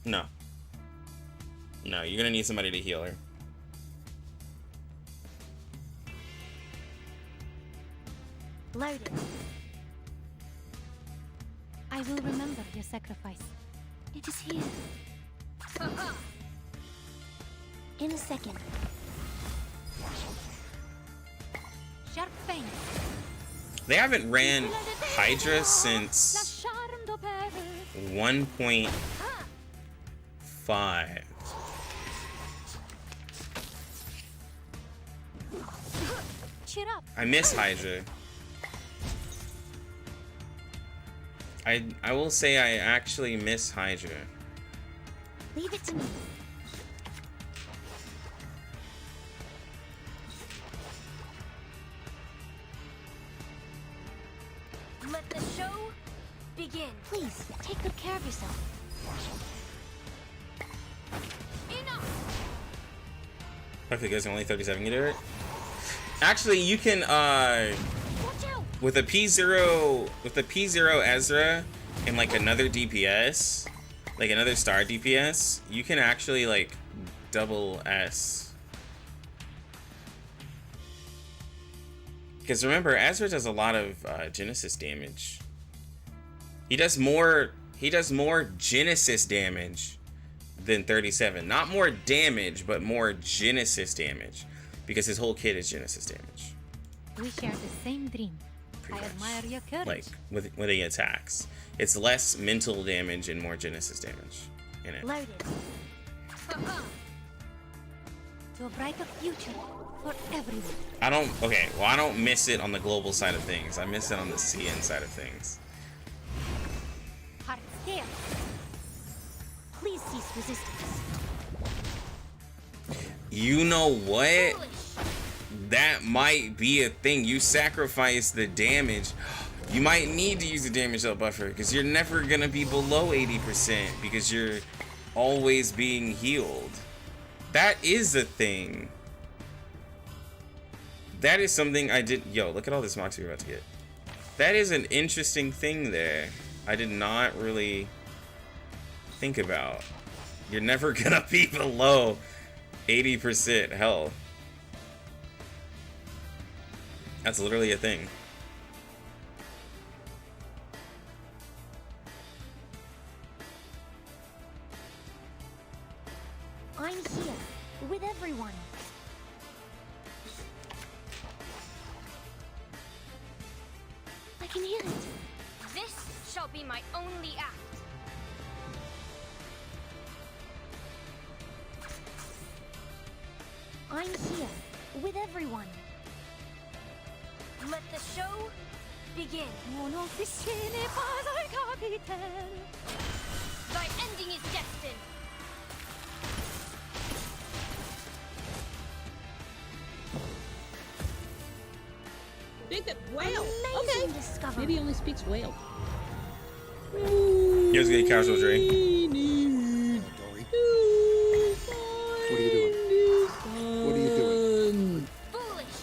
No. No, you're gonna need somebody to heal her. Loaded. I will remember your sacrifice. It is here. In a second. Sharp fang. They haven't ran Hydra since La charme d'opère. 1.5. Cheer up. I miss Hydra. I will say I actually miss Hydra. Leave it to me. Let the show begin. Please, take good care of yourself. Hopefully, guys, only 37 can do it. Actually, you can with a P0 Ezra and like another DPS, like another star DPS, you can actually like double S. Because remember, Ezra does a lot of Genesis damage. He does more Genesis damage than 37. Not more damage, but more Genesis damage. Because his whole kit is Genesis damage. We share the same dream. I admire your courage. Like with the attacks. It's less mental damage and more Genesis damage in it. Loaded. To a brighter future for everyone. I don't miss it on the global side of things. I miss it on the CN side of things. Heart scale. Please cease resistance. You know what? That might be a thing. You sacrifice the damage. You might need to use the damage up buffer because you're never gonna be below 80% because you're always being healed. That is a thing. That is something I did. Yo, look at all this moxie we're about to get. That is an interesting thing there. I did not really think about. You're never gonna be below 80% health. That's literally a thing. I'm here with everyone. I can hear it. This shall be my only act. I'm here with everyone. Let the show begin. Mon officier n'est pas un capitaine. Thy ending is destined. Big whale. Amazing Okay. discovery. Maybe he only speaks whale. Here's a good casual Dre. What are you doing? What are you doing? Foolish.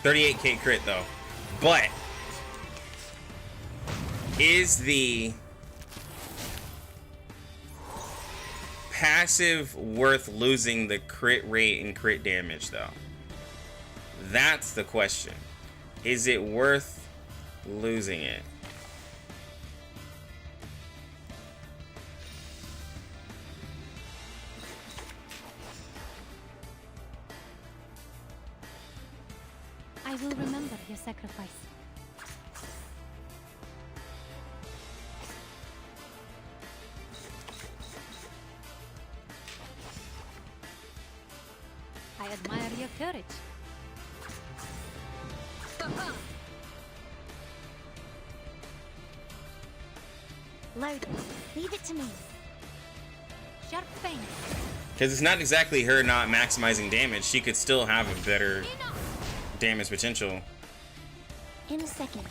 38k crit though. But is the passive worth losing the crit rate and crit damage though? That's the question. Is it worth losing it? I will remember your sacrifice. I admire your courage. Loaded. Leave it to me. Sharp fang. Because it's not exactly her not maximizing damage. She could still have a better damage potential. In a second.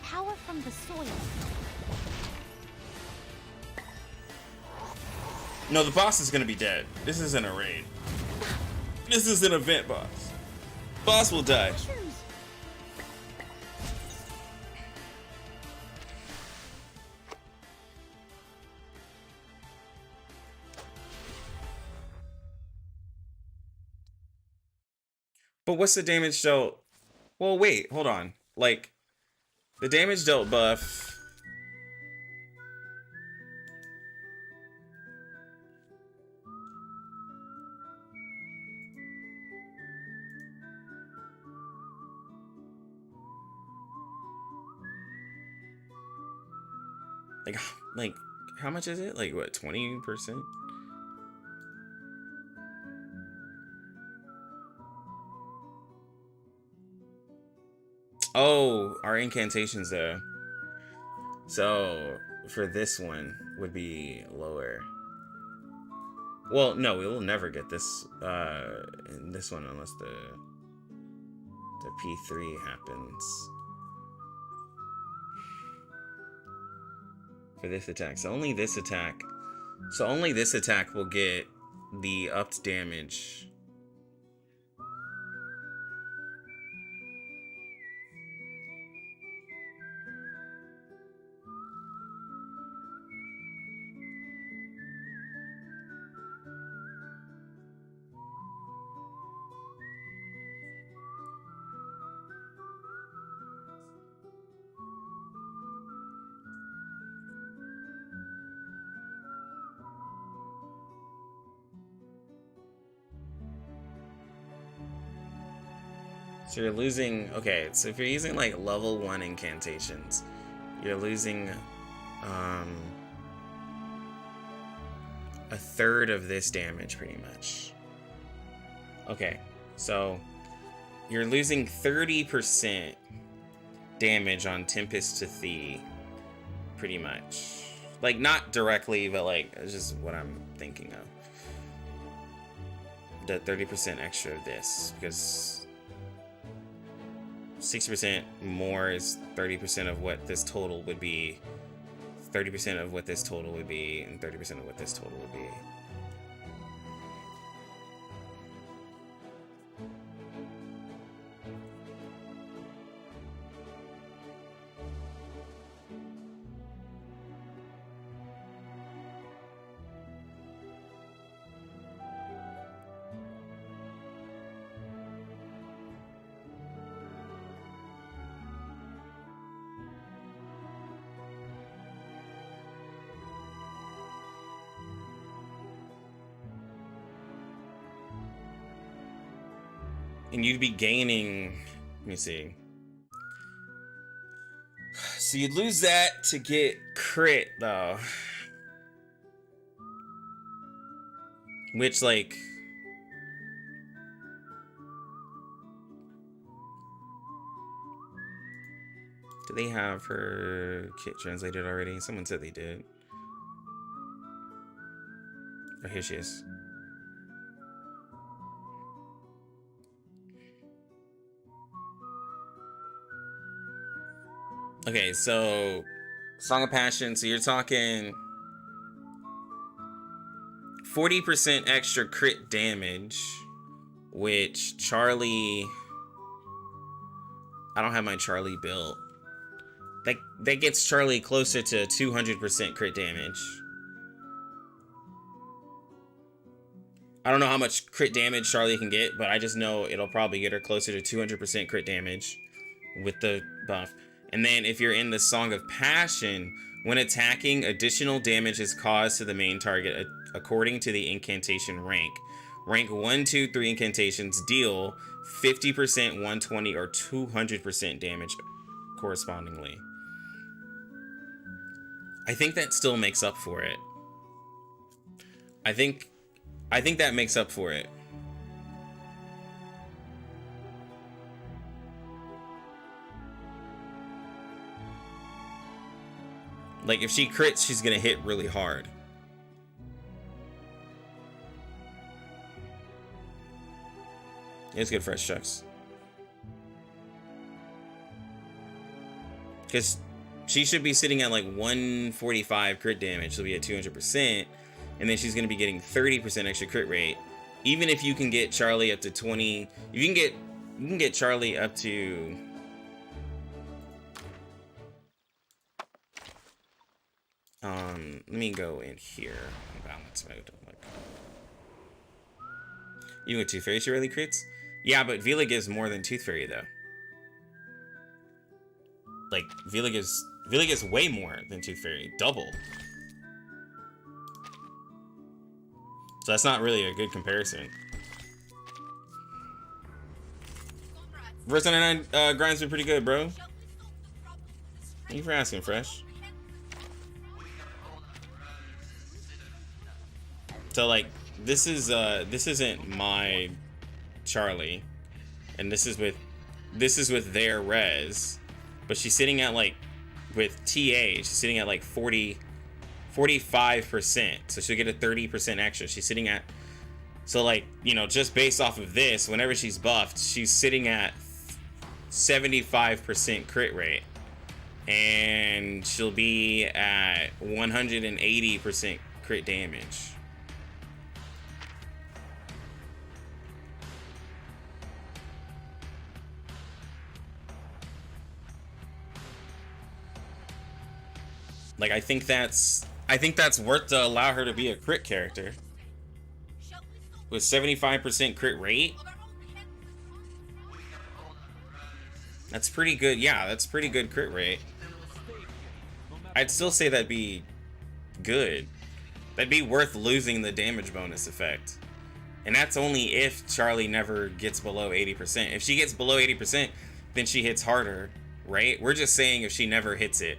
Power from the soil. No, the boss is gonna be dead. This isn't a raid. This is an event boss. Boss will die. But what's the damage dealt? Well, wait, hold on. Like, the damage dealt buff. Like, how much is it? Like, what, 20%? Oh, our incantations though. So for this one would be lower. Well, no, we will never get this in this one unless the P3 happens. For this attack. So only this attack. So only this attack will get the upped damage. So you're losing, okay, so if you're using like level 1 incantations, you're losing a third of this damage pretty much. Okay, so you're losing 30% damage on Tempest to Thee, pretty much. Like, not directly, but like, it's just what I'm thinking of. The 30% extra of this, because 60% more is 30% of what this total would be, 30% of what this total would be, and 30% of what this total would be. And you'd be gaining, let me see. So you'd lose that to get crit though. Which like, do they have her kit translated already? Someone said they did. Oh, here she is. Okay, so Song of Passion, so you're talking 40% extra crit damage, which Charlie, I don't have my Charlie built. That gets Charlie closer to 200% crit damage. I don't know how much crit damage Charlie can get, but I just know it'll probably get her closer to 200% crit damage with the buff. And then if you're in the Song of Passion, when attacking, additional damage is caused to the main target according to the incantation rank. Rank 1, 2, 3 incantations deal 50%, 120, or 200% damage correspondingly. I think that still makes up for it. I think that makes up for it. Like, if she crits, she's gonna hit really hard. It's good fresh chucks. Because she should be sitting at like 145 crit damage. She'll be at 200%. and then she's going to be getting 30% extra crit rate. Even if you can get Charlie up to 20, if you can get Charlie up to let me go in here. Balance mode. You with Toothfairy she really crits? Yeah, but Vila gives more than Toothfairy though. Like Vila gives way more than Toothfairy, double. So that's not really a good comparison. Verse 99 grind's been pretty good, bro. Thank you for asking, Fresh. So like this isn't my Charlie, and this is with their res, but she's sitting at like with TA, she's sitting at like 45%, so she'll get a 30% extra. She's sitting at, so like, you know, just based off of this, whenever she's buffed, she's sitting at 75% crit rate, and she'll be at 180% crit damage. Like, I think that's worth to allow her to be a crit character. With 75% crit rate. That's pretty good. Yeah, that's pretty good crit rate. I'd still say that'd be good. That'd be worth losing the damage bonus effect. And that's only if Charlie never gets below 80%. If she gets below 80%, then she hits harder, right? We're just saying if she never hits it.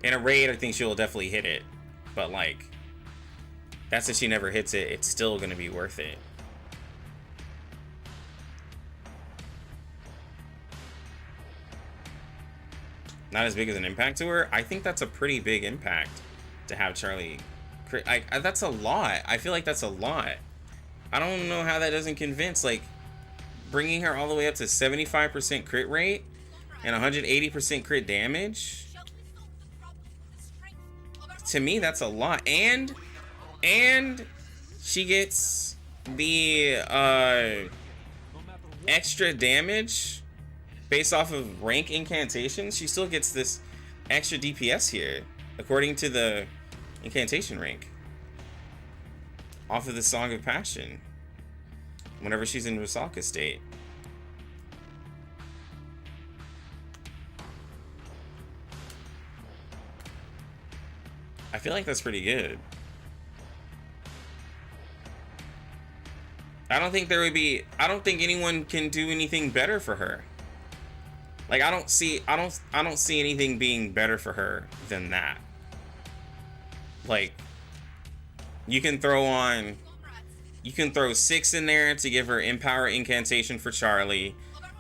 In a raid, I think she'll definitely hit it. But, like, that's if she never hits it. It's still going to be worth it. Not as big as an impact to her. I think that's a pretty big impact to have Charlie. That's a lot. I feel like that's a lot. I don't know how that doesn't convince. Like, bringing her all the way up to 75% crit rate and 180% crit damage. To me, that's a lot. And she gets the extra damage based off of rank incantations. She still gets this extra DPS here, according to the incantation rank, off of the Song of Passion, whenever she's in Rusalka state. I feel like that's pretty good. I don't think anyone can do anything better for her. Like, I don't see anything being better for her than that. Like, you can throw 6 in there to give her Empower Incantation for Charlie.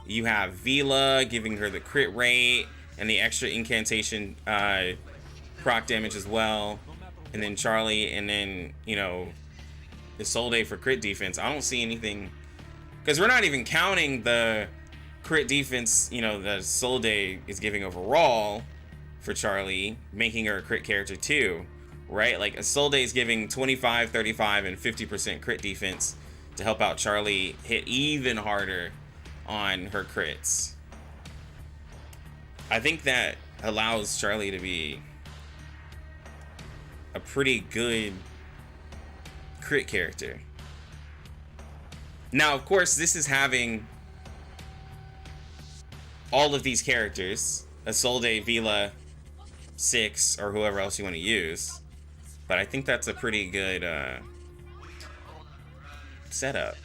You have Vila giving her the crit rate and the extra incantation proc damage as well, and then Charlie, and then, you know, Isolde for crit defense. I don't see anything, because we're not even counting the crit defense, you know, that Isolde is giving overall for Charlie, making her a crit character too, right? Like, Isolde is giving 25, 35, and 50% crit defense to help out Charlie hit even harder on her crits. I think that allows Charlie to be a pretty good crit character. Now, of course, this is having all of these characters, Isolde, Vila, 6, or whoever else you want to use. But I think that's a pretty good setup.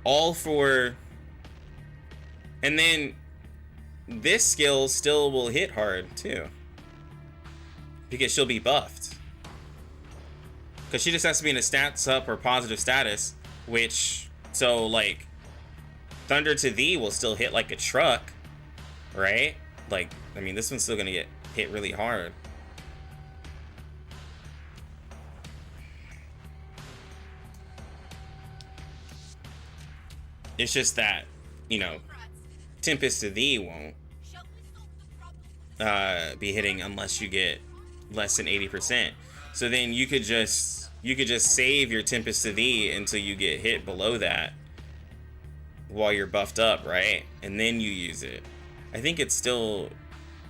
All for, and then this skill still will hit hard too, because she'll be buffed, because she just has to be in a stats up or positive status, which, so like Thunder to Thee will still hit like a truck, right? Like, I mean, this one's still gonna get hit really hard. It's just that, you know, Tempest to Thee won't be hitting unless you get less than 80%. So then you could just save your Tempest to Thee until you get hit below that while you're buffed up, right? And then you use it. I think it's still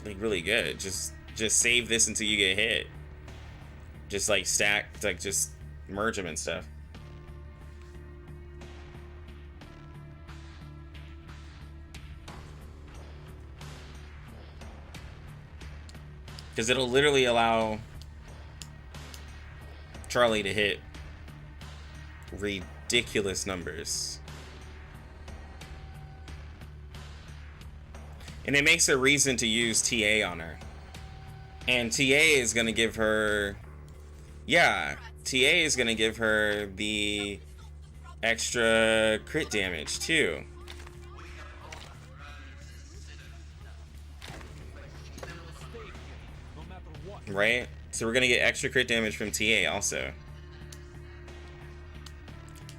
like really good. Just save this until you get hit. Just like stack, like just merge them and stuff. Because it'll literally allow Charlie to hit ridiculous numbers. And it makes a reason to use TA on her. And TA is going to give her... Yeah, TA is going to give her the extra crit damage too. Right? So we're going to get extra crit damage from TA also.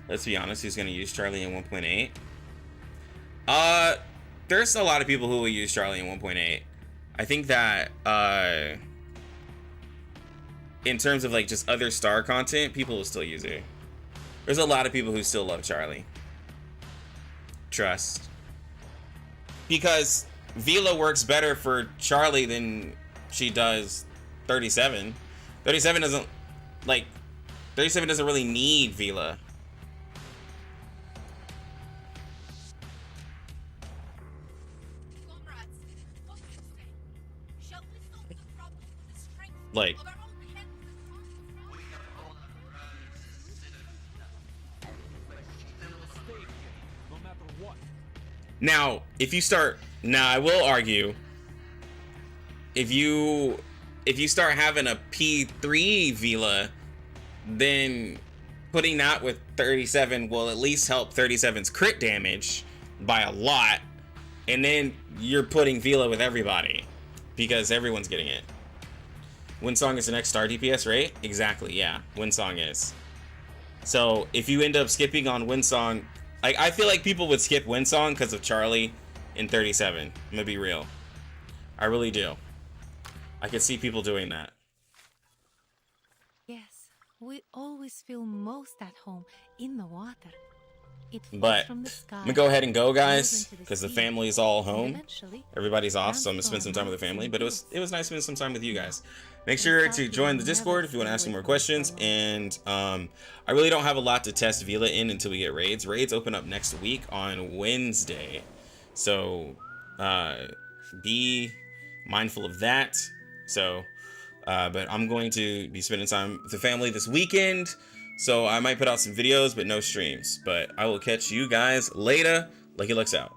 Let's be honest, who's going to use Charlie in 1.8? There's a lot of people who will use Charlie in 1.8. I think that in terms of like just other star content, people will still use her. There's a lot of people who still love Charlie. Trust. Because Vila works better for Charlie than she does 37. 37 doesn't really need Vila. Like, now, if you start, now I will argue, if you start having a P3 Vila, then putting that with 37 will at least help 37's crit damage by a lot, and then you're putting Vila with everybody because everyone's getting it. Windsong is the next star DPS, right? Exactly, yeah. Windsong is. So if you end up skipping on Windsong, I feel like people would skip Windsong because of Charlie in 37. I'm gonna be real. I really do. I could see people doing that. Yes, we always feel most at home in the water. It falls But from the I'm sky, gonna go ahead and go, guys, goes into the because the sea, family's all and home. eventually Everybody's off, so I'm gonna spend some time with the family. But it was nice spending some time with you guys. Make sure to join the Discord if you want to ask some more questions. And I really don't have a lot to test Vila in until we get raids. Raids open up next week on Wednesday, so be mindful of that. So, but I'm going to be spending time with the family this weekend. So I might put out some videos, but no streams. But I will catch you guys later. Lucky Lux out.